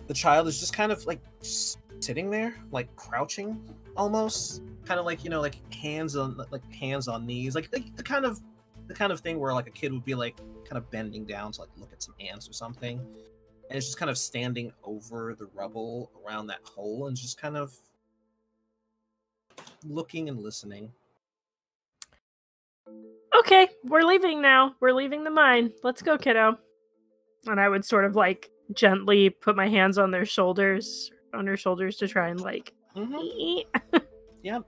[SPEAKER 1] the child is just kind of like just sitting there, like crouching, almost, kind of like like hands on knees, like the kind of thing where like a kid would be like kind of bending down to like look at some ants or something, and it's just kind of standing over the rubble around that hole and just kind of looking and listening.
[SPEAKER 3] Okay, we're leaving now. We're leaving the mine. Let's go, kiddo. And I would sort of like gently put my hands on her shoulders to try and like.
[SPEAKER 1] Mm-hmm. Yeah.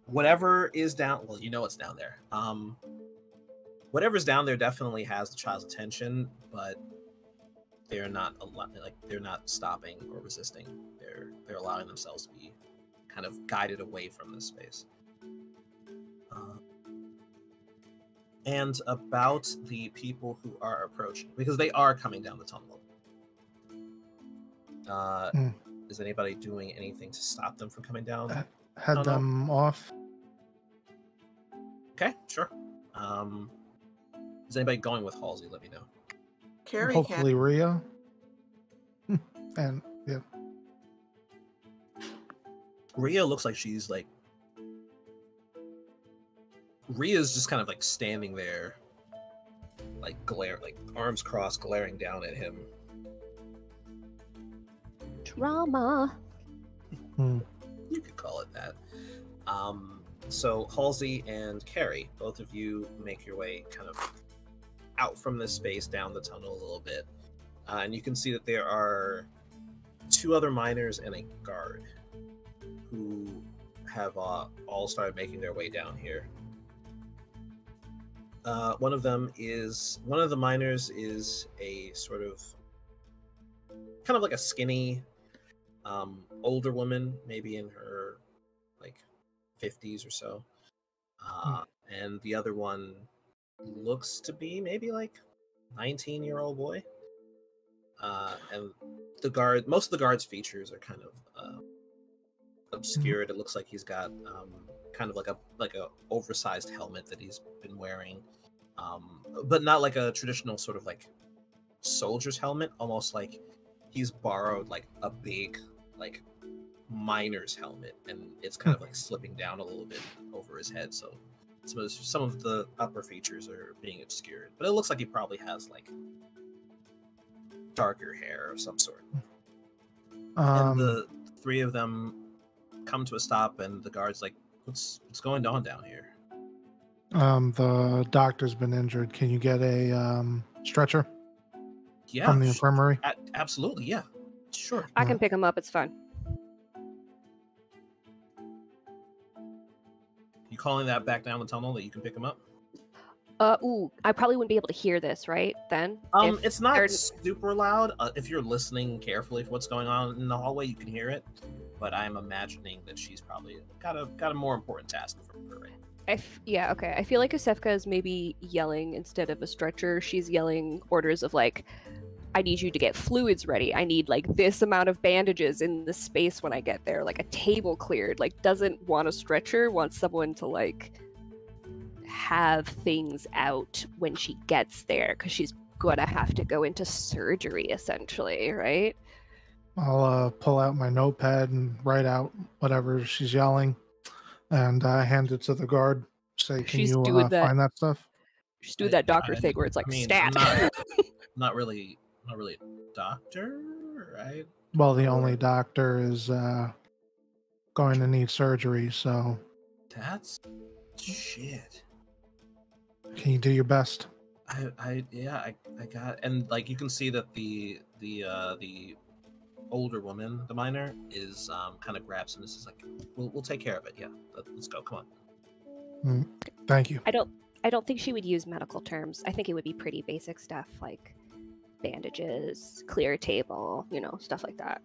[SPEAKER 1] Whatever is down. Well, it's down there. Whatever's down there definitely has the child's attention, but they're not they're not stopping or resisting. They're allowing themselves to be kind of guided away from this space. And about the people who are approaching, because they are coming down the tunnel. Is anybody doing anything to stop them from coming down?
[SPEAKER 4] Head them off.
[SPEAKER 1] Okay, sure. Is anybody going with Halsey? Let me know.
[SPEAKER 6] Carrie
[SPEAKER 4] Hopefully
[SPEAKER 6] can.
[SPEAKER 4] Rhea. And yeah.
[SPEAKER 1] Rhea looks like she's like. Rhea's just kind of like standing there, like arms crossed, glaring down at him.
[SPEAKER 2] Drama.
[SPEAKER 1] You could call it that. So Halsey and Carrie, both of you make your way kind of out from this space down the tunnel a little bit, and you can see that there are 2 other miners and a guard who have all started making their way down here. One of the miners is a sort of kind of like a skinny older woman, maybe in her like 50s or so, and the other one looks to be maybe like 19-year-old boy, and most of the guard's features are kind of obscured. It looks like he's got kind of like a oversized helmet that he's been wearing, but not like a traditional sort of like soldier's helmet, almost like he's borrowed like a big like miner's helmet, and it's kind of like slipping down a little bit over his head, so some of the upper features are being obscured, but it looks like he probably has like darker hair of some sort. And the 3 of them come to a stop, and the guard's like, what's going on down here?
[SPEAKER 4] The doctor's been injured. Can you get a stretcher from the infirmary?
[SPEAKER 1] Absolutely, yeah. Sure.
[SPEAKER 2] I can pick him up. It's fine.
[SPEAKER 1] You calling that back down the tunnel that you can pick him up?
[SPEAKER 2] I probably wouldn't be able to hear this, right? Then?
[SPEAKER 1] It's not super loud. If you're listening carefully for what's going on in the hallway, you can hear it. But I'm imagining that she's probably got a more important task for her. Right?
[SPEAKER 2] Yeah, okay. I feel like Asefka is maybe yelling instead of a stretcher. She's yelling orders of like, I need you to get fluids ready. I need like this amount of bandages in the space when I get there. Like a table cleared. Like doesn't want a stretcher, wants someone to like have things out when she gets there, because she's gonna have to go into surgery essentially, right?
[SPEAKER 4] I'll pull out my notepad and write out whatever she's yelling, and hand it to the guard. Say, can you find that stuff?
[SPEAKER 2] She's doing that doctor thing where it's like stat.
[SPEAKER 1] I'm not really a doctor, right?
[SPEAKER 4] Well, the only doctor is going to need surgery, so
[SPEAKER 1] that's shit.
[SPEAKER 4] Can you do your best?
[SPEAKER 1] I got, and like you can see that the older woman, the miner, is kind of grabs him. This is like, we'll take care of it. Yeah, let's go. Come
[SPEAKER 4] on. Thank you.
[SPEAKER 2] I don't think she would use medical terms. I think it would be pretty basic stuff like bandages, clear a table, stuff like that.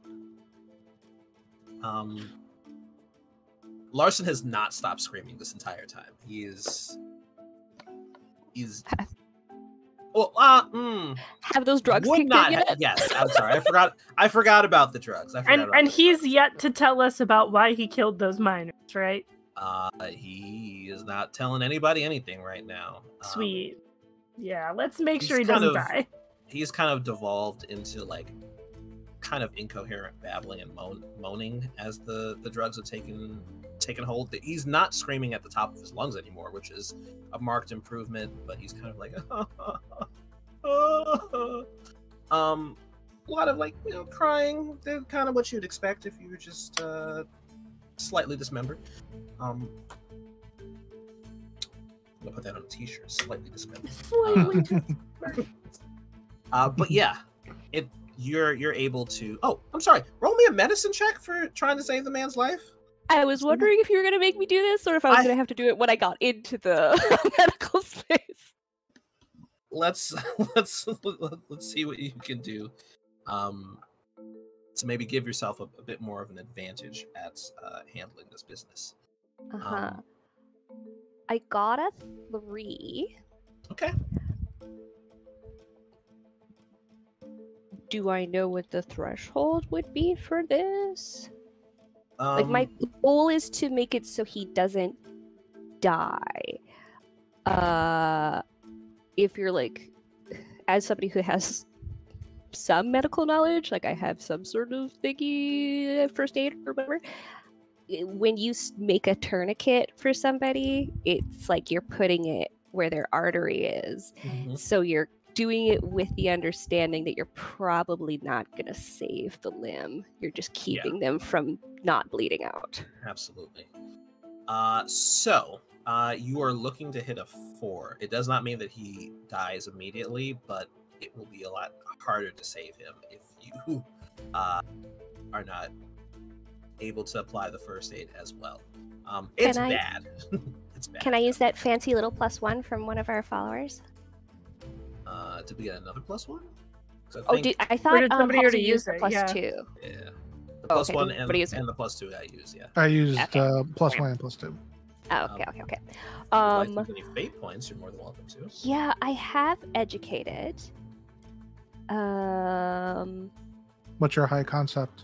[SPEAKER 1] Larson has not stopped screaming this entire time. He's well,
[SPEAKER 2] Have those drugs
[SPEAKER 1] would
[SPEAKER 2] kicked
[SPEAKER 1] not
[SPEAKER 2] in yet?
[SPEAKER 1] yes, I'm sorry. I forgot about the drugs.
[SPEAKER 3] And he's yet to tell us about why he killed those miners, right?
[SPEAKER 1] He is not telling anybody anything right now.
[SPEAKER 3] Sweet. Yeah, let's make sure he
[SPEAKER 1] he's kind
[SPEAKER 3] doesn't
[SPEAKER 1] of-
[SPEAKER 3] die.
[SPEAKER 1] He's kind of devolved into like kind of incoherent babbling and moaning as the drugs have taken hold. He's not screaming at the top of his lungs anymore, which is a marked improvement, but he's kind of like a lot of like crying. They're kind of what you'd expect if you were just slightly dismembered. I'm gonna put that on a t-shirt, slightly dismembered. But yeah, you're able to. Oh, I'm sorry. Roll me a medicine check for trying to save the man's life.
[SPEAKER 2] I was wondering if you were going to make me do this or if I was going to have to do it when I got into the medical space.
[SPEAKER 1] Let's see what you can do. To maybe give yourself a bit more of an advantage at handling this business.
[SPEAKER 2] I got a 3.
[SPEAKER 1] Okay.
[SPEAKER 2] Do I know what the threshold would be for this? Like, my goal is to make it so he doesn't die. If you're like, as somebody who has some medical knowledge, like I have some sort of thingy, first aid or whatever, when you make a tourniquet for somebody, it's like you're putting it where their artery is.
[SPEAKER 1] Mhm.
[SPEAKER 2] So you're doing it with the understanding that you're probably not going to save the limb. You're just keeping them from not bleeding out.
[SPEAKER 1] Absolutely. So you are looking to hit a 4. It does not mean that he dies immediately, but it will be a lot harder to save him if you are not able to apply the first aid as well. It's bad. It's bad.
[SPEAKER 2] Can I use that fancy little +1 from one of our followers?
[SPEAKER 1] Did we get another +1?
[SPEAKER 2] I thought
[SPEAKER 3] did somebody already
[SPEAKER 2] Halsey used
[SPEAKER 3] use
[SPEAKER 2] the
[SPEAKER 3] it? Yeah.
[SPEAKER 2] +2.
[SPEAKER 1] Yeah. The +1 and
[SPEAKER 2] everybody used it.
[SPEAKER 1] the +2 I used, yeah.
[SPEAKER 4] I used
[SPEAKER 2] Okay.
[SPEAKER 4] +1 and +2.
[SPEAKER 2] Oh, okay.
[SPEAKER 1] If you'd like to use any fate points, you're more than welcome to.
[SPEAKER 2] Yeah, I have educated.
[SPEAKER 4] What's your high concept?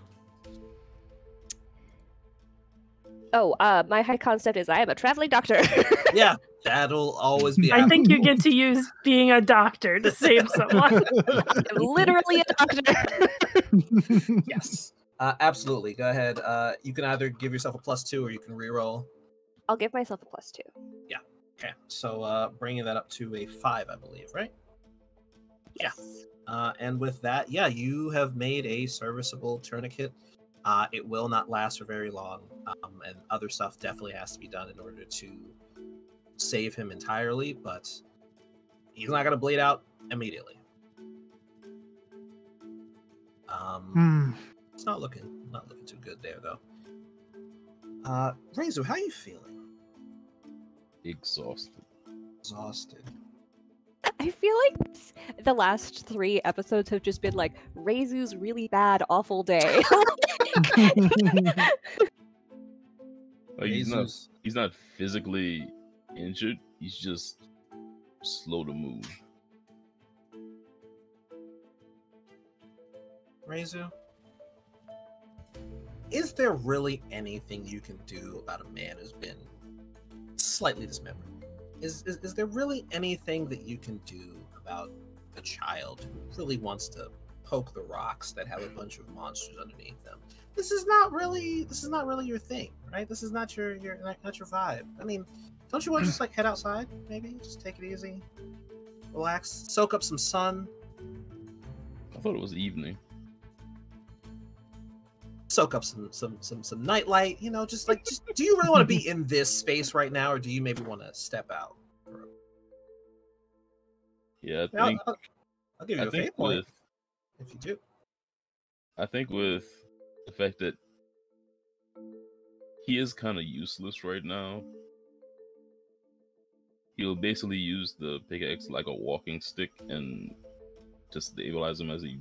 [SPEAKER 2] My high concept is I am a traveling doctor.
[SPEAKER 1] Yeah, that'll always be.
[SPEAKER 3] I think you get to use being a doctor to save someone.
[SPEAKER 2] I'm literally a doctor.
[SPEAKER 1] Yes, absolutely. Go ahead. You can either give yourself a +2 or you can reroll.
[SPEAKER 2] I'll give myself a +2.
[SPEAKER 1] Okay, so bringing that up to a 5, I believe, right?
[SPEAKER 2] Yes.
[SPEAKER 1] And with that, yeah, you have made a serviceable tourniquet. It will not last for very long, and other stuff definitely has to be done in order to save him entirely, but he's not going to bleed out immediately. It's not looking too good there, though. Rezu, how are you feeling?
[SPEAKER 5] Exhausted.
[SPEAKER 1] Exhausted.
[SPEAKER 2] I feel like the last 3 episodes have just been like Rezu's really bad, awful day.
[SPEAKER 5] Like, he's
[SPEAKER 1] Rezu's-
[SPEAKER 5] not physically injured. He's just slow to move.
[SPEAKER 1] Rezu, is there really anything you can do about a man who's been slightly dismembered? Is there really anything that you can do about a child who really wants to poke the rocks that have a bunch of monsters underneath them? This is not really your thing, right? This is not your vibe. I mean, don't you want to just like head outside, maybe? Just take it easy, relax, soak up some sun.
[SPEAKER 5] I thought it was evening.
[SPEAKER 1] Soak up some nightlight, just do you really want to be in this space right now, or do you maybe want to step out?
[SPEAKER 5] Yeah,
[SPEAKER 1] Yeah,
[SPEAKER 5] I think.
[SPEAKER 1] I'll give you
[SPEAKER 5] I
[SPEAKER 1] a
[SPEAKER 5] think
[SPEAKER 1] fate point
[SPEAKER 5] with
[SPEAKER 1] if you do.
[SPEAKER 5] I think with the fact that he is kind of useless right now, he'll basically use the pickaxe like a walking stick and to stabilize him as he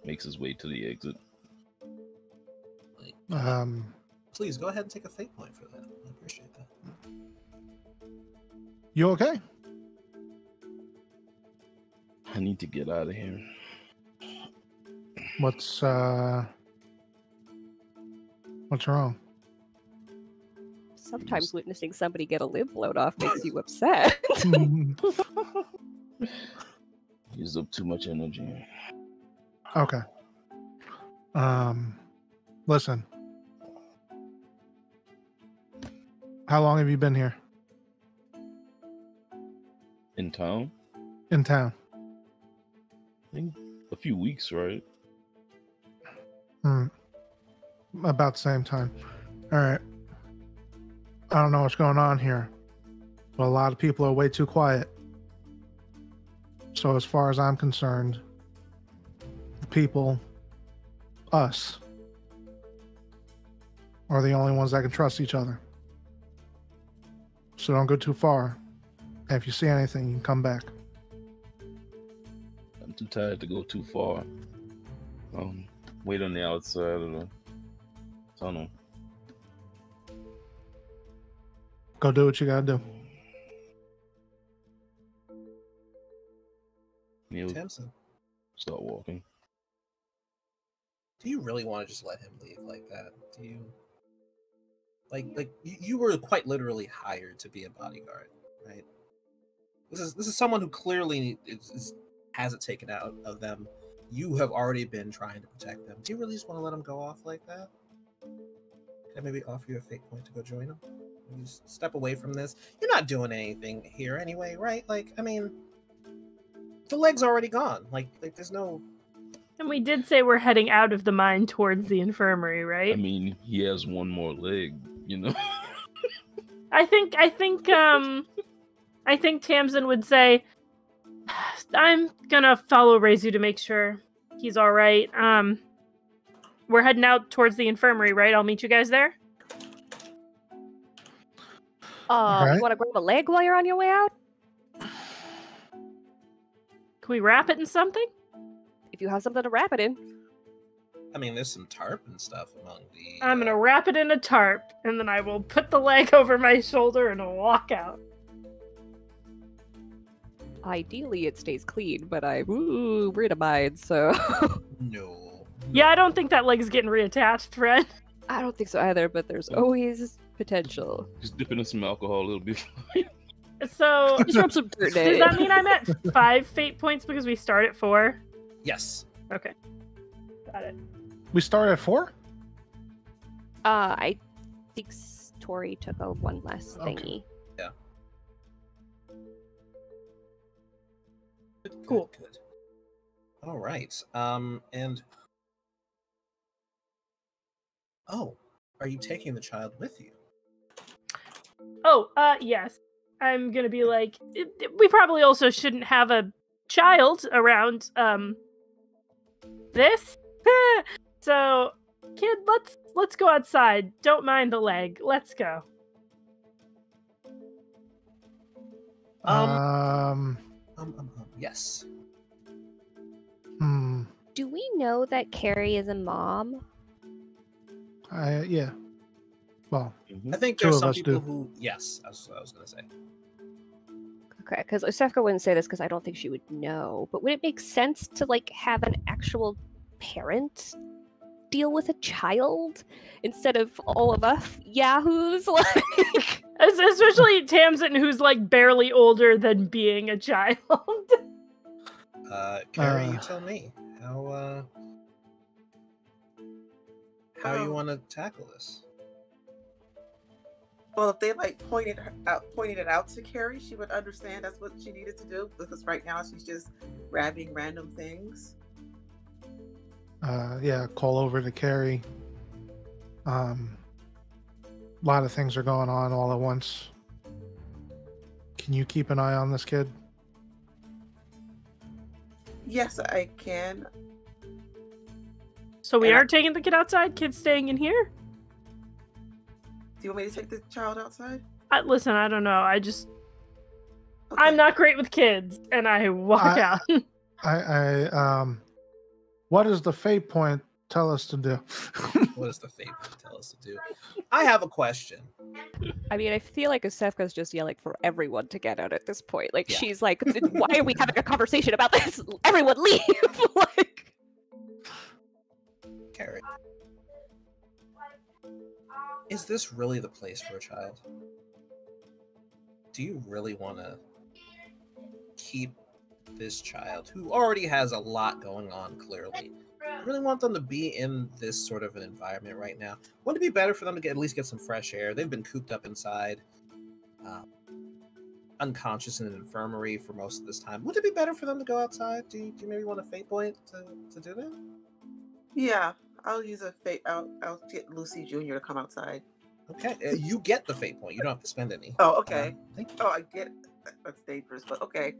[SPEAKER 5] makes his way to the exit.
[SPEAKER 1] Please go ahead and take a fate point for that. I appreciate that.
[SPEAKER 4] You okay?
[SPEAKER 5] I need to get out of here.
[SPEAKER 4] What's wrong?
[SPEAKER 2] Sometimes witnessing somebody get a limb blown off makes you upset.
[SPEAKER 5] Used up too much energy.
[SPEAKER 4] Okay. Listen. How long have you been here?
[SPEAKER 5] In town?
[SPEAKER 4] In town.
[SPEAKER 5] I think a few weeks, right?
[SPEAKER 4] About the same time. All right. I don't know what's going on here, but a lot of people are way too quiet. So as far as I'm concerned, the people, us, are the only ones that can trust each other. So don't go too far. And if you see anything, you can come back.
[SPEAKER 5] I'm too tired to go too far. Wait on the outside of the tunnel.
[SPEAKER 4] Go do what you gotta do.
[SPEAKER 5] Neil,
[SPEAKER 1] Tamsin,
[SPEAKER 5] start walking.
[SPEAKER 1] do you really want to just let him leave like that? Do you? Like you were quite literally hired to be a bodyguard, right? This is someone who clearly has it taken out of them. You have already been trying to protect them. Do you really just want to let him go off like that? Can I maybe offer you a fate point to go join him? You step away from this. You're not doing anything here anyway, right? Like, I mean, the leg's already gone. Like there's no.
[SPEAKER 3] And we did say we're heading out of the mine towards the infirmary, right?
[SPEAKER 5] I mean, he has one more leg, you know.
[SPEAKER 3] I think Tamsin would say, I'm gonna follow Reizu to make sure he's all right. We're heading out towards the infirmary, right? I'll meet you guys there.
[SPEAKER 4] Right.
[SPEAKER 2] You want to grab a leg while you're on your way out?
[SPEAKER 3] Can we wrap it in something?
[SPEAKER 2] If you have something to wrap it in.
[SPEAKER 1] I mean, there's some tarp and stuff among the.
[SPEAKER 3] I'm gonna wrap it in a tarp, and then I will put the leg over my shoulder and walk out.
[SPEAKER 2] Ideally, it stays clean, but we're in a mine, so.
[SPEAKER 1] No.
[SPEAKER 3] Yeah, I don't think that leg's getting reattached, Fred.
[SPEAKER 2] I don't think so either, but there's always potential.
[SPEAKER 5] Just dipping in some alcohol a little bit.
[SPEAKER 3] So,
[SPEAKER 2] Just rub some dirt in
[SPEAKER 3] does
[SPEAKER 2] it.
[SPEAKER 3] that mean I'm at 5 fate points because we start at 4?
[SPEAKER 1] Yes.
[SPEAKER 3] Okay. Got it.
[SPEAKER 4] We start at 4?
[SPEAKER 2] I think Tori took a one less
[SPEAKER 4] Okay.
[SPEAKER 2] thingy.
[SPEAKER 3] Cool.
[SPEAKER 1] Good. All right. And. Oh, are you taking the child with you?
[SPEAKER 3] Oh, yes. I'm gonna be like, we probably also shouldn't have a child around, this. So, kid, let's go outside. Don't mind the leg. Let's go.
[SPEAKER 1] Yes.
[SPEAKER 2] Do we know that Carrie is a mom?
[SPEAKER 4] Yeah. Well,
[SPEAKER 1] I think
[SPEAKER 4] Two
[SPEAKER 1] there's
[SPEAKER 4] of
[SPEAKER 1] some
[SPEAKER 4] us
[SPEAKER 1] people
[SPEAKER 4] do.
[SPEAKER 1] who. Yes, that's what I was going to say.
[SPEAKER 2] Okay, because Osefka wouldn't say this because I don't think she would know. But would it make sense to like have an actual parent deal with a child instead of all of us yahoos? Like,
[SPEAKER 3] Especially Tamsin, who's like barely older than being a child.
[SPEAKER 1] Carrie, you tell me how you want to tackle this.
[SPEAKER 6] Well, if they like pointed it out to Carrie, she would understand that's what she needed to do. Because right now she's just grabbing random things.
[SPEAKER 4] yeah, call over to Carrie. A lot of things are going on all at once. Can you keep an eye on this kid?
[SPEAKER 6] Yes, I can.
[SPEAKER 3] So we
[SPEAKER 6] And I-
[SPEAKER 3] are taking the kid outside. Kid's staying in here.
[SPEAKER 6] Do you want me to take the child outside?
[SPEAKER 3] Listen, I don't know.
[SPEAKER 6] Okay.
[SPEAKER 3] I'm not great with kids, and I walk
[SPEAKER 4] I-
[SPEAKER 3] out.
[SPEAKER 4] What does the fate point tell us to do?
[SPEAKER 1] What does the fate point tell us to do? I have a question.
[SPEAKER 2] I mean, I feel like Asefka's just yelling for everyone to get out at this point. Like,
[SPEAKER 1] Yeah.
[SPEAKER 2] she's like, why are we having a conversation about this? Everyone leave! Like,
[SPEAKER 1] Carrie, is this really the place for a child? Do you really want to keep this child, who already has a lot going on, clearly? You really want them to be in this sort of an environment right now? Wouldn't it be better for them to at least get some fresh air? They've been cooped up inside, unconscious in an infirmary for most of this time. Wouldn't it be better for them to go outside? Do you maybe want a fate point to do that?
[SPEAKER 6] Yeah, I'll use a fate. I'll get Lucy Jr. to come outside.
[SPEAKER 1] Okay, you get the fate point. You don't have to spend any.
[SPEAKER 6] Oh, okay.
[SPEAKER 1] Thank you.
[SPEAKER 6] Oh, I get it. That's dangerous, but okay.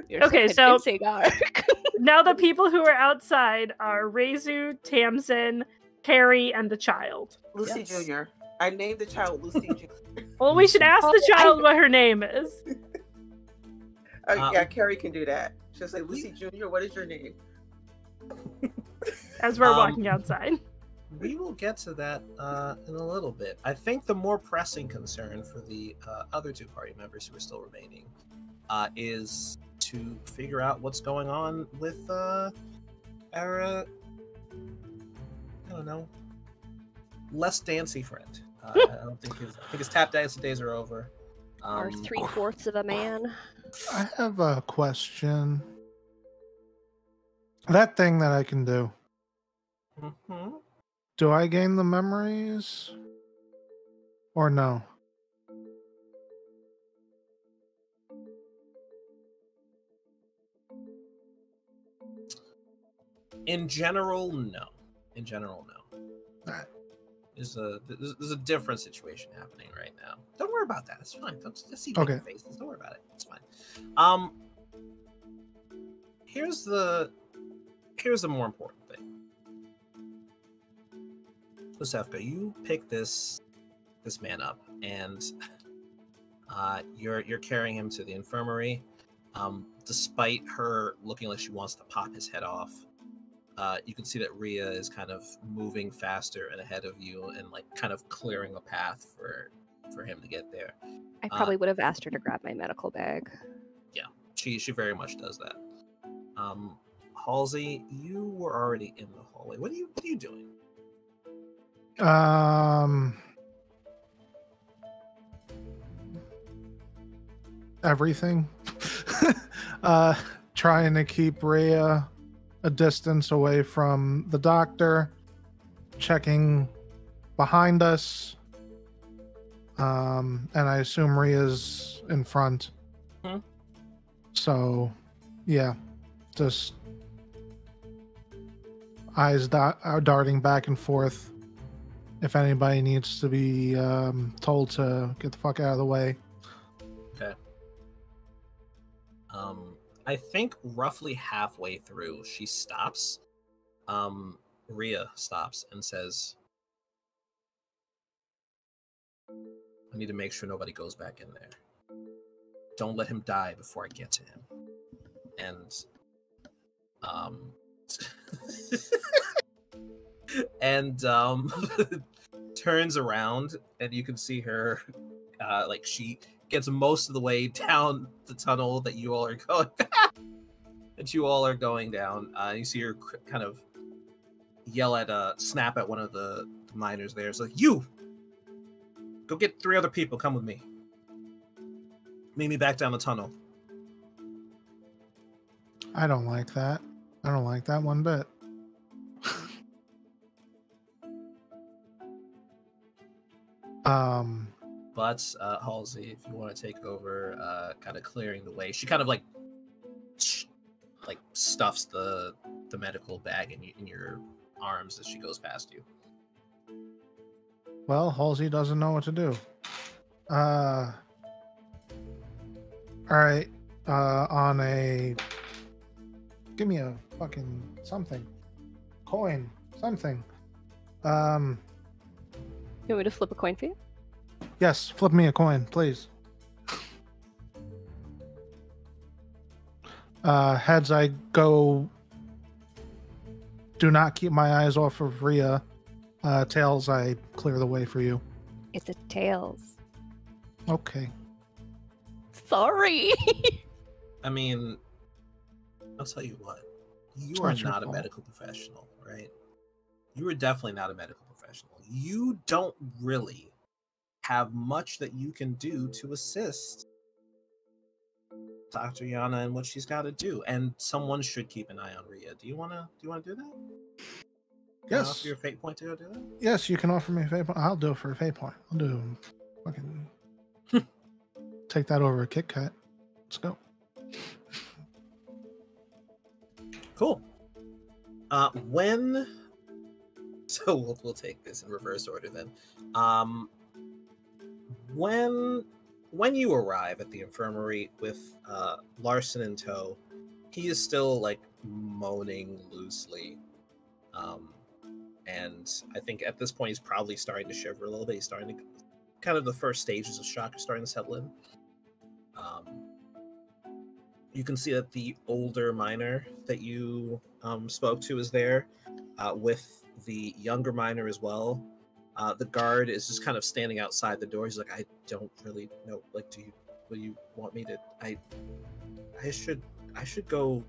[SPEAKER 2] you're
[SPEAKER 3] Okay, so-
[SPEAKER 2] convincing arc.
[SPEAKER 3] Now the people who are outside are Reizu, Tamsin, Carrie, and the child.
[SPEAKER 6] Lucy
[SPEAKER 1] Yes.
[SPEAKER 6] Jr. I named the child Lucy Jr.
[SPEAKER 3] Well, we should ask the child what her name is.
[SPEAKER 6] Yeah, Carrie can do that. She'll say, Lucy Jr., what is your name?
[SPEAKER 3] As we're walking outside.
[SPEAKER 1] We will get to that in a little bit. I think the more pressing concern for the other two party members who are still remaining is to figure out what's going on with our, I don't know, less dancy friend. I don't think his tap dancing days are over.
[SPEAKER 2] Our 3/4 of a man.
[SPEAKER 4] I have a question. That thing that I can do,
[SPEAKER 1] Mhm.
[SPEAKER 4] do I gain the memories? Or no?
[SPEAKER 1] In general, no. In general, no.
[SPEAKER 4] Alright.
[SPEAKER 1] There's a different situation happening right now. Don't worry about that. It's fine. Don't just see
[SPEAKER 4] Okay.
[SPEAKER 1] big faces. Don't worry about it. It's fine. Here's the more important thing. Asefka, you pick this man up, and you're carrying him to the infirmary. Despite her looking like she wants to pop his head off, you can see that Rhea is kind of moving faster and ahead of you, and like kind of clearing a path for him to get there.
[SPEAKER 2] I probably would have asked her to grab my medical bag.
[SPEAKER 1] She very much does that. Halsey, you were already in the hallway. What are you doing?
[SPEAKER 4] Everything. Trying to keep Rhea a distance away from the doctor, checking behind us. And I assume Rhea's in front.
[SPEAKER 1] Hmm.
[SPEAKER 4] So, yeah, just eyes darting back and forth. If anybody needs to be told to get the fuck out of the way.
[SPEAKER 1] Okay. I think roughly halfway through, she stops. Rhea stops and says, I need to make sure nobody goes back in there. Don't let him die before I get to him. And turns around, and you can see her like she gets most of the way down the tunnel that you all are going down. You see her kind of yell snap at one of the miners there. It's like, you go get 3 other people, come with me. Meet me back down the tunnel.
[SPEAKER 4] I don't like that. I don't like that one bit.
[SPEAKER 1] But Halsey, if you want to take over, kind of clearing the way, she kind of like stuffs the medical bag in your arms as she goes past you.
[SPEAKER 4] Well, Halsey doesn't know what to do. All right. On a, give me a fucking something, coin, something.
[SPEAKER 2] You want me to flip a coin for you?
[SPEAKER 4] Yes, flip me a coin, please. Heads, I go. Do not keep my eyes off of Rhea. Tails, I clear the way for you.
[SPEAKER 2] It's a tails.
[SPEAKER 4] Okay.
[SPEAKER 2] Sorry.
[SPEAKER 1] I mean, I'll tell you what. You
[SPEAKER 4] It's
[SPEAKER 1] are
[SPEAKER 4] not your
[SPEAKER 1] not a
[SPEAKER 4] fault.
[SPEAKER 1] medical professional, right? You are definitely not a medical professional. You don't really have much that you can do to assist Dr. Yana and what she's got to do, and someone should keep an eye on Rhea. Do you wanna do that? Can I
[SPEAKER 4] Yes.
[SPEAKER 1] offer your fate point to go do that?
[SPEAKER 4] Yes, you can offer me a fate point. I'll do it for a fate point. I'll do fucking take that over a Kit Kat. Let's go.
[SPEAKER 1] Cool. So we'll take this in reverse order then. When you arrive at the infirmary with Larson in tow, he is still like moaning loosely. And I think at this point he's probably starting to shiver a little bit. He's starting to kind of the first stages of shock are starting to settle in. You can see that the older miner that you spoke to is there with the younger miner as well. The guard is just kind of standing outside the door. He's like, I don't really know. Like, will you want me to? I should go.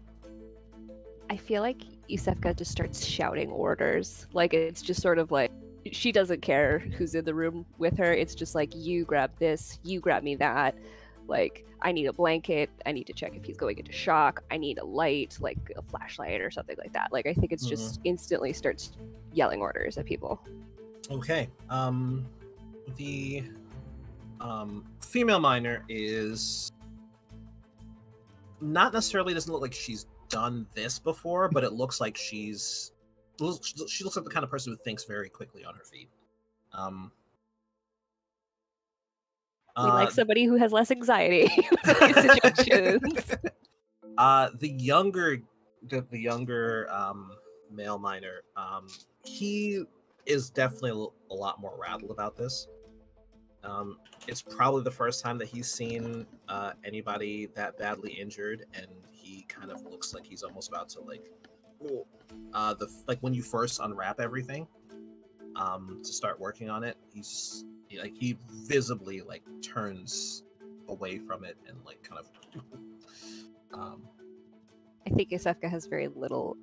[SPEAKER 2] I feel like Yusefka just starts shouting orders. Like, it's just sort of like, she doesn't care who's in the room with her. It's just like, you grab this, you grab me that. Like, I need a blanket. I need to check if he's going into shock. I need a light, like a flashlight or something like that. Like, I think it's just instantly starts yelling orders at people.
[SPEAKER 1] Okay. The female miner is not necessarily doesn't look like she's done this before, but it looks like she looks like the kind of person who thinks very quickly on her feet.
[SPEAKER 2] We like somebody who has less anxiety in these situations.
[SPEAKER 1] The younger male miner, he is definitely a lot more rattled about this. It's probably the first time that he's seen anybody that badly injured, and he kind of looks like he's almost about to like when you first unwrap everything to start working on it, he visibly like turns away from it and like kind of
[SPEAKER 2] I think Yusefka has very little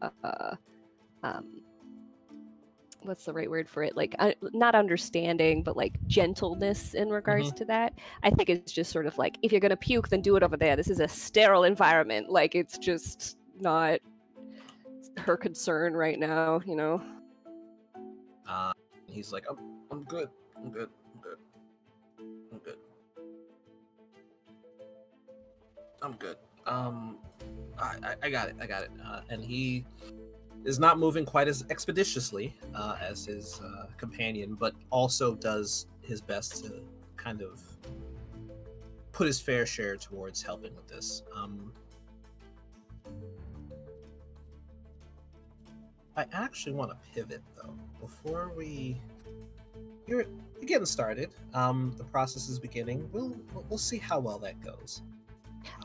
[SPEAKER 2] what's the right word for it? Like, not understanding, but like gentleness in regards to that. I think it's just sort of like, if you're gonna puke, then do it over there. This is a sterile environment. Like, it's just not her concern right now, you know.
[SPEAKER 1] He's like, I'm good. I'm good. I got it. And he is not moving quite as expeditiously as his companion, but also does his best to kind of put his fair share towards helping with this. I actually want to pivot though before you're getting started. The process is beginning. We'll see how well that goes.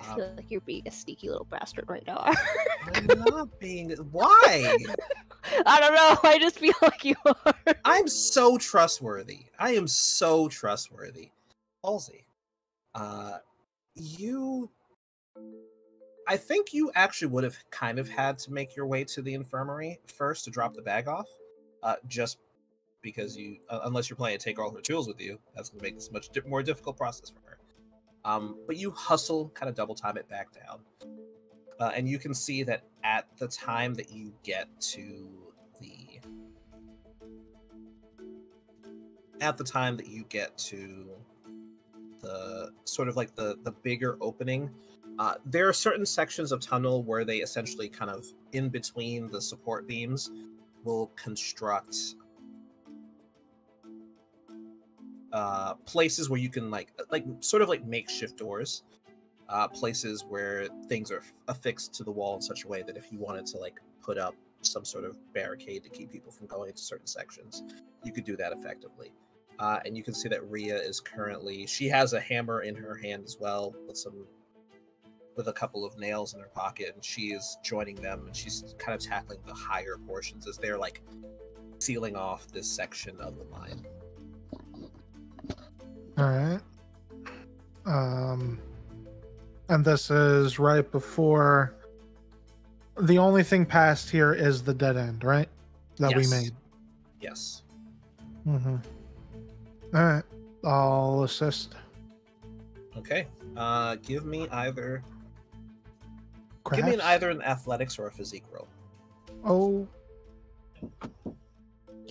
[SPEAKER 2] I feel like you're being a sneaky little bastard right now.
[SPEAKER 1] I'm not being. Why?
[SPEAKER 2] I don't know. I just feel like you are.
[SPEAKER 1] I'm so trustworthy. I am so trustworthy. Halsey, I think you actually would have kind of had to make your way to the infirmary first to drop the bag off, just because unless you're planning to take all her tools with you, that's going to make this a much more difficult process for her. But you hustle, kind of double time it back down. And you can see that at the time that you get to the sort of like the bigger opening, there are certain sections of tunnel where they essentially kind of in between the support beams will construct places where you can like sort of like makeshift doors, places where things are affixed to the wall in such a way that if you wanted to like put up some sort of barricade to keep people from going into certain sections, you could do that effectively. And you can see that Rhea is she has a hammer in her hand as well with some with a couple of nails in her pocket, and she is joining them, and she's kind of tackling the higher portions as they're like sealing off this section of the mine.
[SPEAKER 4] All right. And this is right before. The only thing past here is the dead end, right? That we
[SPEAKER 1] Yes.
[SPEAKER 4] made.
[SPEAKER 1] Yes.
[SPEAKER 4] Mm-hmm. All right. I'll assist.
[SPEAKER 1] Okay. Give me either
[SPEAKER 4] Crafts?
[SPEAKER 1] either an athletics or a physique roll.
[SPEAKER 4] Oh.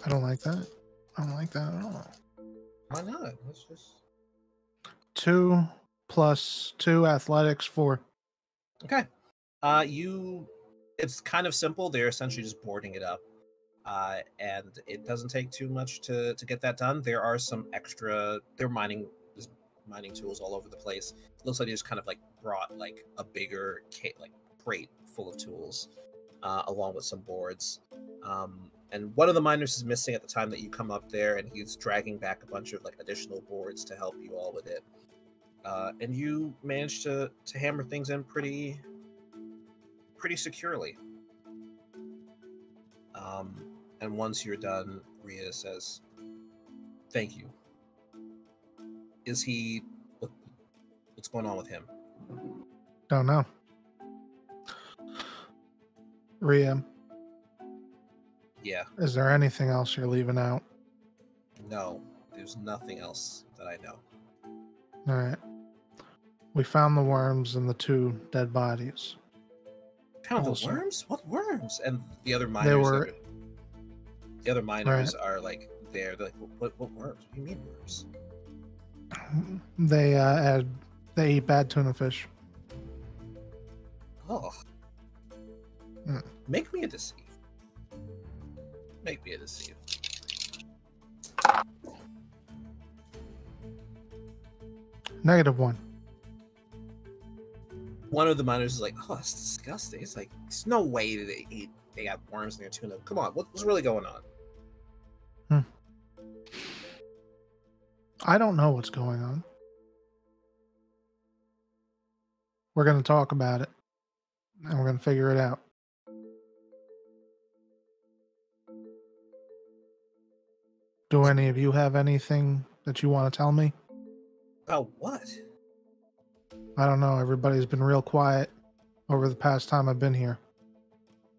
[SPEAKER 4] I don't like that. I don't like that at all.
[SPEAKER 1] Why not? Let's just
[SPEAKER 4] 2 + 2 athletics 4.
[SPEAKER 1] Okay. It's kind of simple. They're essentially just boarding it up. And it doesn't take too much to get that done. There are some extra there's mining tools all over the place. It looks like they just kind of like brought like a bigger crate full of tools, along with some boards. And one of the miners is missing at the time that you come up there, and he's dragging back a bunch of like additional boards to help you all with it. And you manage to hammer things in pretty securely. And once you're done, Rhea says, "Thank you." Is he? What's going on with him?
[SPEAKER 4] Don't know. Rhea,
[SPEAKER 1] Yeah,
[SPEAKER 4] is there anything else you're leaving out?
[SPEAKER 1] no, there's nothing else that I know.
[SPEAKER 4] All right. We found the worms and the 2 dead bodies.
[SPEAKER 1] Found
[SPEAKER 4] Also-
[SPEAKER 1] the worms? What worms? And the other
[SPEAKER 4] They
[SPEAKER 1] miners.
[SPEAKER 4] were.
[SPEAKER 1] The other miners are like there. They're like, what worms? What do you mean worms?
[SPEAKER 4] They eat bad tuna fish.
[SPEAKER 1] Oh.
[SPEAKER 4] Mm.
[SPEAKER 1] Make me a deceive. Make me a deceive.
[SPEAKER 4] -1.
[SPEAKER 1] One of the miners is like, "Oh, it's disgusting." It's like, there's no way that they got worms in their tuna. Come on, what's really going on?
[SPEAKER 4] I don't know what's going on. We're going to talk about it, and we're going to figure it out. Do any of you have anything that you want to tell me?
[SPEAKER 1] About what?
[SPEAKER 4] I don't know. Everybody's been real quiet over the past time I've been here.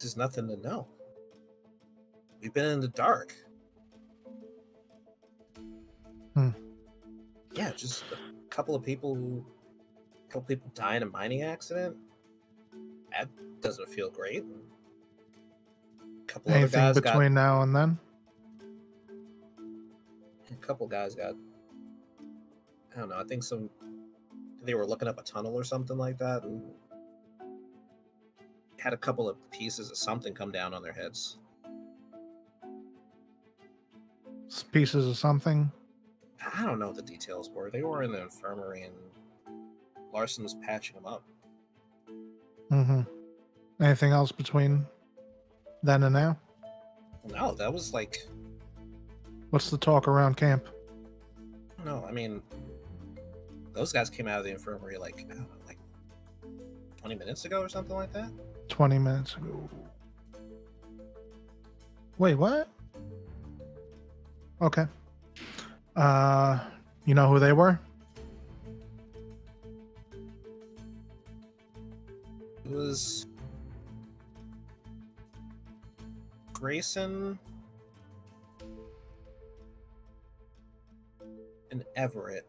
[SPEAKER 1] There's nothing to know. We've been in the dark. Yeah, just a couple people die in a mining accident. That doesn't feel great. A couple other
[SPEAKER 4] Anything
[SPEAKER 1] guys
[SPEAKER 4] between now and then?
[SPEAKER 1] a couple guys got. I don't know. I think they were looking up a tunnel or something like that, and had a couple of pieces of something come down on their heads.
[SPEAKER 4] Pieces of something?
[SPEAKER 1] I don't know what the details were. They were in the infirmary, and Larson was patching them up.
[SPEAKER 4] Mm-hmm. Anything else between then and now?
[SPEAKER 1] No, that was like.
[SPEAKER 4] What's the talk around camp?
[SPEAKER 1] No, I mean, those guys came out of the infirmary like, I don't know, like 20 minutes ago or something like that.
[SPEAKER 4] 20 minutes ago. Wait, what? Okay. You know who they were?
[SPEAKER 1] It was Grayson and Everett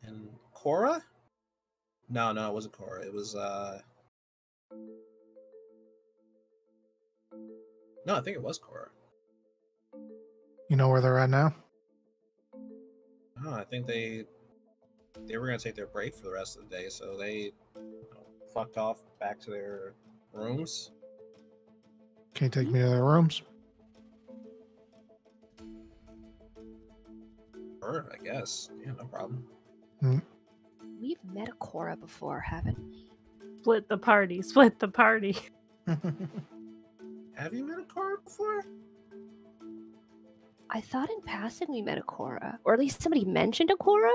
[SPEAKER 1] and Cora? No, it wasn't Cora. It was no, I think it was Cora.
[SPEAKER 4] You know where they're at now?
[SPEAKER 1] No, I think they were gonna take their break for the rest of the day, so they fucked off back to their rooms.
[SPEAKER 4] Can you take me to their rooms?
[SPEAKER 1] Sure, I guess. Yeah, no problem.
[SPEAKER 2] We've met a Cora before, haven't we?
[SPEAKER 3] Split the party. Split the party.
[SPEAKER 1] Have you met a Cora before?
[SPEAKER 2] I thought in passing we met a Cora, or at least somebody mentioned a Cora.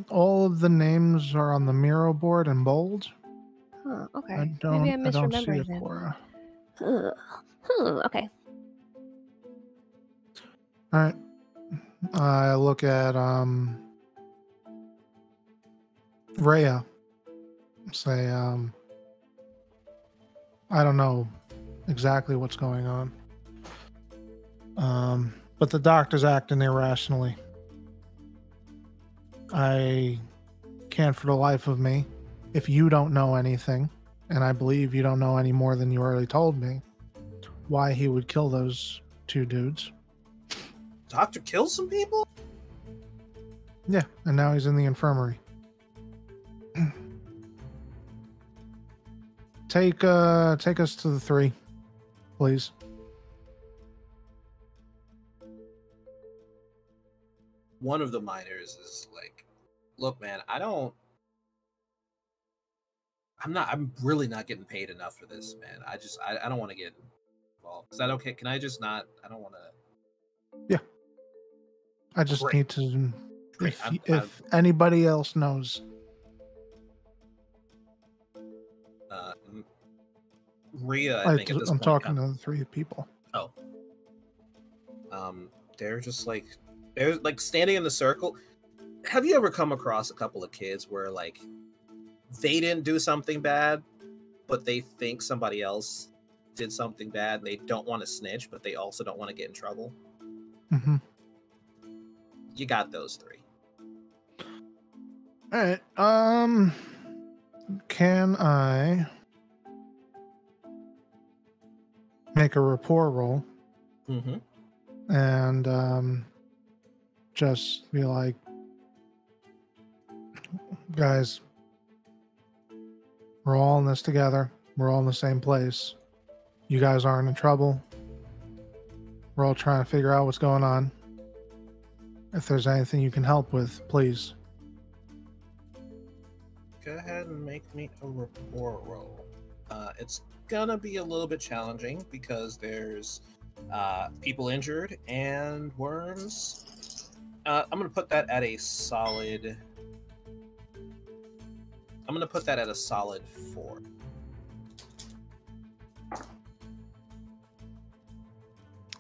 [SPEAKER 4] all of the names are on the Miro board in bold.
[SPEAKER 2] Huh, okay.
[SPEAKER 4] I
[SPEAKER 2] Maybe I'm
[SPEAKER 4] don't see
[SPEAKER 2] misremembering
[SPEAKER 4] it,
[SPEAKER 2] then.
[SPEAKER 4] Cora.
[SPEAKER 2] Okay.
[SPEAKER 4] All right. I look at Rhea. Say I don't know exactly what's going on. But the doctor's acting irrationally. I can't for the life of me, if you don't know anything, and I believe you don't know any more than you already told me, why he would kill those two dudes.
[SPEAKER 1] Doctor kills some people?
[SPEAKER 4] Yeah, and now he's in the infirmary. Take us to the 3, please.
[SPEAKER 1] One of the miners is like, look, man, I'm really not getting paid enough for this, man. I don't want to get involved. Is that okay? Can I just not? I don't want to.
[SPEAKER 4] Yeah. I just
[SPEAKER 1] Great.
[SPEAKER 4] need to.
[SPEAKER 1] Great.
[SPEAKER 4] If anybody else knows.
[SPEAKER 1] Rhea, I think at this
[SPEAKER 4] I'm
[SPEAKER 1] point,
[SPEAKER 4] talking to the 3 people.
[SPEAKER 1] Oh. They're standing in the circle. Have you ever come across a couple of kids where like they didn't do something bad, but they think somebody else did something bad and they don't want to snitch, but they also don't want to get in trouble?
[SPEAKER 4] Mm-hmm.
[SPEAKER 1] You got those 3.
[SPEAKER 4] All right. Can I make a rapport roll?
[SPEAKER 1] Mm-hmm.
[SPEAKER 4] And just be like, guys, we're all in this together. We're all in the same place. You guys aren't in trouble. We're all trying to figure out what's going on. If there's anything you can help with, please.
[SPEAKER 1] Go ahead and make me a rapport roll. It's gonna be a little bit challenging because there's people injured and worms. I'm gonna put that at a solid. I'm gonna put that at a solid 4.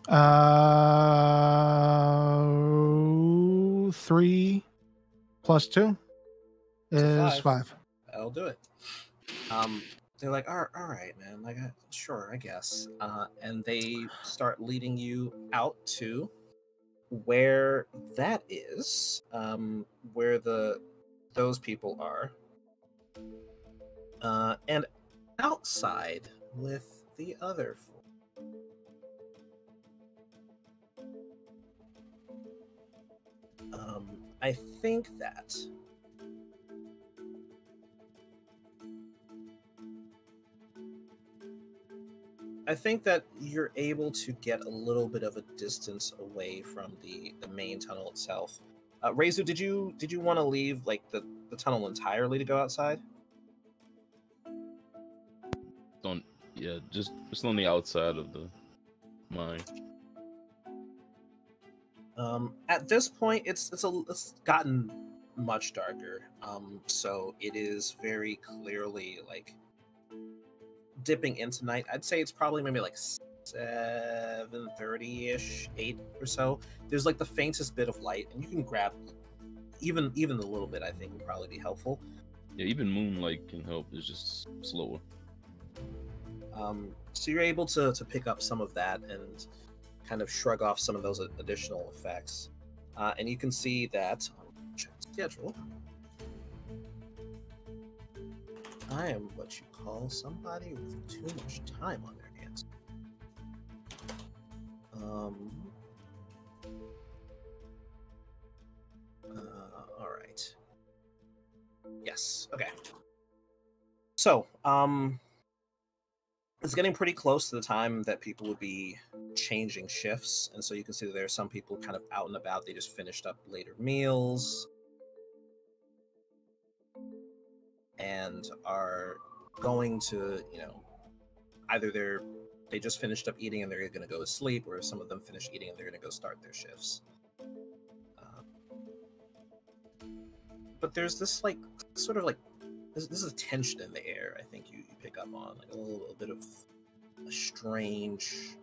[SPEAKER 4] Uh, 3 plus 2 is 5.
[SPEAKER 1] That'll do it. They're like, all right, man. Like, sure, I guess. And they start leading you out to where that is, where those people are, and outside with the other 4. I think that you're able to get a little bit of a distance away from the main tunnel itself. Reizu, did you want to leave like the tunnel entirely to go outside?
[SPEAKER 5] Just on the outside of the mine.
[SPEAKER 1] At this point, it's gotten much darker. So it is very clearly like dipping into night. I'd say it's probably maybe like 7:30ish, 8 or so. There's like the faintest bit of light, and you can grab even a little bit. I think would probably be helpful.
[SPEAKER 5] Yeah, even moonlight can help. It's just slower.
[SPEAKER 1] So you're able to pick up some of that and kind of shrug off some of those additional effects. And you can see that on the schedule, I am what you call somebody with too much time on their hands. All right. Yes. Okay. So, it's getting pretty close to the time that people would be changing shifts, and so you can see that there are some people kind of out and about. They just finished up later meals and are going to, either they just finished up eating and they're going to go to sleep, or some of them finish eating and they're going to go start their shifts. but there's this like sort of like this is tension in the air. I think you pick up on like a little bit of a strange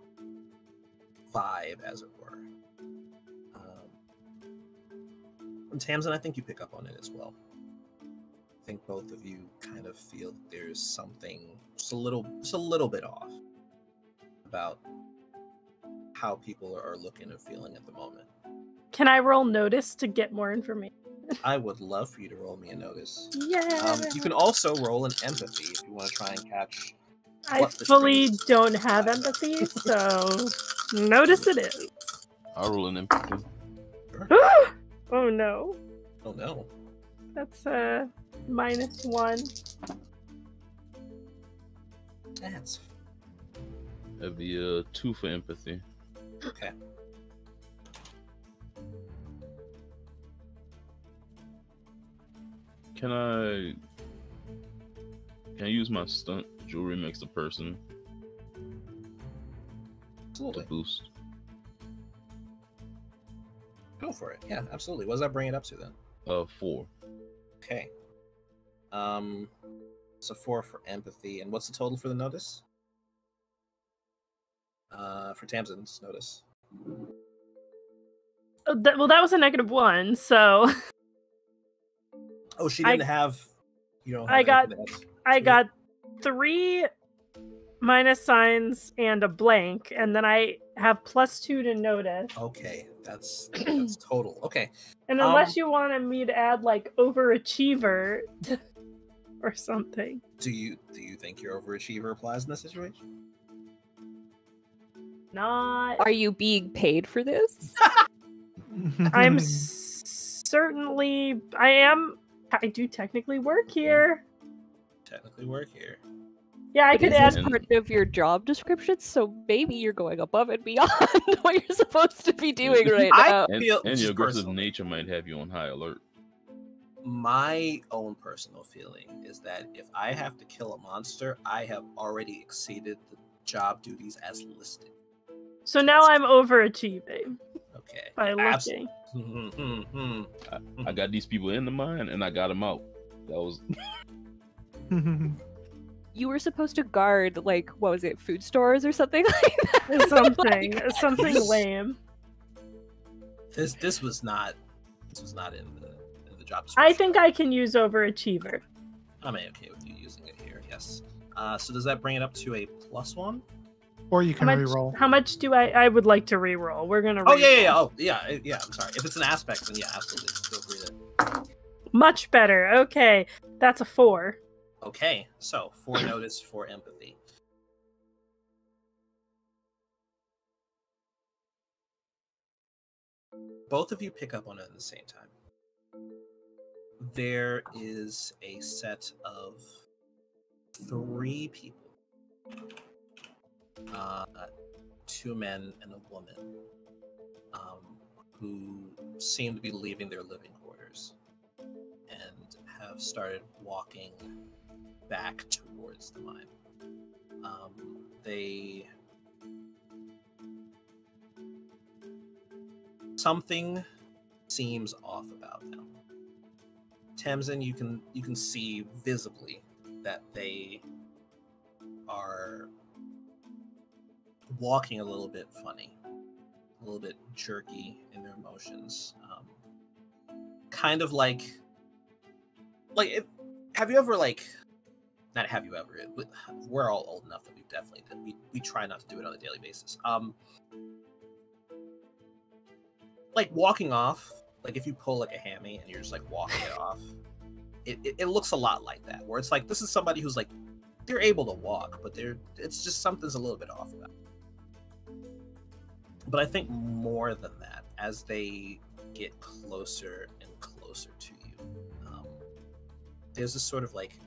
[SPEAKER 1] vibe, as it were. And Tamsin, I think you pick up on it as well. I think both of you kind of feel that there's something just a little bit off about how people are looking and feeling at the moment.
[SPEAKER 3] Can I roll notice to get more information?
[SPEAKER 1] I would love for you to roll me a notice.
[SPEAKER 3] Yeah.
[SPEAKER 1] You can also roll an empathy if you want to try and catch.
[SPEAKER 3] I
[SPEAKER 1] what the
[SPEAKER 3] fully
[SPEAKER 1] strange
[SPEAKER 3] don't have
[SPEAKER 1] vibe
[SPEAKER 3] empathy, so notice it is.
[SPEAKER 5] I'll roll an empathy.
[SPEAKER 3] Oh no.
[SPEAKER 1] Oh no.
[SPEAKER 3] That's -1.
[SPEAKER 1] That's
[SPEAKER 5] That'd be 2 for empathy.
[SPEAKER 1] okay.
[SPEAKER 5] Can I use my stunt? Jewelry makes the person to
[SPEAKER 1] Absolutely.
[SPEAKER 5] boost.
[SPEAKER 1] Go for it. Yeah, absolutely. What does that bring it up to then?
[SPEAKER 5] 4.
[SPEAKER 1] Okay. So 4 for empathy, and what's the total for the notice? For Tamsin's notice.
[SPEAKER 3] Oh, that was a -1, so
[SPEAKER 1] Oh, she
[SPEAKER 3] I-
[SPEAKER 1] didn't have. You don't. Have
[SPEAKER 3] I got-
[SPEAKER 1] anything else.
[SPEAKER 3] I got 3 minus signs and a blank, and then I have +2 to notice.
[SPEAKER 1] Okay, that's total. Okay.
[SPEAKER 3] And unless you wanted me to add like overachiever or something.
[SPEAKER 1] Do you think your overachiever applies in this situation?
[SPEAKER 3] Not.
[SPEAKER 2] Are you being paid for this?
[SPEAKER 3] I'm certainly. I do technically work here.
[SPEAKER 1] Technically, work here.
[SPEAKER 3] Yeah, I
[SPEAKER 2] But
[SPEAKER 3] could
[SPEAKER 2] is
[SPEAKER 3] add.
[SPEAKER 2] this part of your job description? So maybe you're going above and beyond what you're supposed to be doing right
[SPEAKER 1] I
[SPEAKER 2] now.
[SPEAKER 5] And,
[SPEAKER 1] feel
[SPEAKER 5] and
[SPEAKER 1] just
[SPEAKER 5] your aggressive
[SPEAKER 1] personally.
[SPEAKER 5] nature might have you on high alert.
[SPEAKER 1] My own personal feeling is that if I have to kill a monster, I have already exceeded the job duties as listed.
[SPEAKER 3] So now I'm overachieving
[SPEAKER 1] Okay.
[SPEAKER 3] by looking.
[SPEAKER 5] I got these people in the mine, and I got them out. That was
[SPEAKER 2] You were supposed to guard, like, what was it, food stores or something like that?
[SPEAKER 3] Something lame.
[SPEAKER 1] This was not in the job description.
[SPEAKER 3] I think I can use overachiever.
[SPEAKER 1] I'm okay with you using it here. Yes. So does that bring it up to a +1?
[SPEAKER 4] Or you
[SPEAKER 3] How
[SPEAKER 4] can
[SPEAKER 3] much,
[SPEAKER 4] reroll.
[SPEAKER 3] how much do I would like to reroll? We're gonna.
[SPEAKER 1] Oh
[SPEAKER 3] reroll.
[SPEAKER 1] yeah. Oh yeah. I'm sorry. If it's an aspect, then yeah, absolutely. Feel free to.
[SPEAKER 3] Much better. Okay, that's a 4.
[SPEAKER 1] Okay, so 4 notice for empathy. Both of you pick up on it at the same time. There is a set of 3 people. 2 men and a woman who seem to be leaving their living quarters and have started walking back towards the mine. Something seems off about them. Tamsin, you can see visibly that they are walking a little bit funny, a little bit jerky in their motions. Kind of like have you ever not have you ever? We're all old enough that we definitely did. We try not to do it on a daily basis. Like walking off, like if you pull like a hammy and you're just like walking it off, it looks a lot like that. Where it's like this is somebody who's like they're able to walk, but it's just something's a little bit off about it. But I think more than that, as they get closer and closer to you, there's this sort of like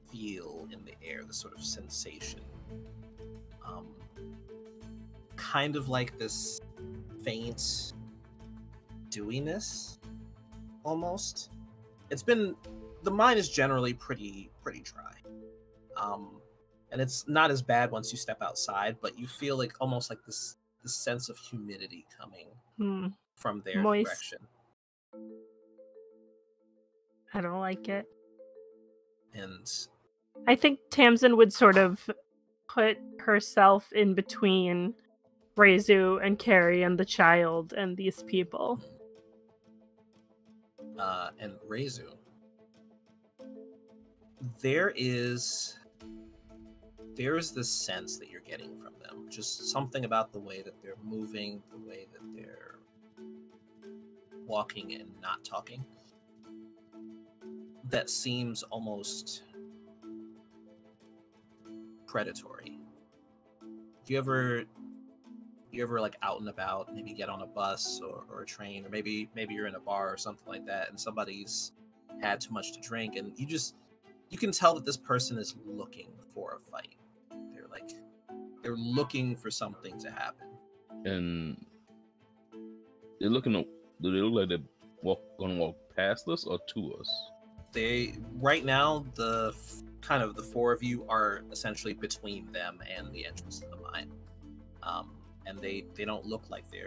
[SPEAKER 1] feel in the air, this sort of sensation, kind of like this faint dewiness, almost. The mine is generally pretty dry, and it's not as bad once you step outside, but you feel like almost like this sense of humidity coming from their
[SPEAKER 3] Moist.
[SPEAKER 1] direction.
[SPEAKER 3] I don't like it.
[SPEAKER 1] And
[SPEAKER 3] I think Tamsin would sort of put herself in between Reizu and Carrie and the child and these people.
[SPEAKER 1] and Reizu, there's this sense that you're getting from them. Just something about the way that they're moving, the way that they're walking and not talking, that seems almost predatory. You ever like out and about, maybe get on a bus or a train, or maybe you're in a bar or something like that, and somebody's had too much to drink, and you can tell that this person is looking for a fight. They're looking for something to happen.
[SPEAKER 5] And they're looking. Do they look like they're gonna walk past us or to us?
[SPEAKER 1] Right now, the four of you are essentially between them and the entrance to the mine. And they don't look like they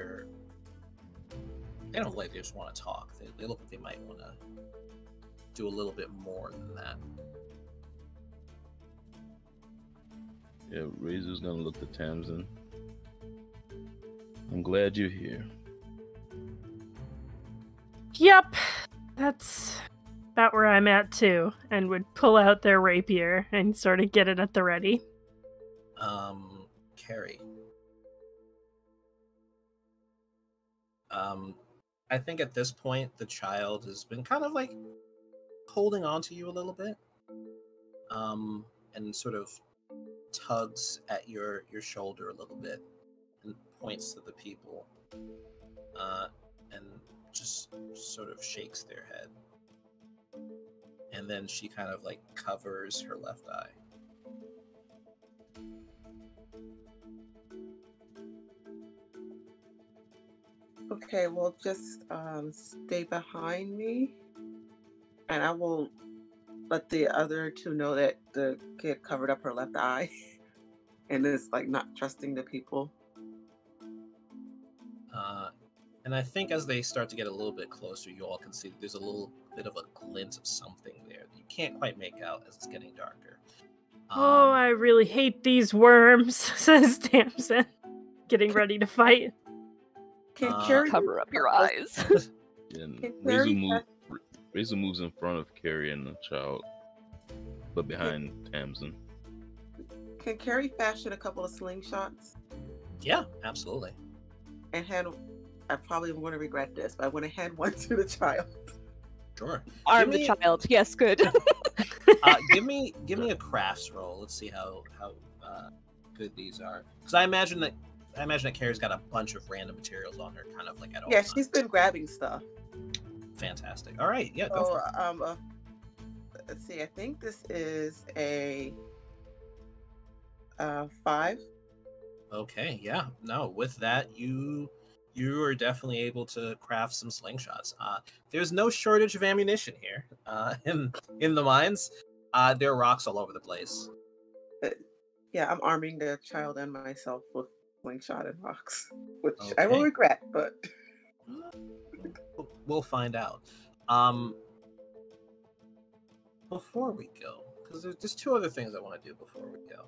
[SPEAKER 1] just want to talk. They look like they might want to do a little bit more than that.
[SPEAKER 5] Yeah, Razor's gonna look to Tamsin. I'm glad you're here.
[SPEAKER 3] Yep, that's about where I'm at too, and would pull out their rapier and sort of get it at the ready.
[SPEAKER 1] Carrie. I think at this point the child has been kind of like holding on to you a little bit, and sort of tugs at your shoulder a little bit and points to the people, and just sort of shakes their head, and then she kind of like covers her left eye.
[SPEAKER 6] Okay, well, just stay behind me, and I won't let the other two know that the kid covered up her left eye and is like not trusting the people.
[SPEAKER 1] And I think as they start to get a little bit closer, you all can see that there's a little bit of a glint of something there that you can't quite make out as it's getting darker.
[SPEAKER 3] Oh, I really hate these worms, says Tamsin, getting ready to fight.
[SPEAKER 6] Can Carrie
[SPEAKER 2] Cover up your eyes.
[SPEAKER 5] And
[SPEAKER 6] Can
[SPEAKER 5] Razor moves in front of Carrie and the child, but behind Tamsin.
[SPEAKER 6] Can Carrie fashion a couple of slingshots
[SPEAKER 1] Yeah, absolutely.
[SPEAKER 6] and hand? I probably want to regret this, but I want to hand one to the child.
[SPEAKER 1] Sure.
[SPEAKER 2] Arm
[SPEAKER 1] Give
[SPEAKER 2] the
[SPEAKER 1] me-
[SPEAKER 2] child. Yes, good.
[SPEAKER 1] Give me a crafts roll. Let's see how good these are. Because I imagine that Carrie's got a bunch of random materials on her, kind of like at all
[SPEAKER 6] Yeah,
[SPEAKER 1] times.
[SPEAKER 6] she's been grabbing stuff.
[SPEAKER 1] Fantastic. All right, yeah, go for
[SPEAKER 6] So,
[SPEAKER 1] it.
[SPEAKER 6] let's see. I think this is a 5.
[SPEAKER 1] Okay, yeah. No, with that, you are definitely able to craft some slingshots. There's no shortage of ammunition here. In the mines, there are rocks all over the place.
[SPEAKER 6] Yeah, I'm arming the child and myself with slingshot and rocks, which I will
[SPEAKER 1] Okay.
[SPEAKER 6] regret, but
[SPEAKER 1] We'll find out. Before we go, because there's two other things I want to do before we go.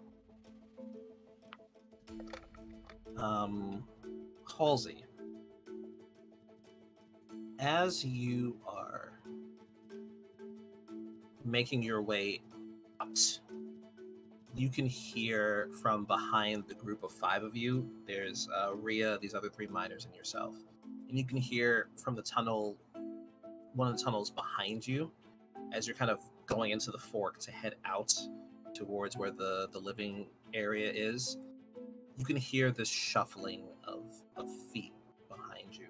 [SPEAKER 1] Halsey, as you are making your way out, you can hear from behind the group of 5 of you. There's Rhea, these other 3 miners, and yourself. And you can hear from the tunnel, one of the tunnels behind you, as you're kind of going into the fork to head out towards where the living area is. You can hear this shuffling of feet behind you.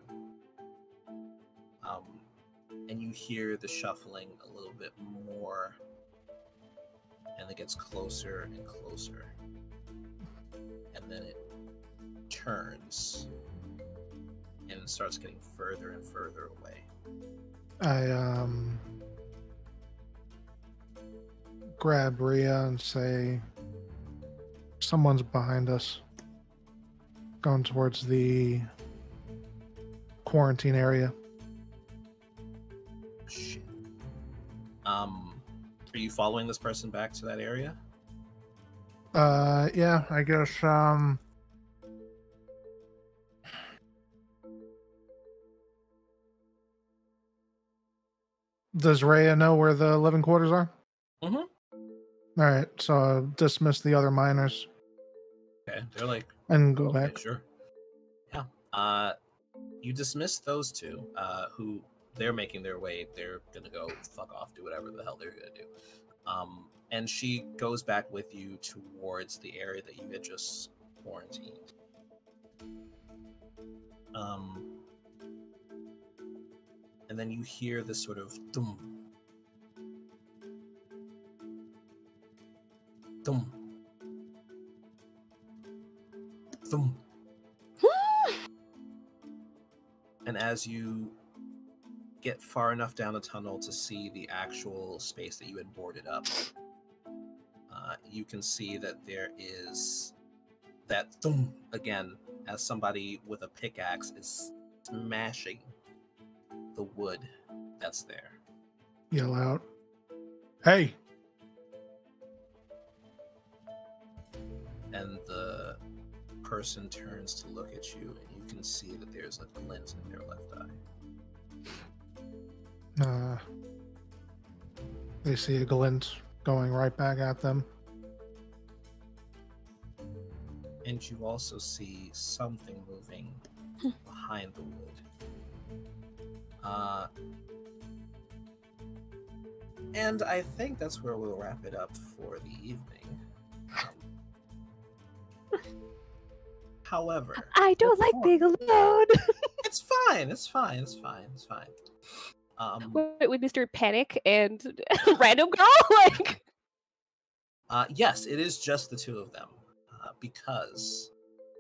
[SPEAKER 1] And you hear the shuffling a little bit more, and it gets closer and closer. And then it turns and starts getting further and further away.
[SPEAKER 4] I grab Rhea and say, someone's behind us, going towards the quarantine area.
[SPEAKER 1] Shit. Are you following this person back to that area?
[SPEAKER 4] Yeah, I guess, does Rhea know where the living quarters are?
[SPEAKER 1] Mm-hmm.
[SPEAKER 4] Alright, so I'll dismiss the other miners
[SPEAKER 1] Okay, they're like,
[SPEAKER 4] and go
[SPEAKER 1] okay,
[SPEAKER 4] back.
[SPEAKER 1] sure. Yeah. You dismiss those two, who they're making their way. They're gonna go fuck off, do whatever the hell they're gonna do. And she goes back with you towards the area that you had just quarantined. And then you hear this sort of thum, thum, thum. And as you get far enough down the tunnel to see the actual space that you had boarded up, you can see that there is that thump again as somebody with a pickaxe is smashing the wood that's there.
[SPEAKER 4] Yell out, "Hey!"
[SPEAKER 1] And the person turns to look at you, and you can see that there's a glint in their left eye.
[SPEAKER 4] They see a glint going right back at them.
[SPEAKER 1] And you also see something moving behind the wood. And I think that's where we'll wrap it up for the evening. However,
[SPEAKER 2] I don't like being alone.
[SPEAKER 1] it's fine. It's fine. It's fine. It's fine.
[SPEAKER 2] With Mr. Panic and Random Girl, like.
[SPEAKER 1] Yes, it is just the two of them. Because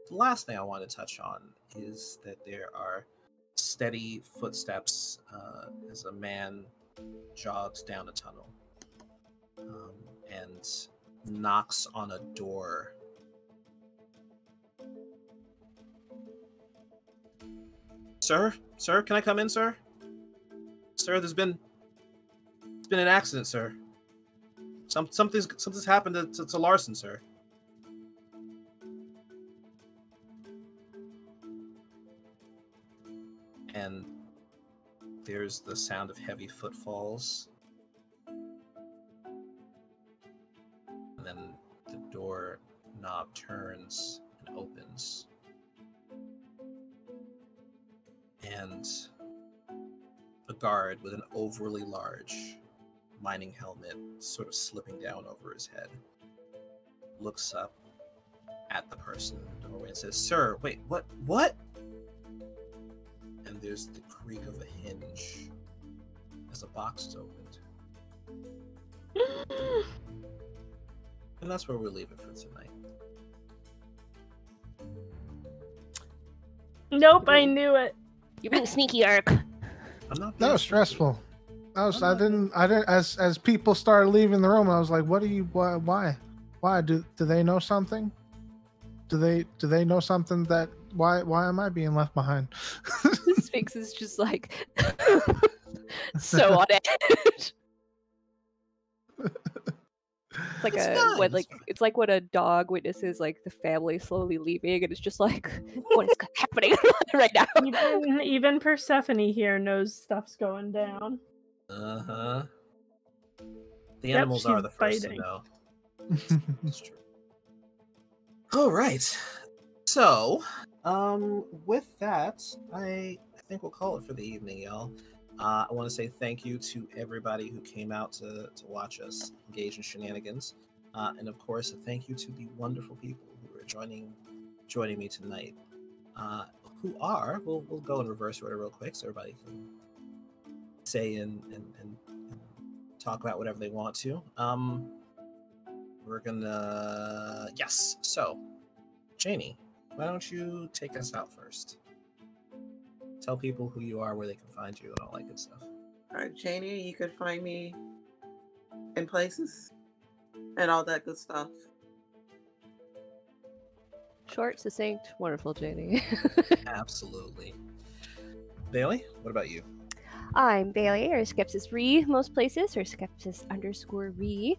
[SPEAKER 1] the last thing I want to touch on is that there are steady footsteps as a man jogs down a tunnel and knocks on a door. Sir, can I come in, sir? Sir, there's been an accident, sir. Something's happened to Larson, sir. And there's the sound of heavy footfalls. And then the door knob turns and opens. And a guard with an overly large mining helmet sort of slipping down over his head looks up at the person in the doorway and says, "Sir, wait, what?" And there's the creak of a hinge as a box is opened. And that's where we'll leave it for tonight.
[SPEAKER 3] Nope, I knew it.
[SPEAKER 2] You're being sneaky, Ark.
[SPEAKER 1] I'm not.
[SPEAKER 4] That was stressful. I didn't. As people started leaving the room, I was like, why? Do they know something? Do they know something that why am I being left behind?
[SPEAKER 2] Sphinx is just like so on edge. It's like it's like when a dog witnesses like the family slowly leaving, and it's just like, what is happening right now?
[SPEAKER 3] Even Persephone here knows stuff's going down.
[SPEAKER 1] The
[SPEAKER 3] Yep,
[SPEAKER 1] animals are
[SPEAKER 3] she's
[SPEAKER 1] the first
[SPEAKER 3] biting.
[SPEAKER 1] to know. It's true. All right. So, with that, I think we'll call it for the evening, y'all. I want to say thank you to everybody who came out to watch us engage in shenanigans, and of course, a thank you to the wonderful people who are joining me tonight. Who are? We'll go in reverse order real quick, so everybody can say and talk about whatever they want to. We're gonna So, Janie, why don't you take us out first? Tell people who you are, where they can find you, and all that good stuff.
[SPEAKER 6] All right, Janie, you could find me in places and all that good stuff.
[SPEAKER 2] Short, succinct, wonderful, Janie.
[SPEAKER 1] Absolutely. Bailey, what about you?
[SPEAKER 2] I'm Bailey, or Skepsis most places, or Skepsis_Re.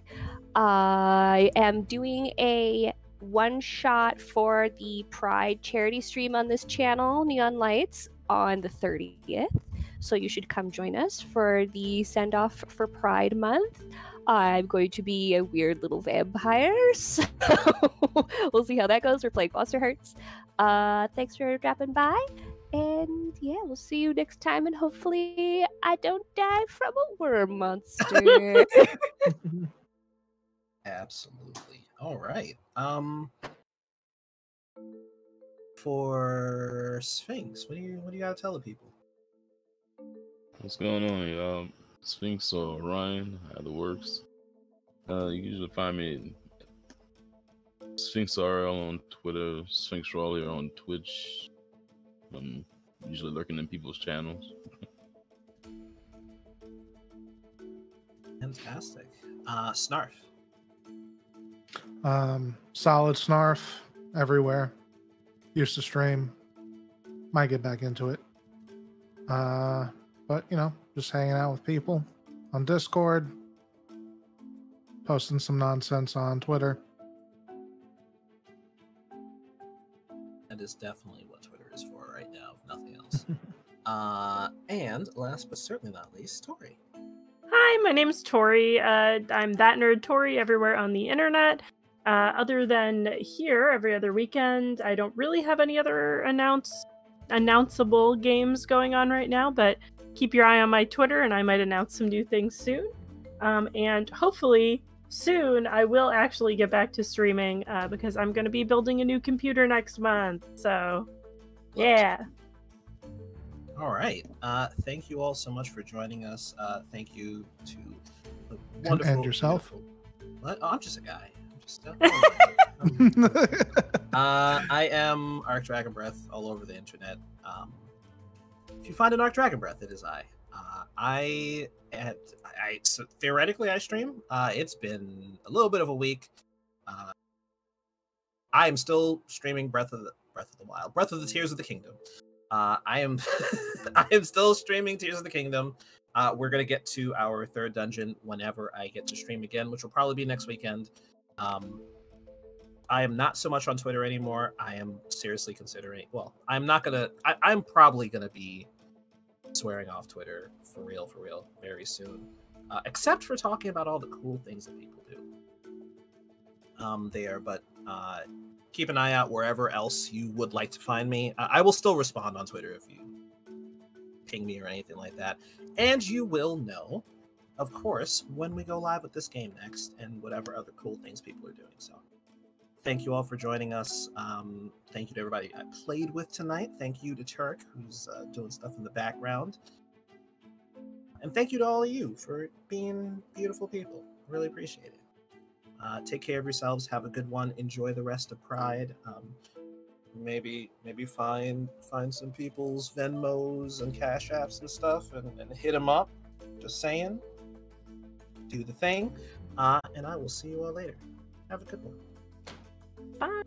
[SPEAKER 2] I am doing a one-shot for the Pride charity stream on this channel, Neon Lights, on the 30th. So you should come join us for the send-off for Pride Month. I'm going to be a weird little vampire, so we'll see how that goes. We're playing Monster Hearts. Thanks for dropping by, and yeah, we'll see you next time, and hopefully I don't die from a worm monster.
[SPEAKER 1] Absolutely. All right. For Sphinx, what do you gotta tell the people?
[SPEAKER 5] What's going on, y'all? Sphinx or Ryan, how the works. You can usually find me at Sphinx RL on Twitter, Sphinx Rawley on Twitch. I'm usually lurking in people's channels.
[SPEAKER 1] Fantastic. Snarf.
[SPEAKER 4] Solid Snarf everywhere. Used to stream. Might get back into it. But you know, just hanging out with people on Discord, posting some nonsense on Twitter.
[SPEAKER 1] That is definitely what Twitter is for right now, if nothing else. And last but certainly not least, Tori.
[SPEAKER 3] Hi, my name's Tori. I'm that nerd Tori everywhere on the internet. Other than here every other weekend, I don't really have any other announceable games going on right now, but keep your eye on my Twitter and I might announce some new things soon. And hopefully soon I will actually get back to streaming because I'm going to be building a new computer next month. So, yeah.
[SPEAKER 1] All right. Thank you all so much for joining us. Thank you to the wonderful...
[SPEAKER 4] And yourself?
[SPEAKER 1] What? Oh, I'm just a guy. I am Arc Dragon Breath all over the internet. If you find an Arc Dragon Breath, it is I. So theoretically I stream. It's been a little bit of a week. I am still streaming Breath of the Wild, Breath of the Tears of the Kingdom. I am still streaming Tears of the Kingdom. We're gonna get to our third dungeon whenever I get to stream again, which will probably be next weekend. I am not so much on Twitter anymore. I am seriously considering. Well, I'm not gonna. I'm probably gonna be swearing off Twitter for real, very soon. Except for talking about all the cool things that people do there. But keep an eye out wherever else you would like to find me. I will still respond on Twitter if you ping me or anything like that. And you will know, of course, when we go live with this game next and whatever other cool things people are doing. So thank you all for joining us. Thank you to everybody I played with tonight. Thank you to Turk, who's doing stuff in the background. And thank you to all of you for being beautiful people. Really appreciate it. Take care of yourselves. Have a good one. Enjoy the rest of Pride. Maybe find some people's Venmos and Cash Apps and stuff and hit them up. Just saying. Do the thing. And I will see you all later. Have a good one.
[SPEAKER 3] Bye.